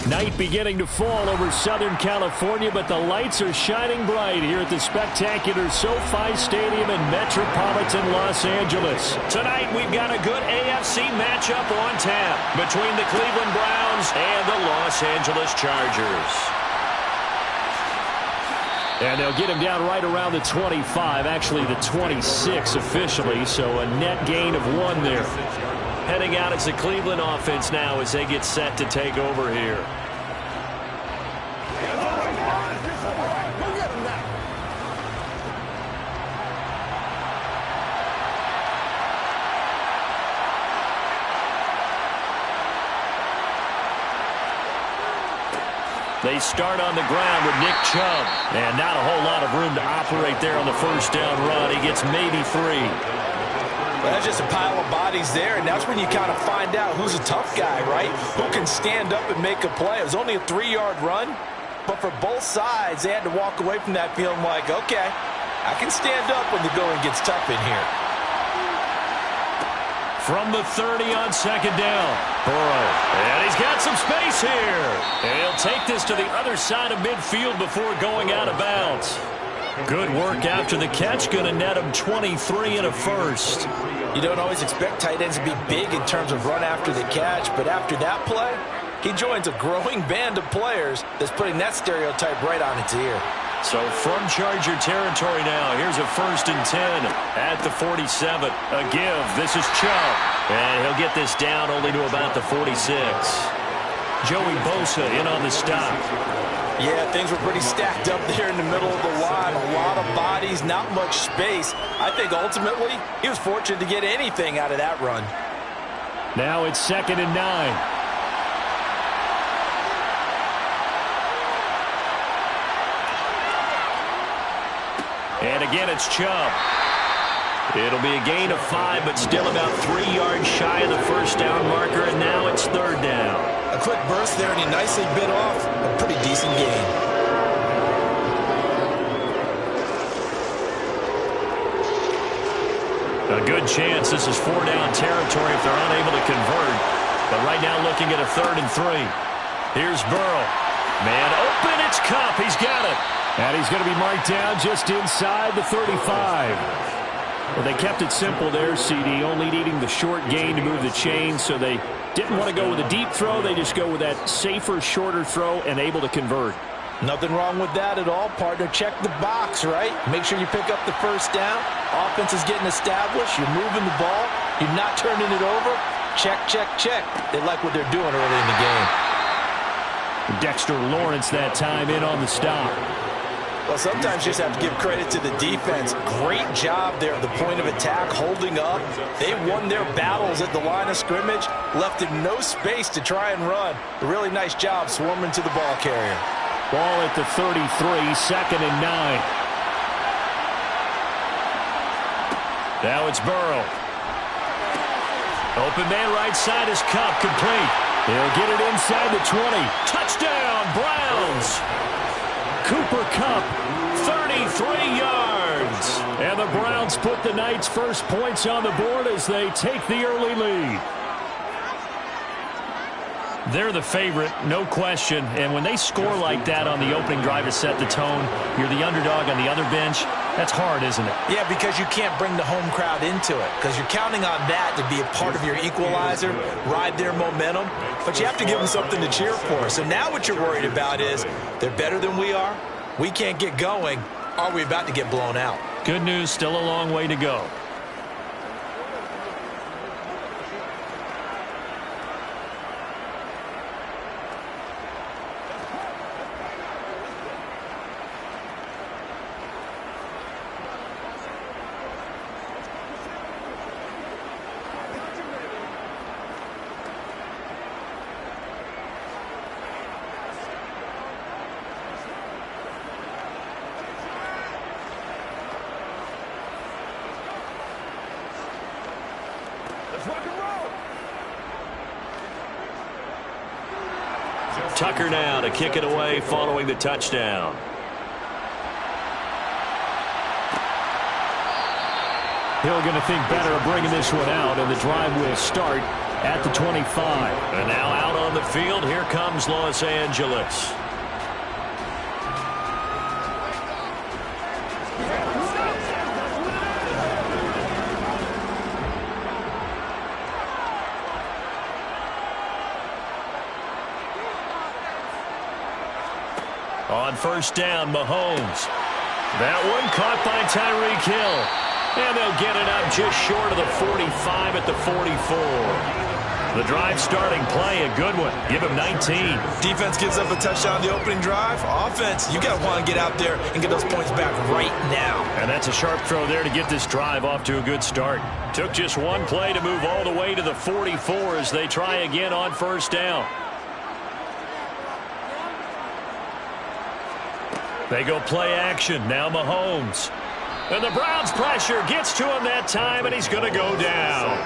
Night beginning to fall over Southern California, but the lights are shining bright here at the spectacular SoFi Stadium in metropolitan Los Angeles. Tonight, we've got a good AFC matchup on tap between the Cleveland Browns and the Los Angeles Chargers. And they'll get him down right around the 25, actually the 26 officially, so a net gain of 1 there. Heading out as the Cleveland offense now as they get set to take over here. They start on the ground with Nick Chubb. And not a whole lot of room to operate there on the first down run. He gets maybe 3. Well, that's just a pile of bodies there, and that's when you kind of find out who's a tough guy, right? Who can stand up and make a play. It was only a 3-yard run, but for both sides, they had to walk away from that feeling like, okay, I can stand up when the going gets tough in here. From the 30 on second down, Burrow. And he's got some space here. And he'll take this to the other side of midfield before going out of bounds. Good work after the catch. Going to net him 23 and a first. You don't always expect tight ends to be big in terms of run after the catch, but after that play, he joins a growing band of players that's putting that stereotype right on its ear. So from Charger territory now, here's a 1st and 10 at the 47. A give. This is Chubb. And he'll get this down only to about the 46. Joey Bosa in on the stop. Yeah, things were pretty stacked up there in the middle of the line. A lot of bodies, not much space. I think ultimately he was fortunate to get anything out of that run. Now it's 2nd and 9. And again, it's Chubb. It'll be a gain of 5, but still about 3 yards shy of the first down marker, and now it's 3rd down. A quick burst there, and he nicely bit off a pretty decent gain. A good chance this is 4-down territory if they're unable to convert. But right now looking at a 3rd and 3. Here's Burrow. Man open, it's Kupp. He's got it. And he's going to be marked down just inside the 35. Well, they kept it simple there, CD, only needing the short gain to move the chain, so they didn't want to go with a deep throw. They just go with that safer, shorter throw and able to convert. Nothing wrong with that at all, partner. Check the box, right? Make sure you pick up the first down. Offense is getting established. You're moving the ball. You're not turning it over. Check, check, check. They like what they're doing early in the game. Dexter Lawrence that time in on the stop. Well, sometimes you just have to give credit to the defense. Great job there at the point of attack, holding up. They won their battles at the line of scrimmage, left him no space to try and run. A really nice job swarming to the ball carrier. Ball at the 33, 2nd and 9. Now it's Burrow. Open man right side is Kupp, complete. He'll get it inside the 20. Touchdown, Browns. Cooper Kupp, 33 yards. And the Browns put the night's first points on the board as they take the early lead. They're the favorite, no question. And when they score like that on the opening drive to set the tone, you're the underdog on the other bench. That's hard, isn't it? Yeah, because you can't bring the home crowd into it, because you're counting on that to be a part of your equalizer, ride their momentum, but you have to give them something to cheer for. So now what you're worried about is they're better than we are, we can't get going, are we about to get blown out? Good news, still a long way to go. Tucker now to kick it away following the touchdown. Hill going to think better of bringing this one out, and the drive will start at the 25. And now out on the field, here comes Los Angeles. On first down, Mahomes. That one caught by Tyreek Hill. And they'll get it up just short of the 45 at the 44. The drive starting play, a good one. Give him 19. Defense gives up a touchdown on the opening drive. Offense, you got to want to get out there and get those points back right now. And that's a sharp throw there to get this drive off to a good start. Took just one play to move all the way to the 44 as they try again on first down. They go play action. Now Mahomes. And the Browns pressure gets to him that time, and he's going to go down.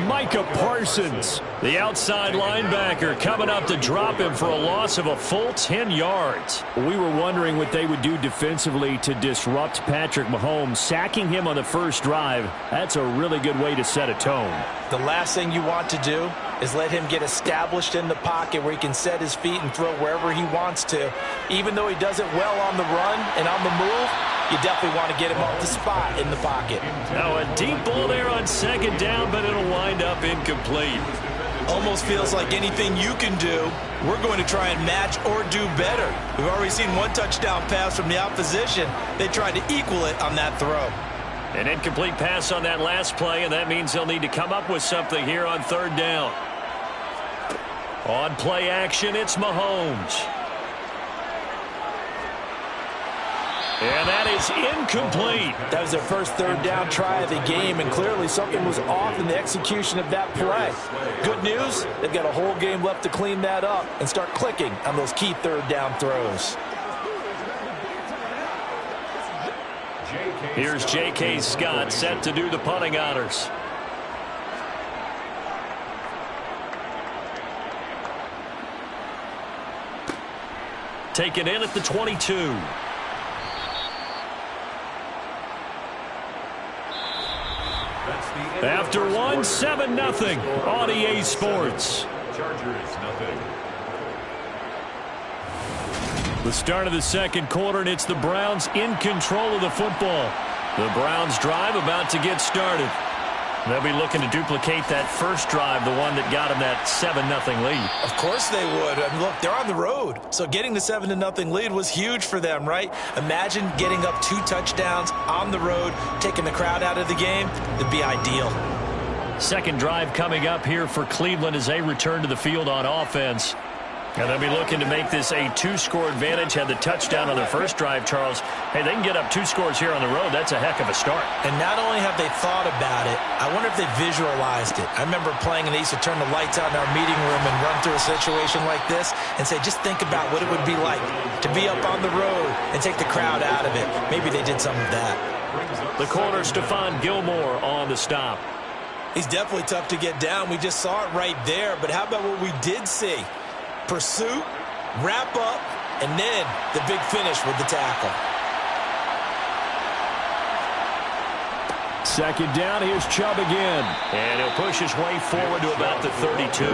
Micah Parsons, the outside linebacker, coming up to drop him for a loss of a full 10 yards. We were wondering what they would do defensively to disrupt Patrick Mahomes. Sacking him on the first drive, that's a really good way to set a tone. The last thing you want to do is let him get established in the pocket where he can set his feet and throw wherever he wants to. Even though he does it well on the run and on the move, you definitely want to get him off the spot in the pocket. Now a deep ball there on second down, but it'll wind up incomplete. Almost feels like anything you can do, we're going to try and match or do better. We've already seen one touchdown pass from the opposition. They tried to equal it on that throw. An incomplete pass on that last play, and that means they'll need to come up with something here on third down. On play action, it's Mahomes. And that is incomplete. That was their first third down try of the game, and clearly something was off in the execution of that play. Good news, they've got a whole game left to clean that up and start clicking on those key third down throws. Here's J.K. Scott set to do the punting honors. Taken in at the 22. After one, 7-0 on EA Sports. Chargers, nothing. The start of the second quarter, and it's the Browns in control of the football. The Browns drive about to get started. They'll be looking to duplicate that first drive, the one that got them that 7-0 lead. Of course they would. I mean, look, they're on the road. So getting the 7-0 lead was huge for them, right? Imagine getting up 2 touchdowns on the road, taking the crowd out of the game. It'd be ideal. Second drive coming up here for Cleveland as they return to the field on offense. And they'll be looking to make this a 2-score advantage. Had the touchdown on their first drive, Charles. Hey, they can get up 2 scores here on the road. That's a heck of a start. And not only have they thought about it, I wonder if they visualized it. I remember playing, and they used to turn the lights out in our meeting room and run through a situation like this and say, just think about what it would be like to be up on the road and take the crowd out of it. Maybe they did some of that. The corner, Stephon Gilmore, on the stop. He's definitely tough to get down. We just saw it right there. But how about what we did see? Pursuit, wrap up, and then the big finish with the tackle. Second down, here's Chubb again. And he'll push his way forward to about the 32.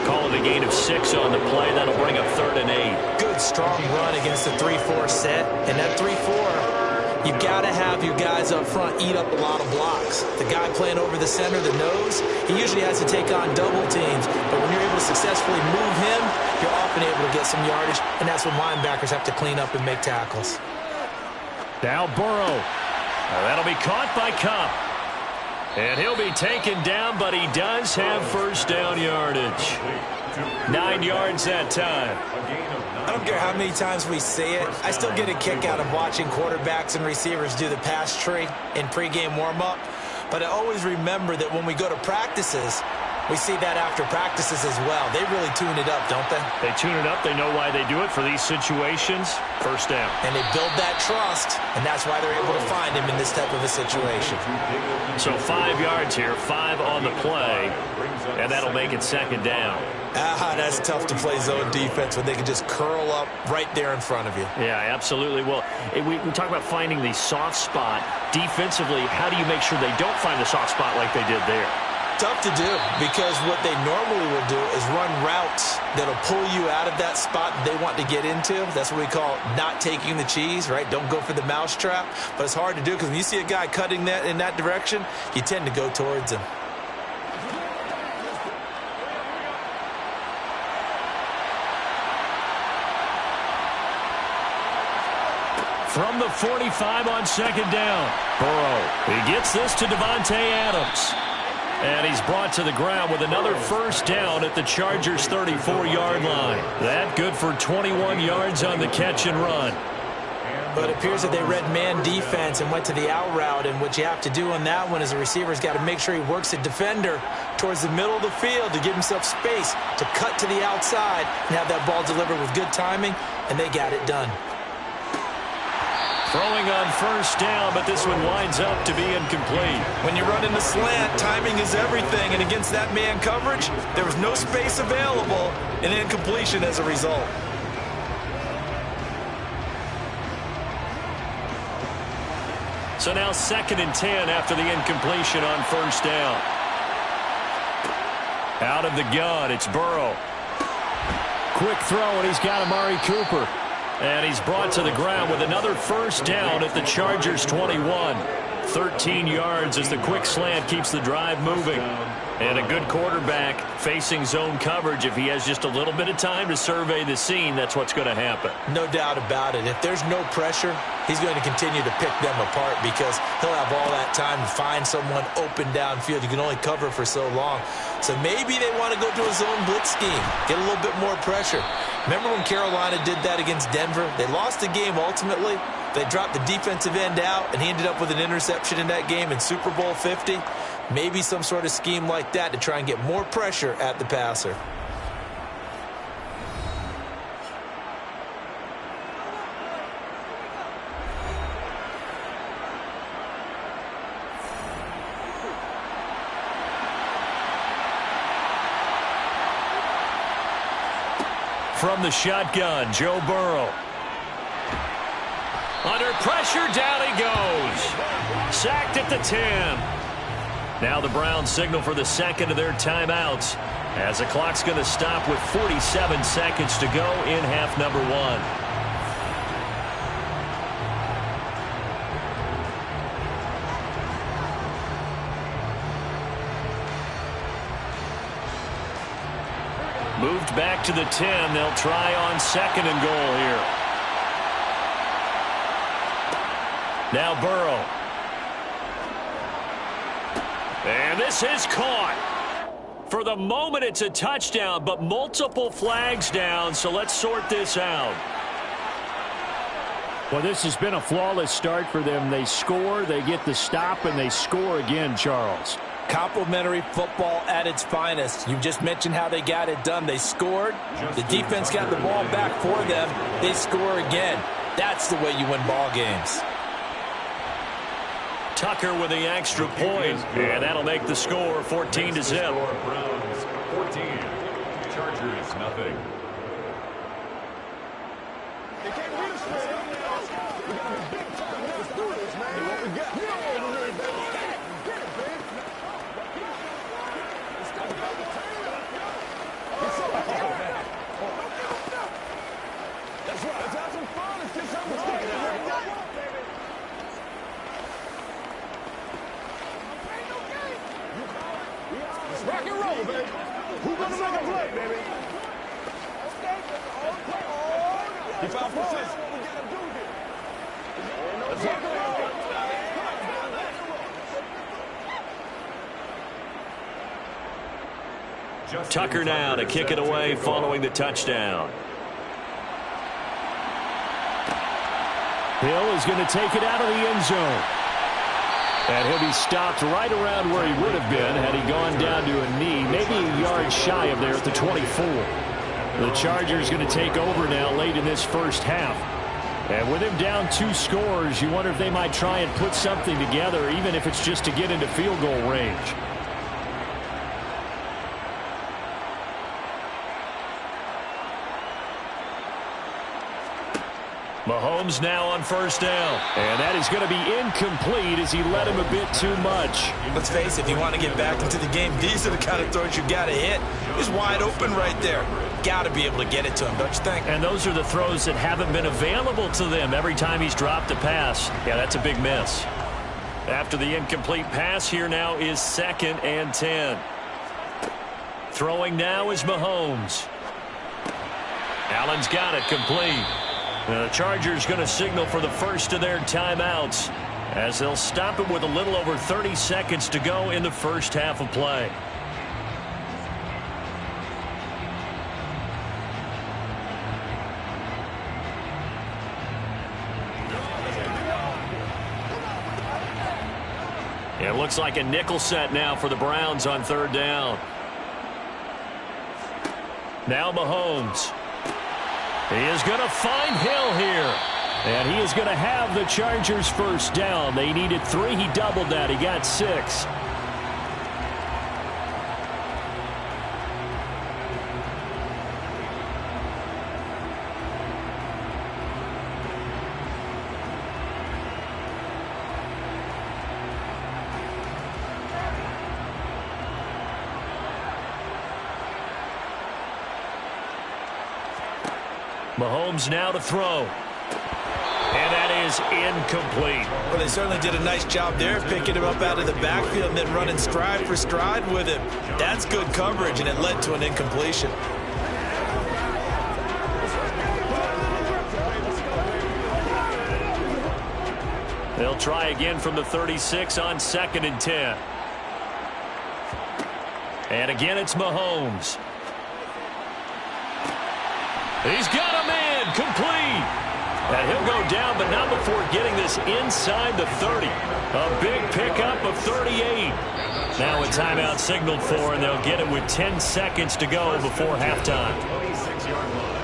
Call it a gain of 6 on the play. That'll bring up 3rd and 8. Good, strong run against the 3-4 set. And that 3-4, you've got to have your guys up front eat up a lot of blocks. The guy playing over the center, the nose, he usually has to take on double teams. But when you're able to successfully move him, you're often able to get some yardage. And that's when linebackers have to clean up and make tackles. Now Burrow. That'll be caught by Kupp. And he'll be taken down, but he does have first down yardage. 9 yards that time. I don't care how many times we see it. I still get a kick out of watching quarterbacks and receivers do the pass tree in pregame warm-up. But I always remember that when we go to practices, we see that after practices as well. They really tune it up, don't they? They tune it up. They know why they do it for these situations. First down. And they build that trust, and that's why they're able to find him in this type of a situation. So 5 yards here, 5 on the play, and that'll make it second down. That's tough to play zone defense when they can just curl up right there in front of you. Yeah, absolutely. Well, we talk about finding the soft spot. Defensively, how do you make sure they don't find the soft spot like they did there? Tough to do, because what they normally will do is run routes that'll pull you out of that spot that they want to get into. That's what we call not taking the cheese, right? Don't go for the mousetrap. But it's hard to do because when you see a guy cutting that in that direction, you tend to go towards him. From the 45 on second down, Burrow. He gets this to Davante Adams. And he's brought to the ground with another first down at the Chargers' 34-yard line. That good for 21 yards on the catch and run. But it appears that they read man defense and went to the out route. And what you have to do on that one is the receiver's got to make sure he works the defender towards the middle of the field to give himself space to cut to the outside and have that ball delivered with good timing, and they got it done. Throwing on first down, but this one winds up to be incomplete. When you run in the slant, timing is everything, and against that man coverage, there was no space available, and incompletion as a result. So now 2nd and 10 after the incompletion on first down. Out of the gun, it's Burrow. Quick throw, and he's got Amari Cooper. And he's brought to the ground with another first down at the Chargers' 21. 13 yards as the quick slant keeps the drive moving. And a good quarterback facing zone coverage. If he has just a little bit of time to survey the scene, that's what's going to happen. No doubt about it. If there's no pressure, he's going to continue to pick them apart because he'll have all that time to find someone open downfield. You can only cover for so long. So maybe they want to go to a zone blitz scheme, get a little bit more pressure. Remember when Carolina did that against Denver? They lost the game ultimately. They dropped the defensive end out, and he ended up with an interception in that game in Super Bowl 50. Maybe some sort of scheme like that to try and get more pressure at the passer. From the shotgun, Joe Burrow. Under pressure, down he goes. Sacked at the 10. Now the Browns signal for the second of their timeouts as the clock's going to stop with 47 seconds to go in half number 1. Moved back to the 10. They'll try on 2nd and goal here. Now Burrow. And this is caught. For the moment, it's a touchdown, but multiple flags down, so let's sort this out. Well, this has been a flawless start for them. They score, they get the stop, and they score again, Charles. Complimentary football at its finest. You just mentioned how they got it done. They scored. The defense got the ball back for them. They score again. That's the way you win ball games. Tucker with the extra point, and that'll make the score 14-0. Browns 14, Chargers nothing. They can't beat us, man. We got to be big time. Let's do this, man. What we got? Get it, baby. Get it, baby. Let's go, baby. That's right. Let's have some fun. Let's get something started. Rock and roll, baby. Who's gonna make a play, baby? Keep our focus. What we gotta do here. Let's rock and roll. Tucker now to kick it away following the touchdown. Hill is going to take it out of the end zone. And he'll be stopped right around where he would have been had he gone down to a knee, maybe a yard shy of there at the 24. The Chargers going to take over now late in this first half. And with him down 2 scores, you wonder if they might try and put something together, even if it's just to get into field goal range. Mahomes now on first down. And that is going to be incomplete as he led him a bit too much. Let's face it, if you want to get back into the game, these are the kind of throws you got to hit. He's wide open right there. Got to be able to get it to him, don't you think? And those are the throws that haven't been available to them every time he's dropped a pass. Yeah, that's a big miss. After the incomplete pass, here now is 2nd and 10. Throwing now is Mahomes. Allen's got it complete. The Chargers going to signal for the first of their timeouts as they'll stop it with a little over 30 seconds to go in the first half of play. It looks like a nickel set now for the Browns on 3rd down. Now Mahomes. He is going to find Hill here. And he is going to have the Chargers first down. They needed 3. He doubled that. He got 6. Mahomes now to throw. And that is incomplete. Well, they certainly did a nice job there, picking him up out of the backfield and then running stride for stride with him. That's good coverage, and it led to an incompletion. They'll try again from the 36 on 2nd and 10. And again, it's Mahomes. He's got a man complete. And he'll go down, but not before getting this inside the 30. A big pickup of 38. Now a timeout signaled for, and they'll get it with 10 seconds to go before halftime. 26-yard line.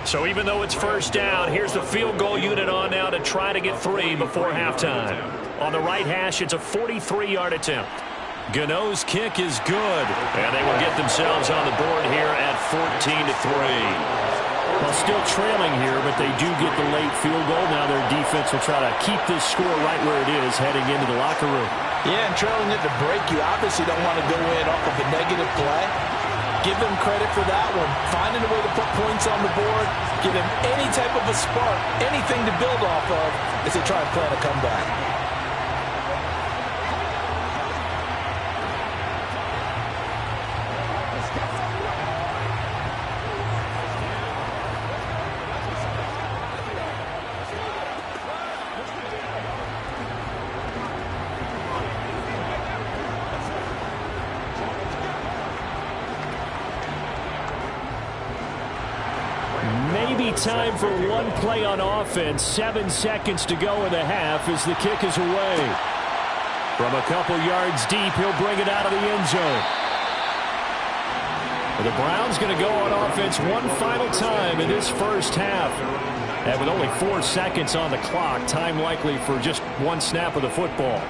So even though it's first down, here's the field goal unit on now to try to get 3 before halftime. On the right hash, it's a 43-yard attempt. Gano's kick is good, and they will get themselves on the board here at 14-3. Well, still trailing here, but they do get the late field goal. Now their defense will try to keep this score right where it is heading into the locker room. Yeah, and trailing it to break, you obviously don't want to go in off of a negative play. Give them credit for that one. Finding a way to put points on the board, give them any type of a spark, anything to build off of as they try and plan a comeback. Time for one play on offense. 7 seconds to go in the half as the kick is away. From a couple yards deep, he'll bring it out of the end zone. The Browns going to go on offense one final time in this first half. And with only 4 seconds on the clock, time likely for just one snap of the football.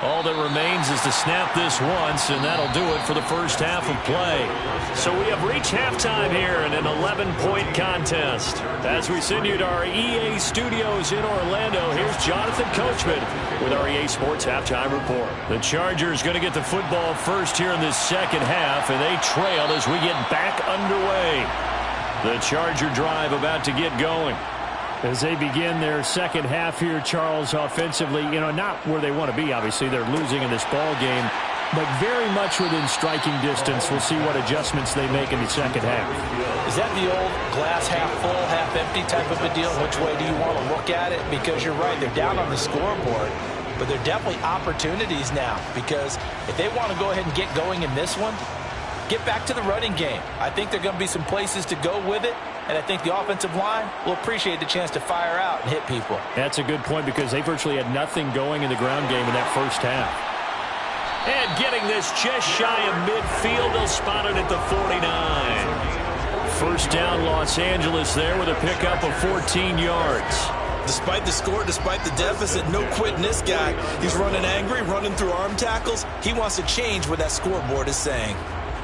All that remains is to snap this once, and that'll do it for the first half of play. So we have reached halftime here in an 11-point contest. As we send you to our EA studios in Orlando, here's Jonathan Coachman with our EA Sports Halftime Report. The Chargers going to get the football first here in this second half, and they trail as we get back underway. The Charger drive about to get going. As they begin their second half here, Charles, offensively, not where they want to be, obviously. They're losing in this ball game, but very much within striking distance. We'll see what adjustments they make in the second half. Is that the old glass half full, half empty type of a deal? Which way do you want to look at it? Because you're right, they're down on the scoreboard, but they're definitely opportunities now, because if they want to go ahead and get going in this one, get back to the running game. I think there are going to be some places to go with it, and I think the offensive line will appreciate the chance to fire out and hit people. That's a good point because they virtually had nothing going in the ground game in that first half. And getting this just shy of midfield, they'll spot it at the 49. First down, Los Angeles there with a pickup of 14 yards. Despite the score, despite the deficit, no quitting this guy. He's running angry, running through arm tackles. He wants to change what that scoreboard is saying.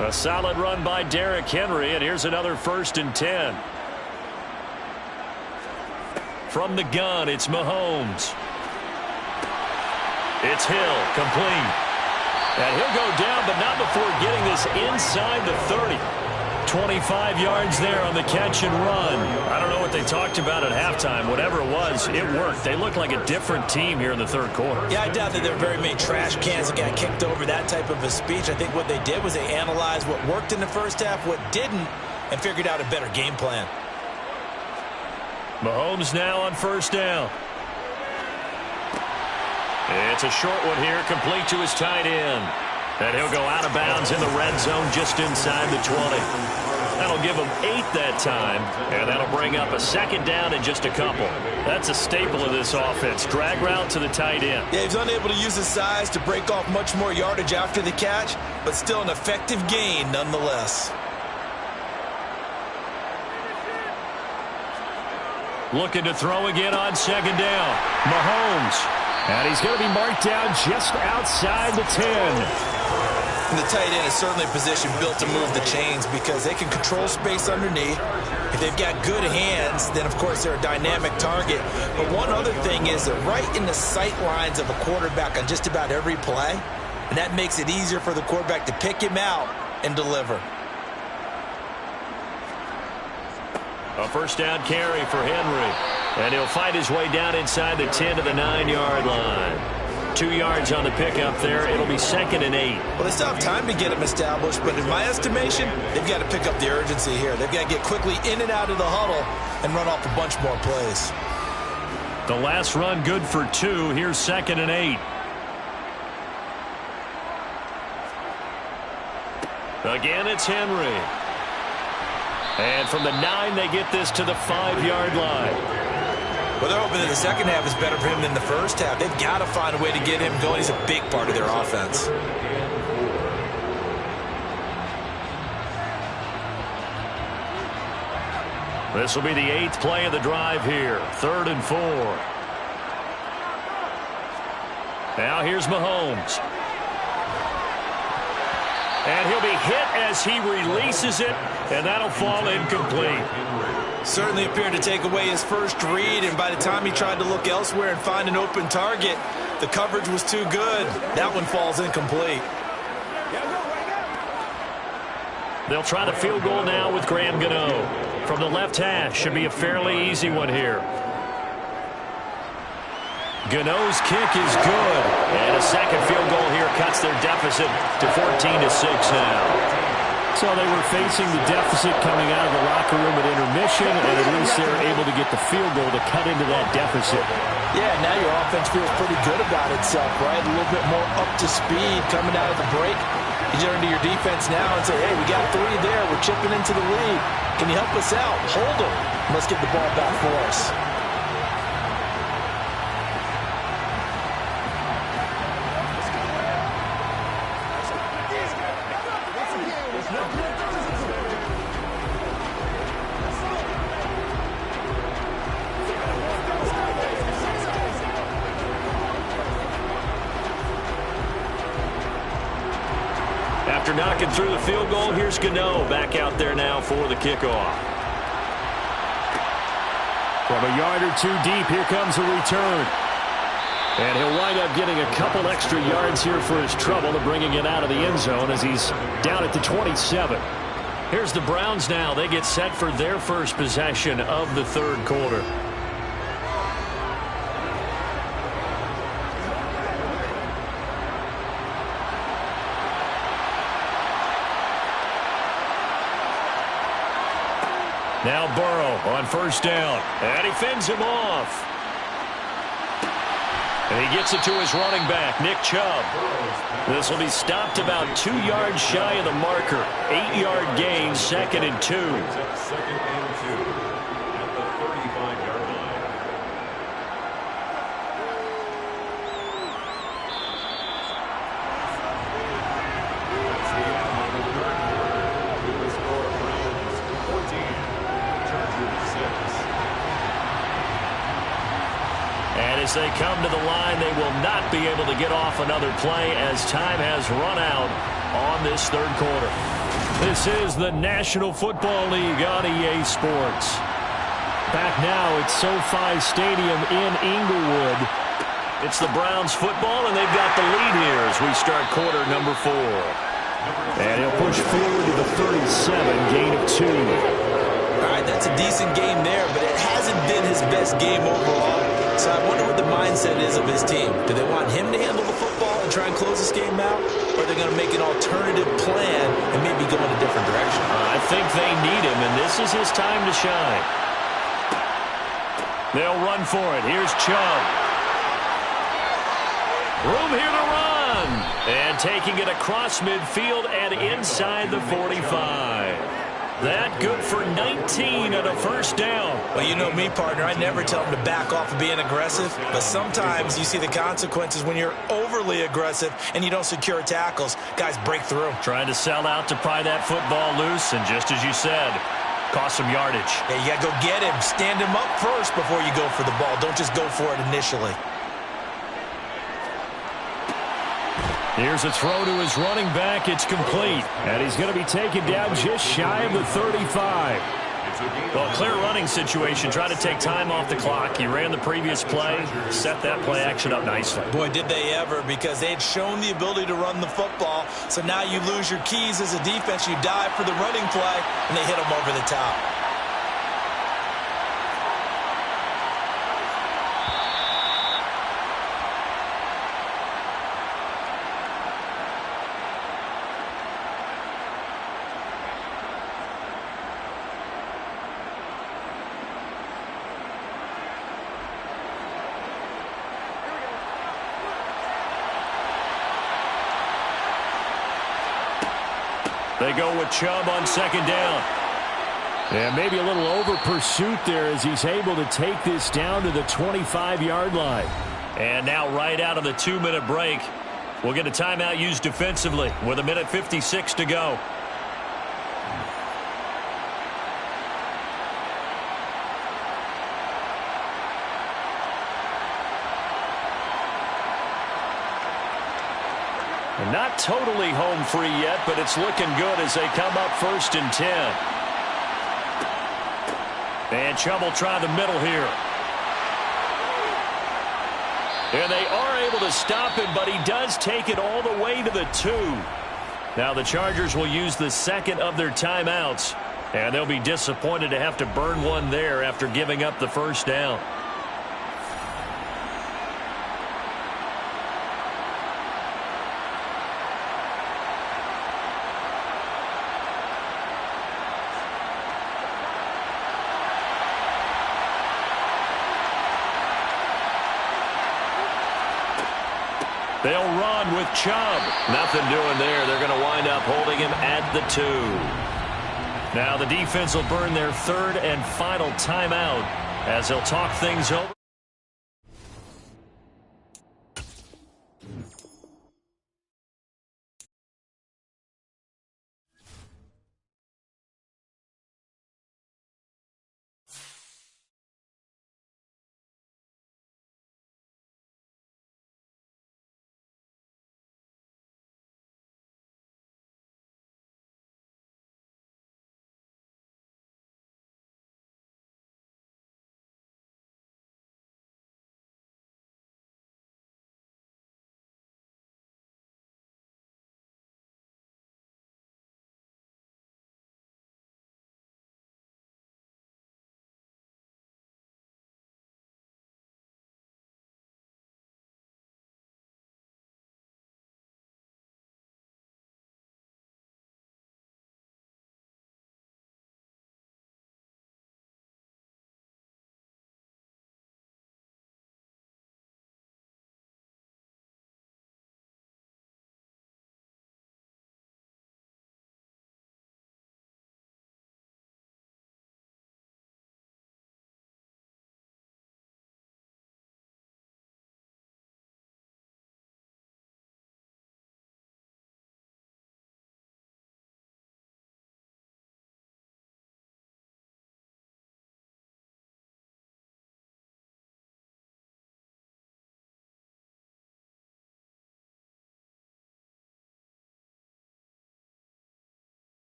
A solid run by Derrick Henry, and here's another 1st and 10. From the gun, it's Mahomes. It's Hill, complete. And he'll go down, but not before getting this inside the 30. 25 yards there on the catch and run. I don't know what they talked about at halftime. Whatever it was, it worked. They look like a different team here in the third quarter. Yeah, I doubt that there were very many trash cans that got kicked over, that type of a speech. I think what they did was they analyzed what worked in the first half, what didn't, and figured out a better game plan. Mahomes now on first down. It's a short one here, complete to his tight end. And he'll go out of bounds in the red zone just inside the 20. That'll give him 8 that time, and that'll bring up a 2nd down in just a couple. That's a staple of this offense. Drag route to the tight end. Yeah, he's unable to use his size to break off much more yardage after the catch, but still an effective gain nonetheless. Looking to throw again on 2nd down. Mahomes. And he's going to be marked down just outside the 10. And the tight end is certainly a position built to move the chains because they can control space underneath. If they've got good hands, then of course they're a dynamic target. But one other thing is they're right in the sight lines of a quarterback on just about every play. And that makes it easier for the quarterback to pick him out and deliver. A first down carry for Henry. And he'll fight his way down inside the 10 to the 9-yard line. 2 yards on the pickup there. It'll be 2nd and 8. Well, they still have time to get him established, but in my estimation, they've got to pick up the urgency here. They've got to get quickly in and out of the huddle and run off a bunch more plays. The last run good for 2. Here's 2nd and 8. Again, it's Henry. And from the 9, they get this to the 5-yard line. Well, they're hoping that the second half is better for him than the first half. They've got to find a way to get him going. He's a big part of their offense. This will be the 8th play of the drive here. 3rd and 4. Now here's Mahomes. And he'll be hit as he releases it, and that'll fall incomplete. Certainly appeared to take away his first read, and by the time he tried to look elsewhere and find an open target, the coverage was too good. That one falls incomplete. They'll try the field goal now with Graham Gano. From the left hash, should be a fairly easy one here. Gano's kick is good, and a second field goal here cuts their deficit to 14-6 now. So they were facing the deficit coming out of the locker room at intermission, and at least they were able to get the field goal to cut into that deficit. Yeah, now your offense feels pretty good about itself, right? A little bit more up to speed coming out of the break. You turn to your defense now and say, hey, we got 3 there. We're chipping into the lead. Can you help us out? Hold them. Let's get the ball back for us. After knocking through the field goal, here's Gano back out there now for the kickoff. From a yard or 2 deep, here comes a return. And he'll wind up getting a couple extra yards here for his trouble and bringing it out of the end zone as he's down at the 27. Here's the Browns now. They get set for their first possession of the third quarter. Now Burrow on first down, and he fends him off. And he gets it to his running back, Nick Chubb. This will be stopped about 2 yards shy of the marker. 8-yard gain, 2nd and 2. Second and 2 at the 35-yard line. That's the end of the third quarter. With the score, Browns 14, Chargers 6. And as they come to the line, they will not be able to get off another play as time has run out on this third quarter. This is the National Football League on EA Sports. Back now at SoFi Stadium in Inglewood. It's the Browns football, and they've got the lead here as we start quarter number 4. And he'll push forward to the 37, gain of 2. All right, that's a decent game there, but it hasn't been his best game overall. So I wonder what the mindset is of his team. Do they want him to handle the football and try and close this game out? Or are they going to make an alternative plan and maybe go in a different direction? I think they need him, and this is his time to shine. They'll run for it. Here's Chubb. Room here to run. And taking it across midfield and inside the 45. That good for 19 and a first down. Well, you know me, partner. I never tell them to back off of being aggressive. But sometimes you see the consequences when you're overly aggressive and you don't secure tackles. Guys break through. Trying to sell out to pry that football loose. And just as you said, cost some yardage. Yeah, you got to go get him. Stand him up first before you go for the ball. Don't just go for it initially. Here's a throw to his running back. It's complete. And he's going to be taken down just shy of the 35. Well, clear running situation. Try to take time off the clock. He ran the previous play, set that play action up nicely. Boy, did they ever, because they had shown the ability to run the football. So now you lose your keys as a defense. You dive for the running play, and they hit them over the top. They go with Chubb on second down. And maybe a little over pursuit there as he's able to take this down to the 25-yard line. And now right out of the 2-minute break, we'll get a timeout used defensively with 1:56 to go. And not totally home free yet, but it's looking good as they come up 1st and 10. And Chubb will try the middle here. And they are able to stop him, but he does take it all the way to the 2. Now the Chargers will use the second of their timeouts, and they'll be disappointed to have to burn one there after giving up the first down. They'll run with Chubb. Nothing doing there. They're going to wind up holding him at the 2. Now the defense will burn their third and final timeout as they'll talk things over.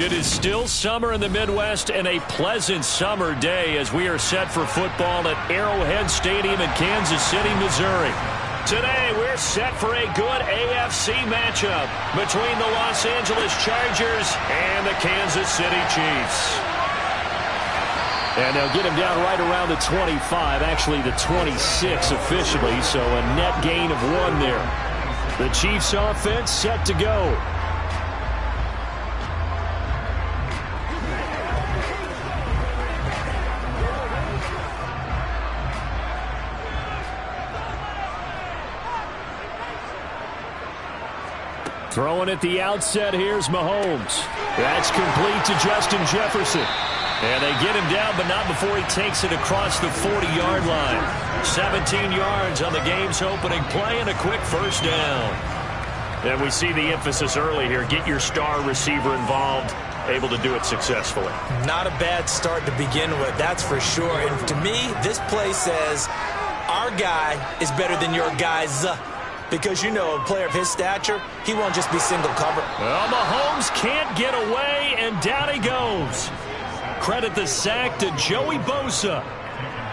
It is still summer in the Midwest and a pleasant summer day as we are set for football at Arrowhead Stadium in Kansas City, Missouri. Today, we're set for a good AFC matchup between the Los Angeles Chargers and the Kansas City Chiefs. And they'll get him down right around the 25, actually the 26 officially, so a net gain of 1 there. The Chiefs offense set to go. Throwing at the outset, here's Mahomes. That's complete to Justin Jefferson. And they get him down, but not before he takes it across the 40-yard line. 17 yards on the game's opening play and a quick first down. And we see the emphasis early here. Get your star receiver involved, able to do it successfully. Not a bad start to begin with, that's for sure. And to me, this play says our guy is better than your guy's. Because, you know, a player of his stature, he won't just be single cover. Well, Mahomes can't get away, and down he goes. Credit the sack to Joey Bosa.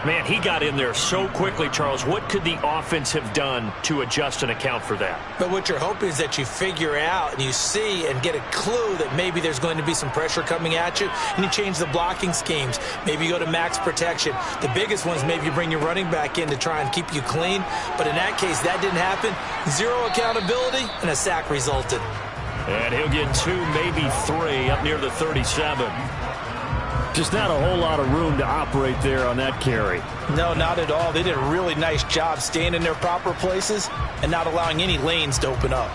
Man, he got in there so quickly, Charles. What could the offense have done to adjust and account for that? But what you're hoping is that you figure out and you see and get a clue that maybe there's going to be some pressure coming at you, and you change the blocking schemes. Maybe you go to max protection. The biggest one is maybe you bring your running back in to try and keep you clean. But in that case, that didn't happen. 0 accountability, and a sack resulted. And he'll get 2, maybe 3 up near the 37. Just not a whole lot of room to operate there on that carry. No, not at all. They did a really nice job staying in their proper places and not allowing any lanes to open up.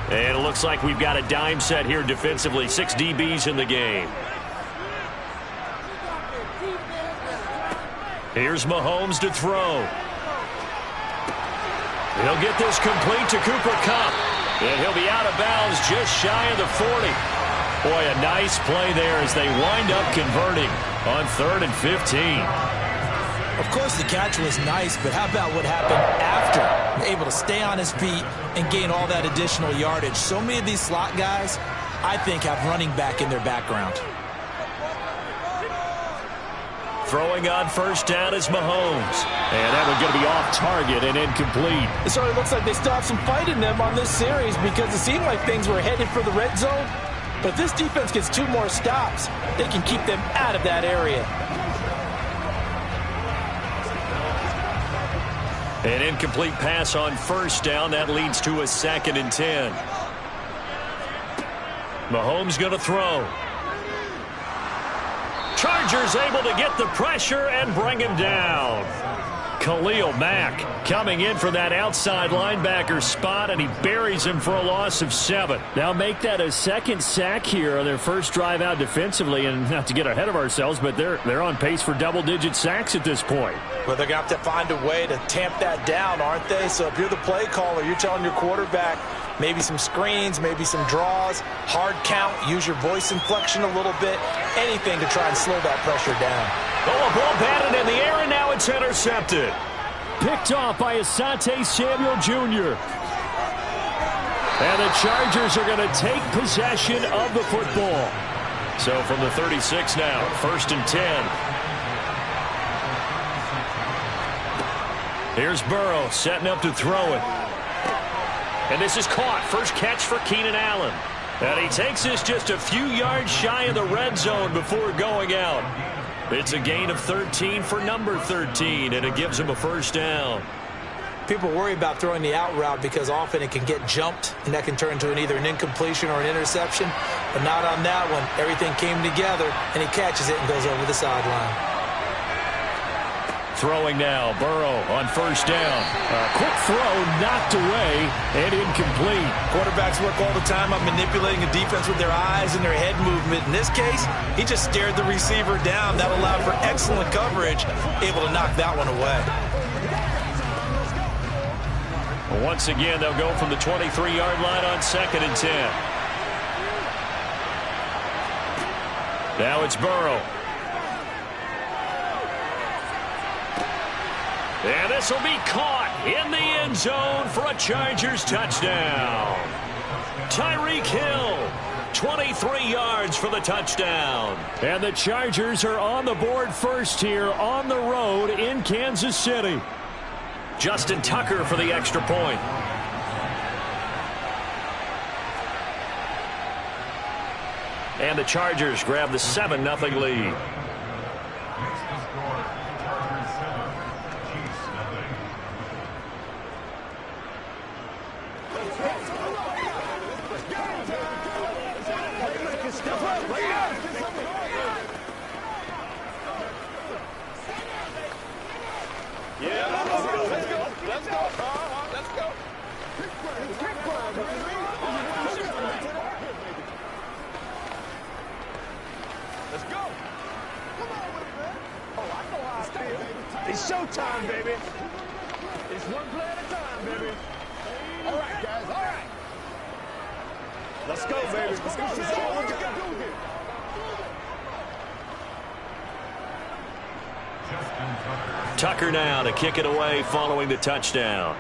And it looks like we've got a dime set here defensively. 6 DBs in the game. Here's Mahomes to throw. He'll get this complete to Cooper Kupp. And he'll be out of bounds just shy of the 40. Boy, a nice play there as they wind up converting on 3rd and 15. Of course, the catch was nice, but how about what happened after? Able to stay on his feet and gain all that additional yardage. So many of these slot guys, I think, have running back in their background. Throwing on first down is Mahomes. And that one's going to be off target and incomplete. It sort of looks like they still have some fight in them on this series because it seemed like things were headed for the red zone. But if this defense gets 2 more stops, they can keep them out of that area. An incomplete pass on first down. That leads to a 2nd and 10. Mahomes going to throw. Chargers able to get the pressure and bring him down. Khalil Mack coming in for that outside linebacker spot, and he buries him for a loss of 7. Now make that a 2nd sack here on their first drive out defensively, and not to get ahead of ourselves, but they're on pace for double-digit sacks at this point. Well, they're going to have to find a way to tamp that down, aren't they? So if you're the play caller, you're telling your quarterback maybe some screens, maybe some draws, hard count, use your voice inflection a little bit, anything to try and slow that pressure down. Oh, a ball batted in the air, and now it's intercepted. Picked off by Asante Samuel Jr. And the Chargers are going to take possession of the football. So from the 36 now, 1st and 10. Here's Burrow setting up to throw it. And this is caught. First catch for Keenan Allen. And he takes this just a few yards shy of the red zone before going out. It's a gain of 13 for number 13, and it gives him a first down. People worry about throwing the out route because often it can get jumped, and that can turn into either an incompletion or an interception. But not on that one. Everything came together, and he catches it and goes over the sideline. Throwing now, Burrow on first down. A quick throw knocked away and incomplete. Quarterbacks work all the time on manipulating a defense with their eyes and their head movement. In this case, he just stared the receiver down. That allowed for excellent coverage, able to knock that one away. Once again, they'll go from the 23-yard line on 2nd and 10. Now it's Burrow. And this will be caught in the end zone for a Chargers touchdown. Tyreek Hill 23 yards for the touchdown. And the Chargers are on the board first here on the road in Kansas City. Justin Tucker for the extra point. And the Chargers grab the 7-0 lead. It's showtime, baby. It's one play at a time, baby. All right, guys, all right. Let's go, baby. Let's go. What you got to do here? Tucker now to kick it away following the touchdown.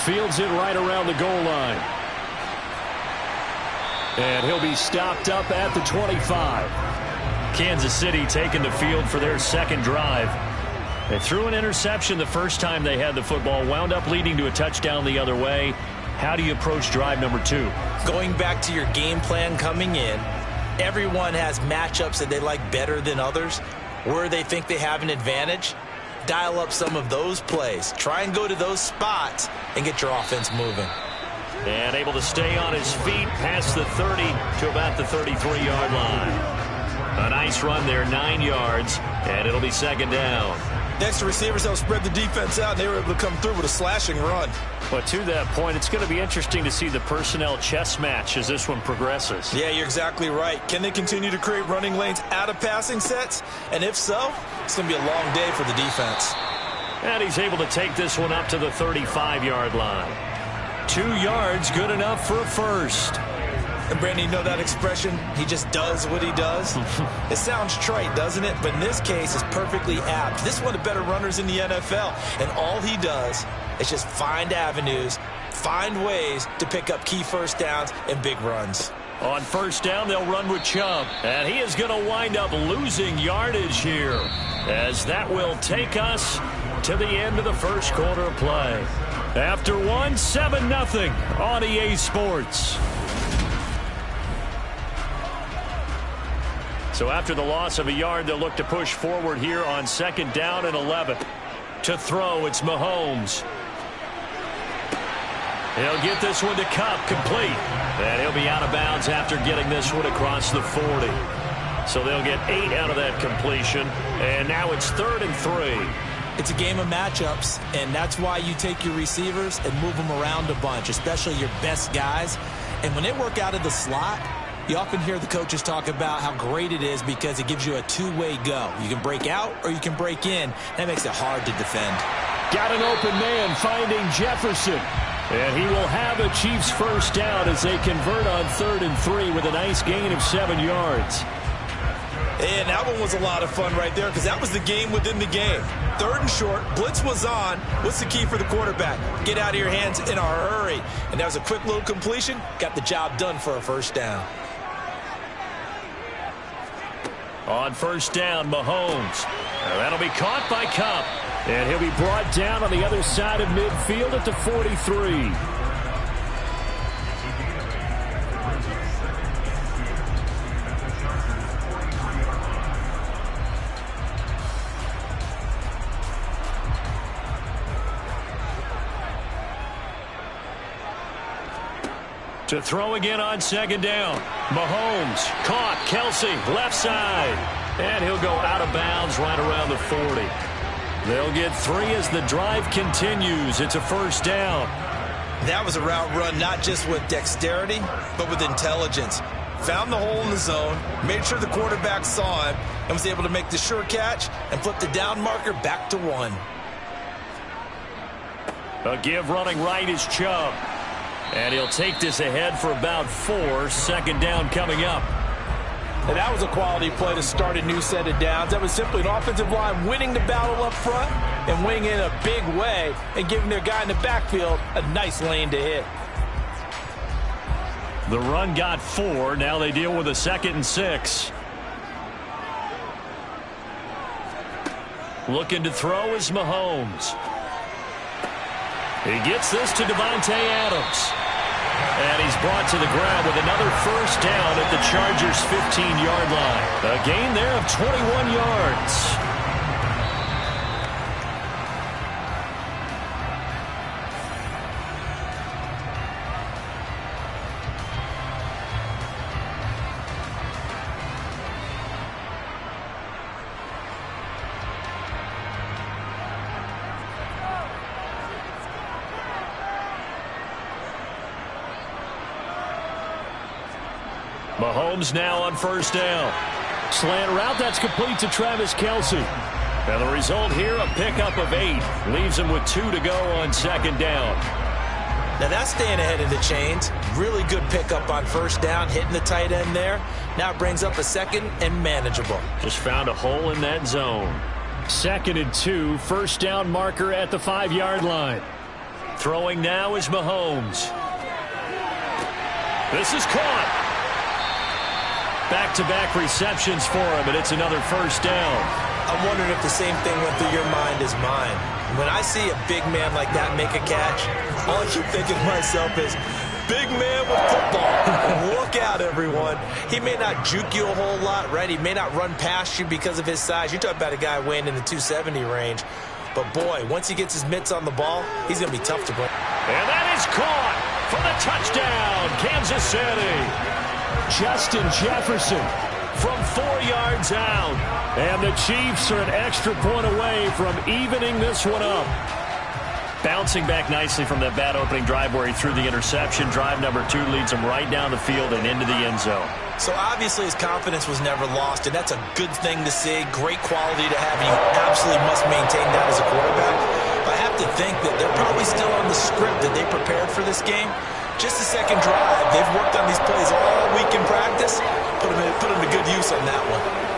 Fields it right around the goal line. And he'll be stopped up at the 25. Kansas City taking the field for their second drive. They threw an interception the first time they had the football, wound up leading to a touchdown the other way. How do you approach drive number 2? Going back to your game plan coming in, everyone has matchups that they like better than others. Where they think they have an advantage, dial up some of those plays. Try and go to those spots and get your offense moving. And able to stay on his feet past the 30 to about the 33-yard line. A nice run there, 9 yards, and it'll be second down. Next, the receivers helped spread the defense out, and they were able to come through with a slashing run. But to that point, it's going to be interesting to see the personnel chess match as this one progresses. Yeah, you're exactly right. Can they continue to create running lanes out of passing sets? And if so, it's going to be a long day for the defense. And he's able to take this one up to the 35-yard line. 2 yards, good enough for a first. And Brandon, you know that expression, he just does what he does? It sounds trite, doesn't it? But in this case, it's perfectly apt. This is one of the better runners in the NFL. And all he does is just find avenues, find ways to pick up key first downs and big runs. On first down, they'll run with Chubb. And he is going to wind up losing yardage here, as that will take us to the end of the first quarter of play. After one, 7-0 on EA Sports. So after the loss of a yard, they'll look to push forward here on second down and 11. To throw, it's Mahomes. He'll get this one to Kupp, complete. And he'll be out of bounds after getting this one across the 40. So they'll get 8 out of that completion. And now it's 3rd and 3. It's a game of matchups, and that's why you take your receivers and move them around a bunch, especially your best guys. And when they work out of the slot, you often hear the coaches talk about how great it is because it gives you a two-way go. You can break out or you can break in. That makes it hard to defend. Got an open man finding Jefferson. And he will have a Chiefs first down as they convert on 3rd and 3 with a nice gain of 7 yards. And that one was a lot of fun right there because that was the game within the game. 3rd and short, blitz was on. What's the key for the quarterback? Get out of your hands in a hurry. And that was a quick little completion. Got the job done for a first down. On first down, Mahomes. That'll be caught by Kupp. And he'll be brought down on the other side of midfield at the 43. To throw again on second down. Mahomes caught. Kelsey left side. And he'll go out of bounds right around the 40. They'll get 3 as the drive continues. It's a first down. That was a route run not just with dexterity, but with intelligence. Found the hole in the zone, made sure the quarterback saw him, and was able to make the sure catch and flip the down marker back to 1. A give running right is Chubb. And he'll take this ahead for about 4. Second down coming up. And that was a quality play to start a new set of downs. That was simply an offensive line winning the battle up front and winning in a big way and giving their guy in the backfield a nice lane to hit. The run got 4. Now they deal with a 2nd and 6. Looking to throw is Mahomes. He gets this to Davante Adams. And he's brought to the ground with another first down at the Chargers' 15-yard line. A gain there of 21 yards. Mahomes now on first down. Slant route, that's complete to Travis Kelce. And the result here, a pickup of 8. Leaves him with 2 to go on 2nd down. Now that's staying ahead of the chains. Really good pickup on first down, hitting the tight end there. Now it brings up a 2nd and manageable. Just found a hole in that zone. 2nd and 2, first down marker at the 5-yard line. Throwing now is Mahomes. This is caught. Back-to-back receptions for him, and it's another first down. I'm wondering if the same thing went through your mind as mine. When I see a big man like that make a catch, all I keep thinking to myself is, big man with football. Look out, everyone. He may not juke you a whole lot, right? He may not run past you because of his size. You're talking about a guy weighing in the 270 range. But, boy, once he gets his mitts on the ball, he's going to be tough to break. And that is caught for the touchdown, Kansas City. Justin Jefferson from 4 yards out. And the Chiefs are an extra point away from evening this one up. Bouncing back nicely from that bad opening drive where he threw the interception. Drive number 2 leads him right down the field and into the end zone. So obviously his confidence was never lost, and that's a good thing to see. Great quality to have. You absolutely must maintain that as a quarterback. But I have to think that they're probably still on the script that they prepared for this game. Just a second drive. They've worked on these plays all week in practice. Put them to good use on that one.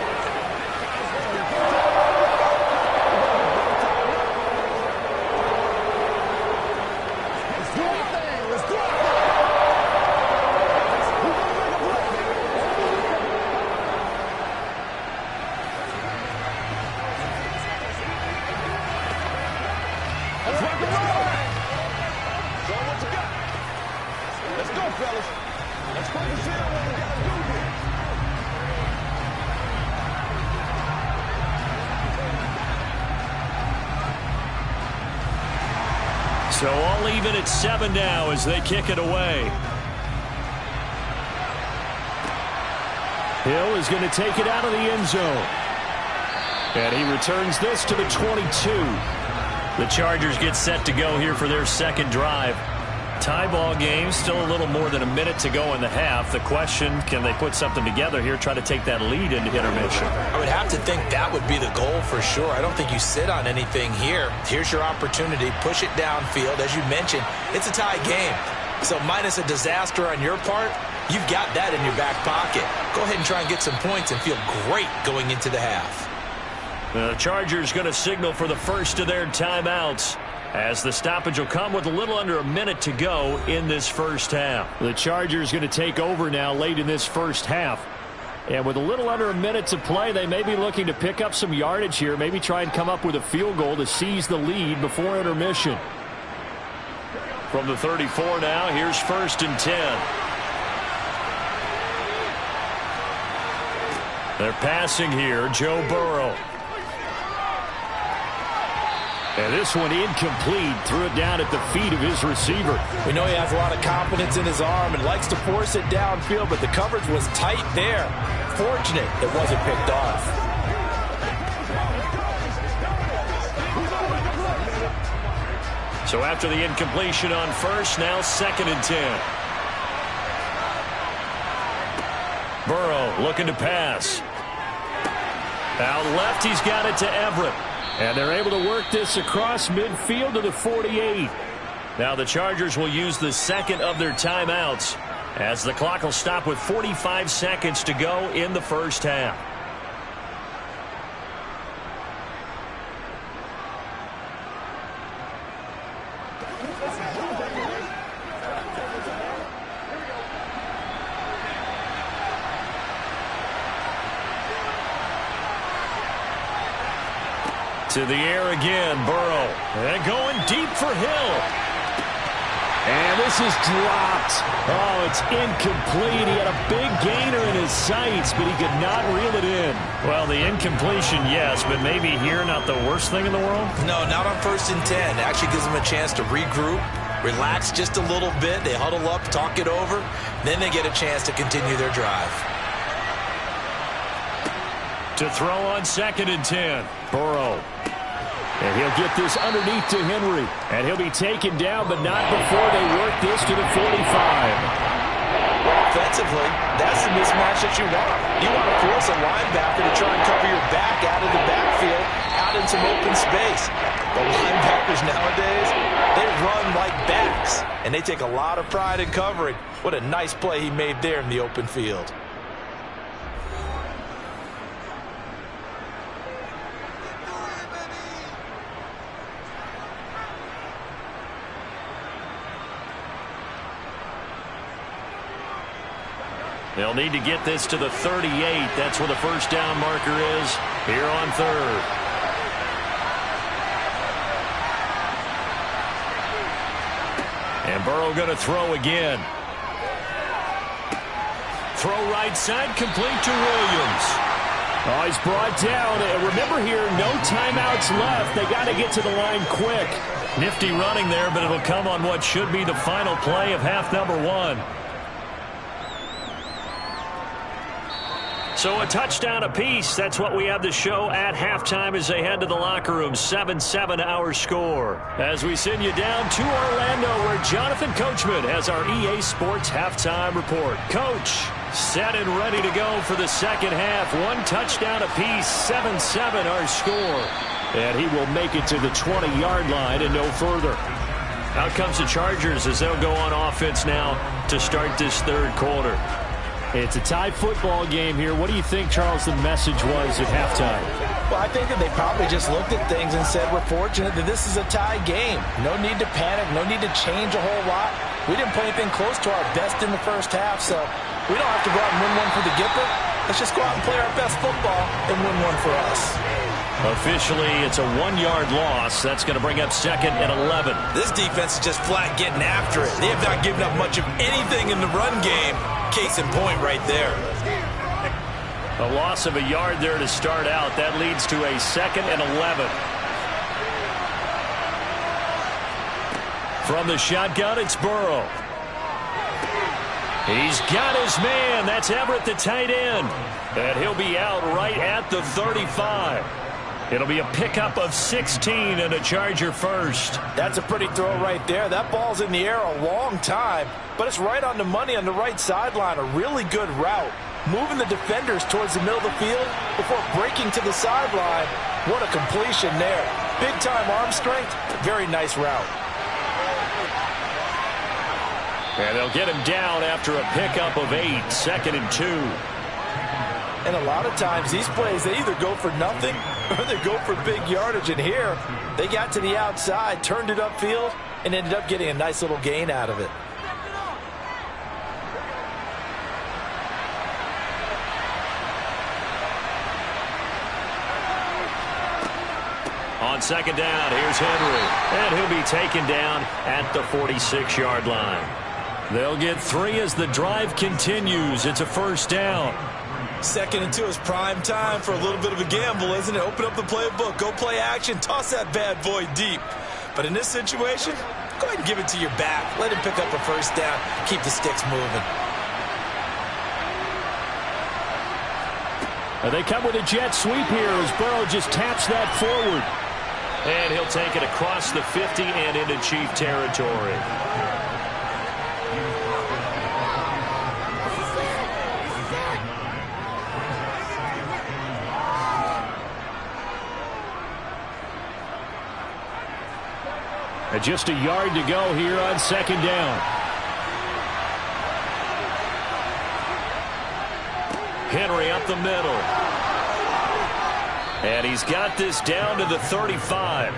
So all even at 7 now as they kick it away. Hill is going to take it out of the end zone. And he returns this to the 22. The Chargers get set to go here for their 2nd drive. Tie ball game, still a little more than a minute to go in the half. The question, can they put something together here, try to take that lead into intermission? I would have to think that would be the goal for sure. I don't think you sit on anything here. Here's your opportunity. Push it downfield. As you mentioned, it's a tie game. So minus a disaster on your part, you've got that in your back pocket. Go ahead and try and get some points and feel great going into the half. The Chargers going to signal for the first of their timeouts, as the stoppage will come with a little under a minute to go in this first half. The Chargers going to take over now late in this first half. And with a little under a minute to play, they may be looking to pick up some yardage here, maybe try and come up with a field goal to seize the lead before intermission. From the 34 now, here's 1st and 10. They're passing here, Joe Burrow. And this one incomplete. Threw it down at the feet of his receiver. We know he has a lot of confidence in his arm and likes to force it downfield, but the coverage was tight there. Fortunate it wasn't picked off. So after the incompletion on first, now 2nd and 10. Burrow looking to pass. Out left, he's got it to Everett. And they're able to work this across midfield to the 48. Now the Chargers will use the 2nd of their timeouts as the clock will stop with 45 seconds to go in the first half. To the air again, Burrow. And going deep for Hill. And this is dropped. Oh, it's incomplete. He had a big gainer in his sights, but he could not reel it in. Well, the incompletion, yes, but maybe here not the worst thing in the world? No, not on 1st and 10. Actually gives them a chance to regroup, relax just a little bit. They huddle up, talk it over. Then they get a chance to continue their drive. To throw on 2nd and 10. Burrow. And he'll get this underneath to Henry. And he'll be taken down, but not before they work this to the 45. Offensively, that's the mismatch that you want. You want to force a linebacker to try and cover your back out of the backfield, out in some open space. The linebackers nowadays, they run like backs, and they take a lot of pride in covering. What a nice play he made there in the open field. They'll need to get this to the 38. That's where the first down marker is here on 3rd. And Burrow going to throw again. Throw right side, complete to Williams. Oh, he's brought down. Remember here, no timeouts left. They got to get to the line quick. Nifty running there, but it'll come on what should be the final play of half number 1. So a touchdown apiece. That's what we have to show at halftime as they head to the locker room. 7-7 our score. As we send you down to Orlando, where Jonathan Coachman has our EA Sports halftime report. Coach, set and ready to go for the second half. 1 touchdown apiece. 7-7 our score. And he will make it to the 20-yard line and no further. Out comes the Chargers as they'll go on offense now to start this 3rd quarter. It's a tie football game here. What do you think, Charles, the message was at halftime? Well, I think that they probably just looked at things and said, we're fortunate that this is a tie game. No need to panic. No need to change a whole lot. We didn't play anything close to our best in the first half, so we don't have to go out and win one for the Gipper. Let's just go out and play our best football and win one for us. Officially, it's a 1-yard loss. That's going to bring up 2nd and 11. This defense is just flat getting after it. They have not given up much of anything in the run game. Case in point right there. A loss of a yard there to start out. That leads to a 2nd and 11. From the shotgun, it's Burrow. He's got his man. That's Everett, the tight end. And he'll be out right at the 35. It'll be a pickup of 16 and a Charger first. That's a pretty throw right there. That ball's in the air a long time, but it's right on the money on the right sideline. A really good route. Moving the defenders towards the middle of the field before breaking to the sideline. What a completion there. Big-time arm strength. Very nice route. And they'll get him down after a pickup of 8, 2nd and 2. And a lot of times these plays, they either go for nothing or they go for big yardage. And here, they got to the outside, turned it upfield, and ended up getting a nice little gain out of it. On 2nd down, here's Henry. And he'll be taken down at the 46-yard line. They'll get 3 as the drive continues. It's a first down. 2nd and 2 is prime time for a little bit of a gamble, isn't it? Open up the playbook, go play action, toss that bad boy deep. But in this situation, go ahead and give it to your back. Let him pick up a first down. Keep the sticks moving. They come with a jet sweep here as Burrow just taps that forward. And he'll take it across the 50 and into Chief territory. Just a yard to go here on 2nd down. Henry up the middle. And he's got this down to the 35.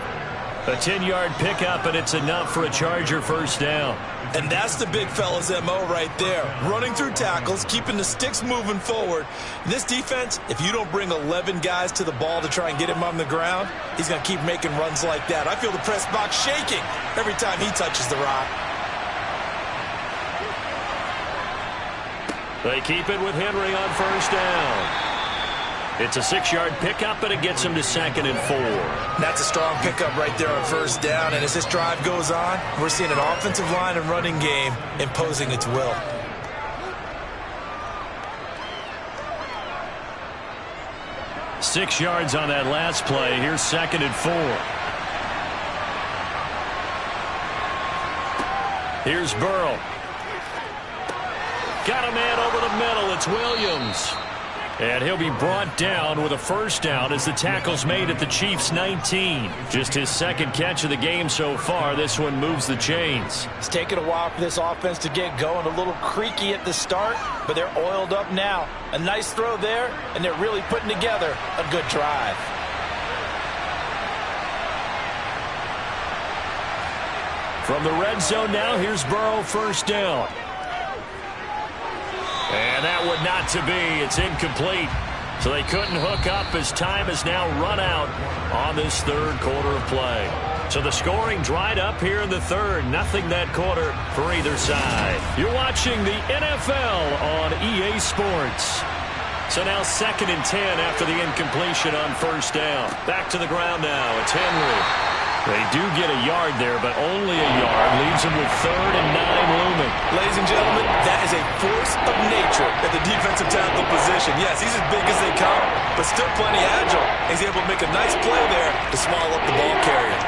A 10-yard pickup, and it's enough for a Charger first down. And that's the big fella's MO right there. Running through tackles, keeping the sticks moving forward. This defense, if you don't bring 11 guys to the ball to try and get him on the ground, he's going to keep making runs like that. I feel the press box shaking every time he touches the rock. They keep it with Henry on first down. It's a 6-yard pickup, and it gets him to 2nd and 4. That's a strong pickup right there on first down. And as this drive goes on, we're seeing an offensive line and running game imposing its will. Six yards on that last play. Here's 2nd and 4. Here's Burrow. Got a man over the middle. It's Williams. And he'll be brought down with a first down as the tackle's made at the Chiefs' 19. Just his 2nd catch of the game so far. This one moves the chains. It's taken a while for this offense to get going. A little creaky at the start, but they're oiled up now. A nice throw there, and they're really putting together a good drive. From the red zone now, here's Burrow, first down. And that would not to be. It's incomplete. So they couldn't hook up as time has now run out on this third quarter of play. So the scoring dried up here in the third. Nothing that quarter for either side. You're watching the NFL on EA Sports. So now 2nd and 10 after the incompletion on first down. Back to the ground now. It's Henry. They do get a yard there, but only a yard. Leaves them with 3rd and 9 looming. Ladies and gentlemen, that is a force of nature at the defensive tackle position. Yes, he's as big as they come, but still plenty agile. He's able to make a nice play there to small up the ball carrier.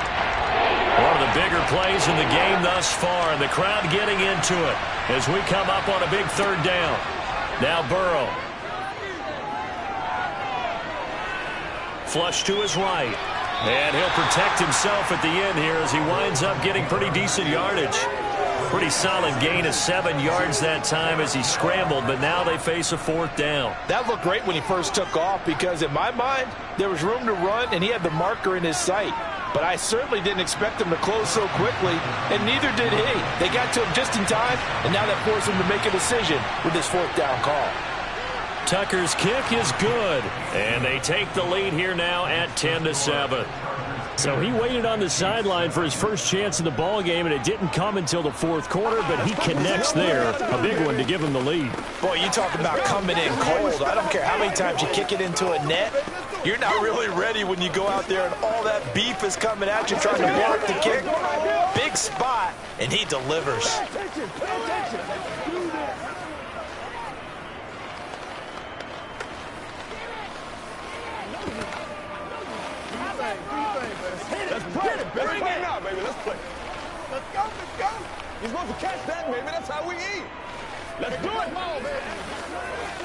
One of the bigger plays in the game thus far, and the crowd getting into it as we come up on a big 3rd down. Now Burrow. Flush to his right. And he'll protect himself at the end here as he winds up getting pretty decent yardage. Pretty solid gain of 7 yards that time as he scrambled, but now they face a 4th down. That looked great when he first took off because in my mind, there was room to run and he had the marker in his sight. But I certainly didn't expect him to close so quickly, and neither did he. They got to him just in time, and now that forced him to make a decision with this 4th down call. Tucker's kick is good, and they take the lead here now at 10-7. So he waited on the sideline for his first chance in the ball game, and it didn't come until the 4th quarter, but he connects there. A big one to give him the lead. Boy, you talk about coming in cold. I don't care how many times you kick it into a net. You're not really ready when you go out there and all that beef is coming at you trying to block the kick. Big spot, and he delivers. Let's play it, baby. Bring it now, baby. Let's play. Let's go, let's go. You're supposed to catch that, baby. That's how we eat. Let's do it. Come on, baby.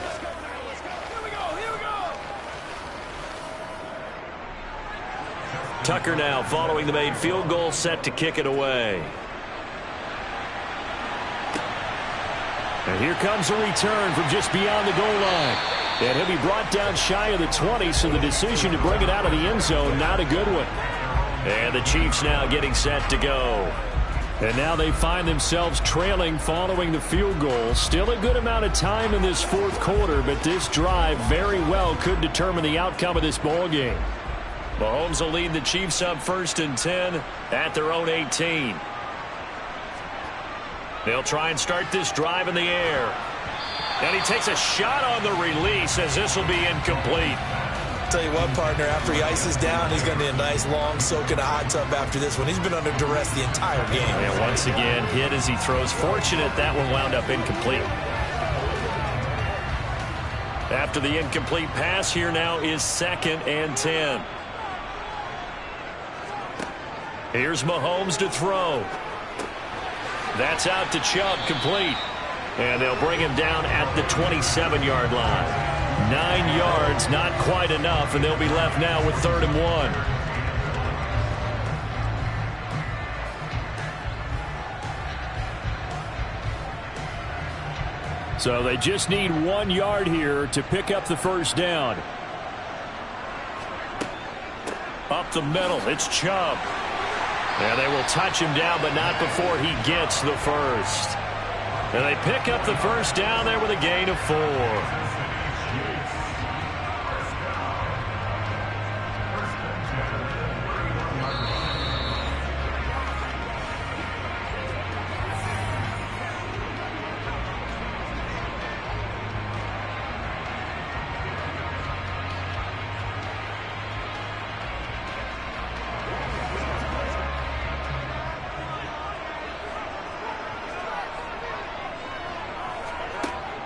Let's go now. Let's go. Here we go. Here we go. Tucker now following the made field goal, set to kick it away. And here comes a return from just beyond the goal line. And he'll be brought down shy of the 20, so the decision to bring it out of the end zone, not a good one. And the Chiefs now getting set to go. And now they find themselves trailing following the field goal. Still a good amount of time in this 4th quarter, but this drive very well could determine the outcome of this ball game. Mahomes will lead the Chiefs up 1st and 10 at their own 18. They'll try and start this drive in the air. And he takes a shot on the release as this will be incomplete. Tell you what, partner, after he ices down, he's going to need a nice long soak in a hot tub after this one. He's been under duress the entire game. And once again, hit as he throws. Fortunate that one wound up incomplete. After the incomplete pass, here now is 2nd and 10. Here's Mahomes to throw. That's out to Chubb, complete. And they'll bring him down at the 27-yard line. 9 yards, not quite enough, and they'll be left now with 3rd and 1. So they just need 1 yard here to pick up the first down. Up the middle, it's Chubb. And they will touch him down, but not before he gets the first. And they pick up the first down there with a gain of 4.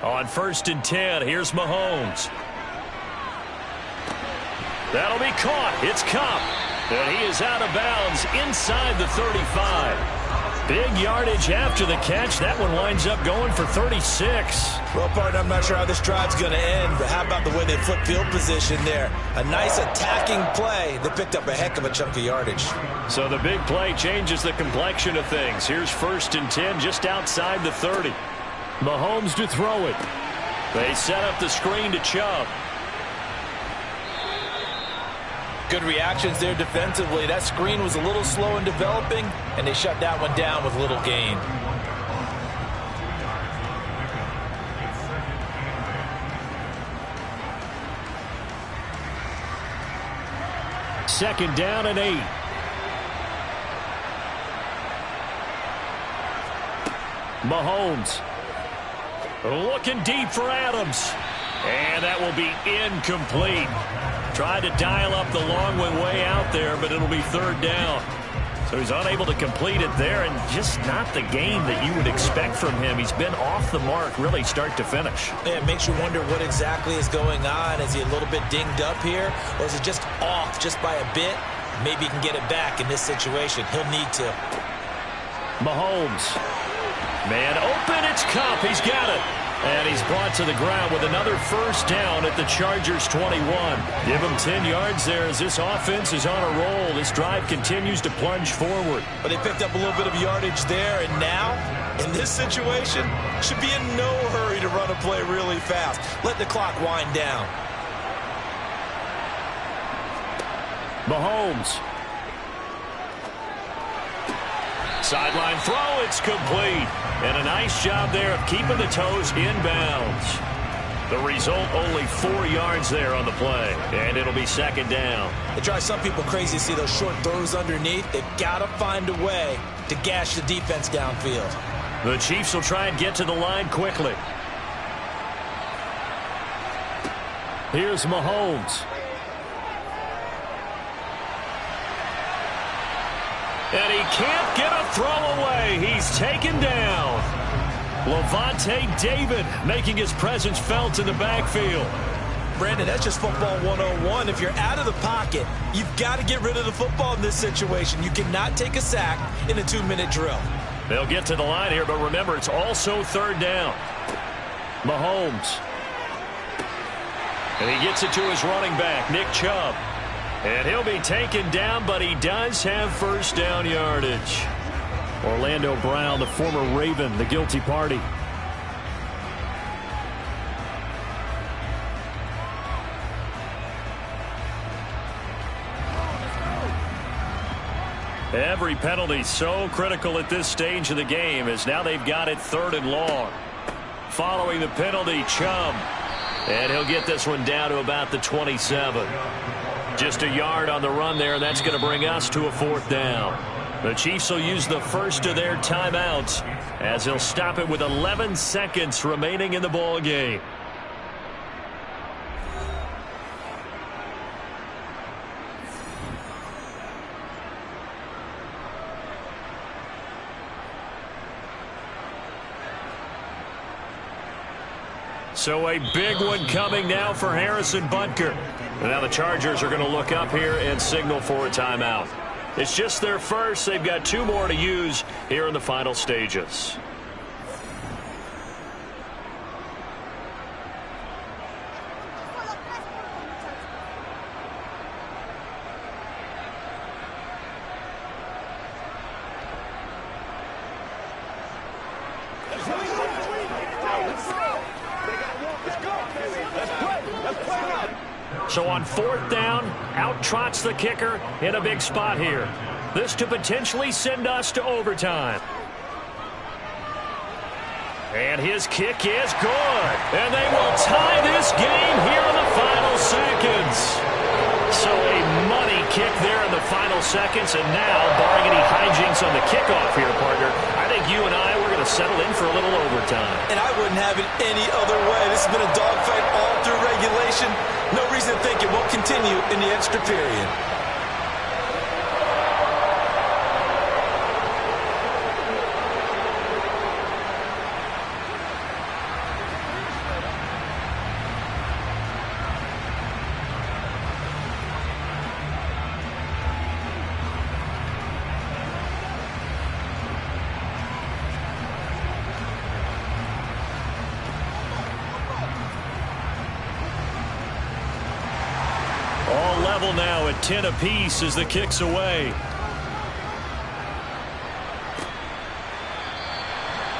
On 1st and 10, here's Mahomes. That'll be caught. It's Kupp. And he is out of bounds inside the 35. Big yardage after the catch. That one winds up going for 36. Well, partner, I'm not sure how this drive's going to end, but how about the way they flip field position there? A nice attacking play. They picked up a heck of a chunk of yardage. So the big play changes the complexion of things. Here's 1st and 10 just outside the 30. Mahomes to throw it. They set up the screen to Chubb. Good reactions there defensively. That screen was a little slow in developing, and they shut that one down with little gain. Second down and 8. Mahomes looking deep for Adams. And that will be incomplete. Tried to dial up the long one way out there, but it'll be 3rd down. So he's unable to complete it there, and just not the game that you would expect from him. He's been off the mark really start to finish. Yeah, it makes you wonder what exactly is going on. Is he a little bit dinged up here, or is it just off just by a bit? Maybe he can get it back in this situation. He'll need to. Mahomes. Man open, it's Kupp. He's got it. And he's brought to the ground with another first down at the Chargers 21. Give him 10 yards there as this offense is on a roll. This drive continues to plunge forward. But they picked up a little bit of yardage there, and now, in this situation, should be in no hurry to run a play really fast. Let the clock wind down. Mahomes. Sideline throw, it's complete. And a nice job there of keeping the toes inbounds. The result, only 4 yards there on the play. And it'll be 2nd down. It drives some people crazy to see those short throws underneath. They've got to find a way to gash the defense downfield. The Chiefs will try and get to the line quickly. Here's Mahomes. And he can't get a throw away. He's taken down. Lavonte David making his presence felt in the backfield. Brandon, that's just football 101. If you're out of the pocket, you've got to get rid of the football in this situation. You cannot take a sack in a 2-minute drill. They'll get to the line here, but remember, it's also 3rd down. Mahomes. And he gets it to his running back, Nick Chubb. And he'll be taken down, but he does have first down yardage. Orlando Brown, the former Raven, the guilty party. Every penalty so critical at this stage of the game, as now they've got it 3rd and long. Following the penalty, Chubb. And he'll get this one down to about the 27. Just a yard on the run there, and that's going to bring us to a 4th down. The Chiefs will use the first of their timeouts as they'll stop it with 11 seconds remaining in the ball game. So a big one coming now for Harrison Butker. And now the Chargers are going to look up here and signal for a timeout. It's just their first. They've got 2 more to use here in the final stages. So on 4th down, out trots the kicker in a big spot here. This to potentially send us to overtime. And his kick is good. And they will tie this game here in the final seconds. So a money kick there in the final seconds. And now, barring any hijinks on the kickoff here, partner, I think you and I, we're going to settle in for a little overtime. And I wouldn't have it any other way. This has been a dogfight all through regulation. No reason to think it won't continue in the extra period. All level now at 10 apiece as the kick's away.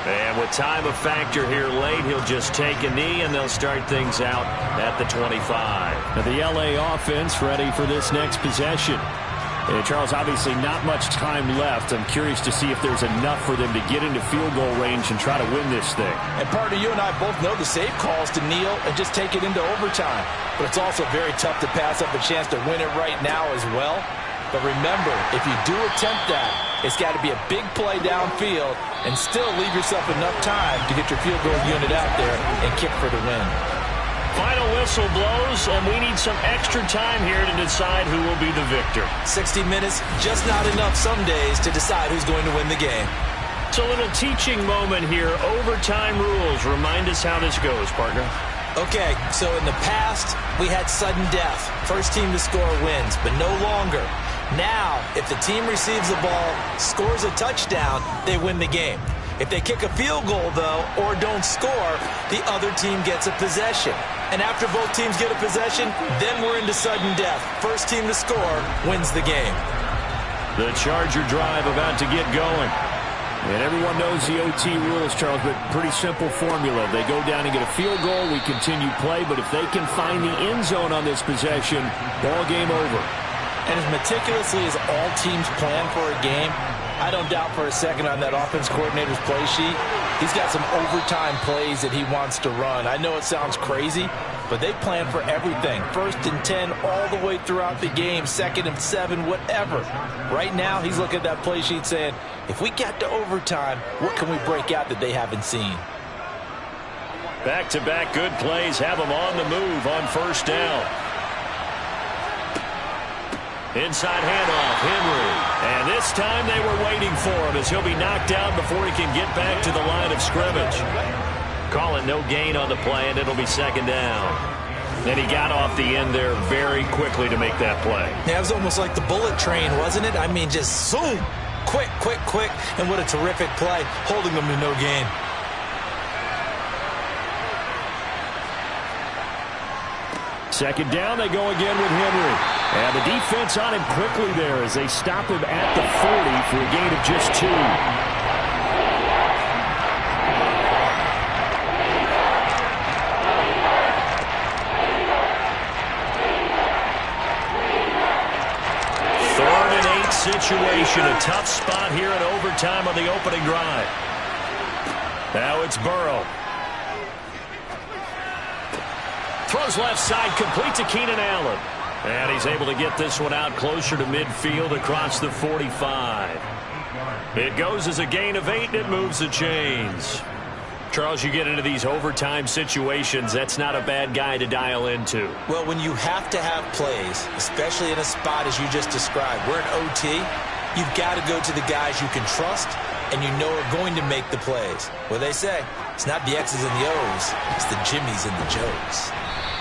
And with time a factor here late, he'll just take a knee and they'll start things out at the 25. Now the LA offense ready for this next possession. And Charles, obviously not much time left. I'm curious to see if there's enough for them to get into field goal range and try to win this thing. And partner, you and I both know the safe calls to kneel and just take it into overtime. But it's also very tough to pass up a chance to win it right now as well. But remember, if you do attempt that, it's got to be a big play downfield and still leave yourself enough time to get your field goal unit out there and kick for the win. Final whistle blows, and we need some extra time here to decide who will be the victor. 60 minutes, just not enough some days to decide who's going to win the game. It's a little teaching moment here. Overtime rules. Remind us how this goes, partner. Okay, so in the past, we had sudden death. First team to score wins, but no longer. Now, if the team receives the ball, scores a touchdown, they win the game. If they kick a field goal, though, or don't score, the other team gets a possession. And after both teams get a possession, then we're into sudden death. First team to score wins the game. The Charger drive about to get going. And everyone knows the OT rules, Charles, but pretty simple formula. They go down and get a field goal, we continue play, but if they can find the end zone on this possession, ball game over. And as meticulously as all teams plan for a game, I don't doubt for a second on that offense coordinator's play sheet, he's got some overtime plays that he wants to run. I know it sounds crazy, but they plan for everything. 1st and 10 all the way throughout the game, 2nd and 7, whatever. Right now, he's looking at that play sheet saying, if we get to overtime, what can we break out that they haven't seen? Back-to-back good plays have them on the move on first down. Inside handoff, Henry. And this time they were waiting for him as he'll be knocked down before he can get back to the line of scrimmage. Calling no gain on the play, and it'll be 2nd down. And he got off the end there very quickly to make that play. Yeah, it was almost like the bullet train, wasn't it? I mean, just zoom. Quick, quick, quick. And what a terrific play, holding them to no gain. Second down, they go again with Henry. And the defense on him quickly there as they stop him at the 40 for a gain of just 2. Third and 8 situation. A tough spot here in overtime on the opening drive. Now it's Burrow. Throws left side, complete to Keenan Allen. And he's able to get this one out closer to midfield across the 45. It goes as a gain of 8, and it moves the chains. Charles, you get into these overtime situations, that's not a bad guy to dial into. Well, when you have to have plays, especially in a spot as you just described, we're in OT, you've got to go to the guys you can trust and you know are going to make the plays. What they say, it's not the X's and the O's, it's the Jimmys and the Joes.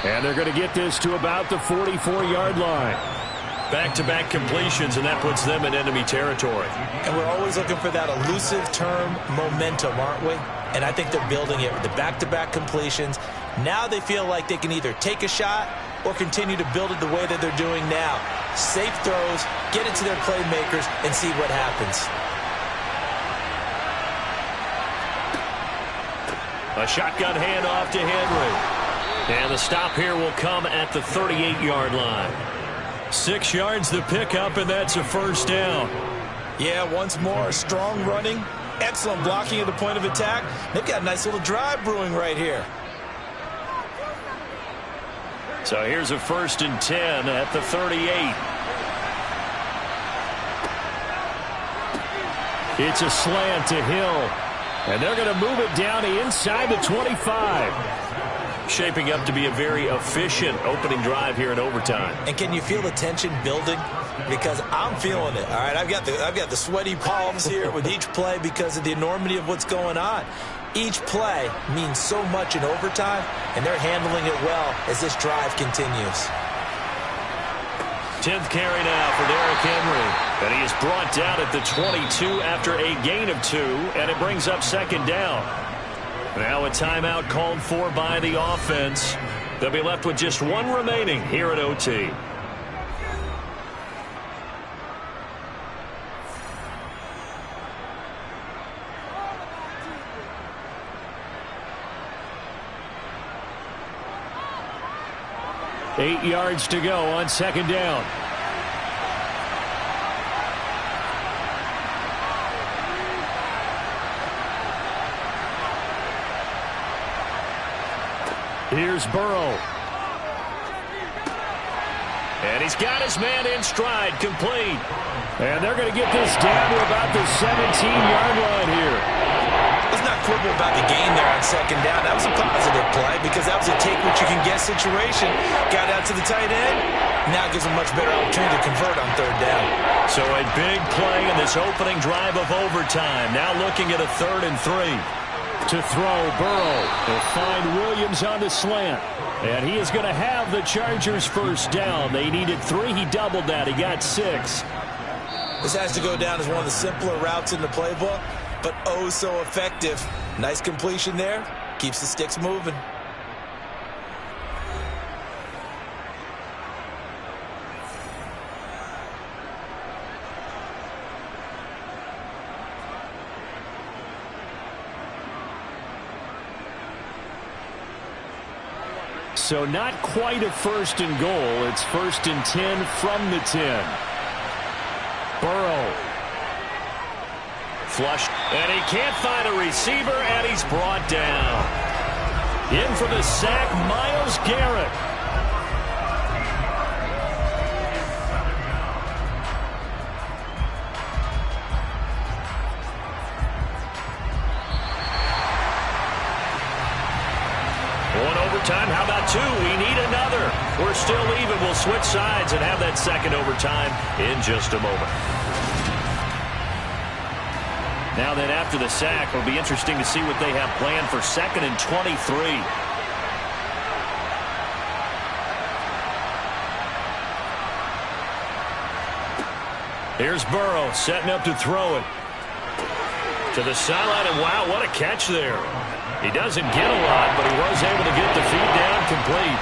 And they're going to get this to about the 44-yard line. Back-to-back completions, and that puts them in enemy territory. And we're always looking for that elusive term momentum, aren't we? And I think they're building it with the back-to-back completions. Now they feel like they can either take a shot or continue to build it the way that they're doing now. Safe throws, get it to their playmakers, and see what happens. A shotgun handoff to Henry. And the stop here will come at the 38-yard line. 6 yards the pickup, and that's a first down. Yeah, once more, strong running, excellent blocking at the point of attack. They've got a nice little drive brewing right here. So here's a 1st and 10 at the 38. It's a slant to Hill. And they're going to move it down to inside the 25. Shaping up to be a very efficient opening drive here in overtime. And can you feel the tension building? Because I'm feeling it. All right, I've got the sweaty palms here with each play because of the enormity of what's going on. Each play means so much in overtime, and they're handling it well as this drive continues. 10th carry now for Derrick Henry. And he is brought down at the 22 after a gain of 2, and it brings up 2nd down. Now a timeout called for by the offense. They'll be left with just 1 remaining here at OT. Eight yards to go on 2nd down. Here's Burrow. And he's got his man in stride, complete. And they're going to get this down to about the 17-yard line here. Let's not quibble about the gain there on 2nd down. That was a positive play because that was a take-what-you-can-get situation. Got out to the tight end. Now gives a much better opportunity to convert on 3rd down. So a big play in this opening drive of overtime. Now looking at a 3rd and 3. To throw, Burrow will find Williams on the slant. And he is going to have the Chargers 1st down. They needed 3. He doubled that. He got 6. This has to go down as one of the simpler routes in the playbook, but oh so effective. Nice completion there. Keeps the sticks moving. So not quite a 1st and goal. It's 1st and 10 from the 10. Burrow. Flushed. And he can't find a receiver, and he's brought down. In for the sack, Myles Garrett. Overtime. How about 2? We need another. We're still even. We'll switch sides and have that 2nd overtime in just a moment. Now then, after the sack, it'll be interesting to see what they have planned for 2nd and 23. Here's Burrow setting up to throw it. To the sideline, and wow, what a catch there. He doesn't get a lot, but he was able to get the feed down complete.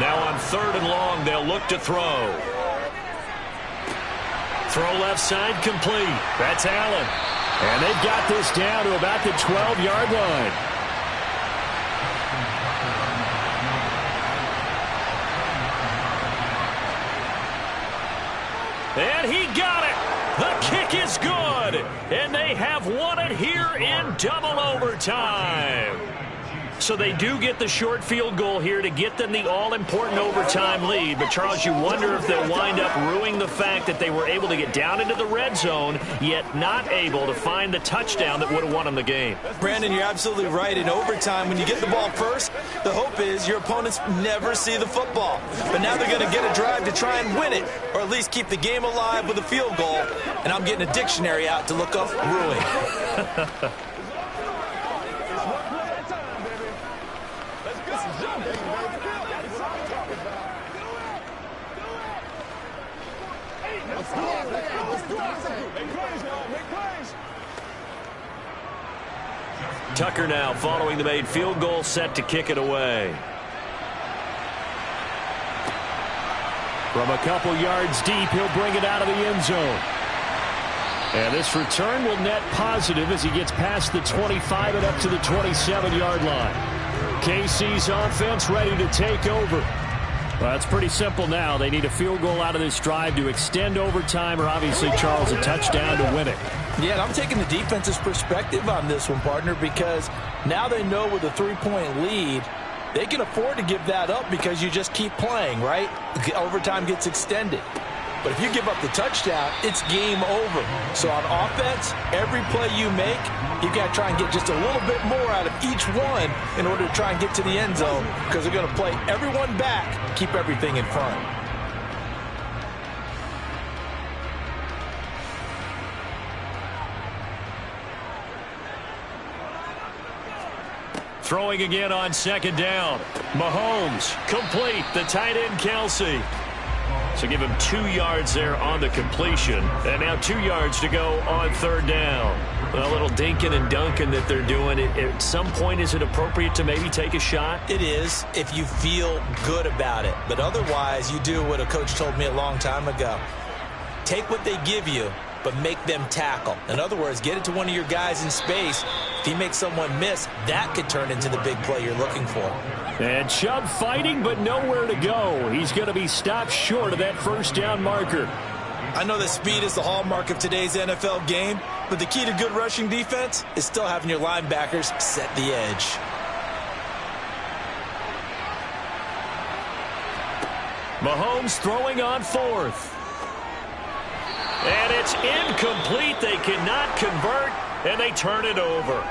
Now on 3rd and long, they'll look to throw. Throw left side complete. That's Allen. And they've got this down to about the 12-yard line. And he got it. The kick is good. And they have won it here in double overtime. So they do get the short field goal here to get them the all-important overtime lead. But, Charles, you wonder if they'll wind up ruining the fact that they were able to get down into the red zone, yet not able to find the touchdown that would have won them the game. Brandon, you're absolutely right. In overtime, when you get the ball first, the hope is your opponents never see the football. But now they're going to get a drive to try and win it, or at least keep the game alive with a field goal. And I'm getting a dictionary out to look up ruin. Tucker now following the made field goal, set to kick it away. From a couple yards deep, he'll bring it out of the end zone. And this return will net positive as he gets past the 25 and up to the 27-yard line. KC's offense ready to take over. Well, it's pretty simple now. They need a field goal out of this drive to extend overtime, or obviously, Charles, a touchdown to win it. Yeah, and I'm taking the defense's perspective on this one, partner, because now they know with a 3-point lead, they can afford to give that up because you just keep playing, right? Overtime gets extended. But if you give up the touchdown, it's game over. So on offense, every play you make, you got to try and get just a little bit more out of each one in order to try and get to the end zone, because they're going to play everyone back, keep everything in front. Throwing again on second down. Mahomes, complete. The tight end, Kelsey. So give him 2 yards there on the completion. And now 2 yards to go on third down. A little dinking and dunking that they're doing. At some point, is it appropriate to maybe take a shot? It is, if you feel good about it. But otherwise, you do what a coach told me a long time ago. Take what they give you, but make them tackle. In other words, get it to one of your guys in space. If he makes someone miss, that could turn into the big play you're looking for. And Chubb fighting, but nowhere to go. He's going to be stopped short of that first down marker. I know that speed is the hallmark of today's NFL game, but the key to good rushing defense is still having your linebackers set the edge. Mahomes throwing on fourth. And it's incomplete. They cannot convert, and they turn it over.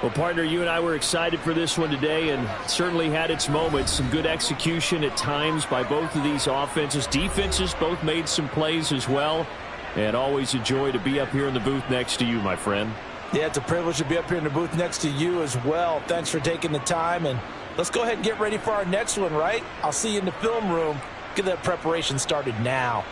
Well, partner, you and I were excited for this one today, and certainly had its moments. Some good execution at times by both of these offenses. Defenses both made some plays as well. And always a joy to be up here in the booth next to you, my friend. Yeah, it's a privilege to be up here in the booth next to you as well. Thanks for taking the time, and let's go ahead and get ready for our next one, right? I'll see you in the film room. Get that preparation started now.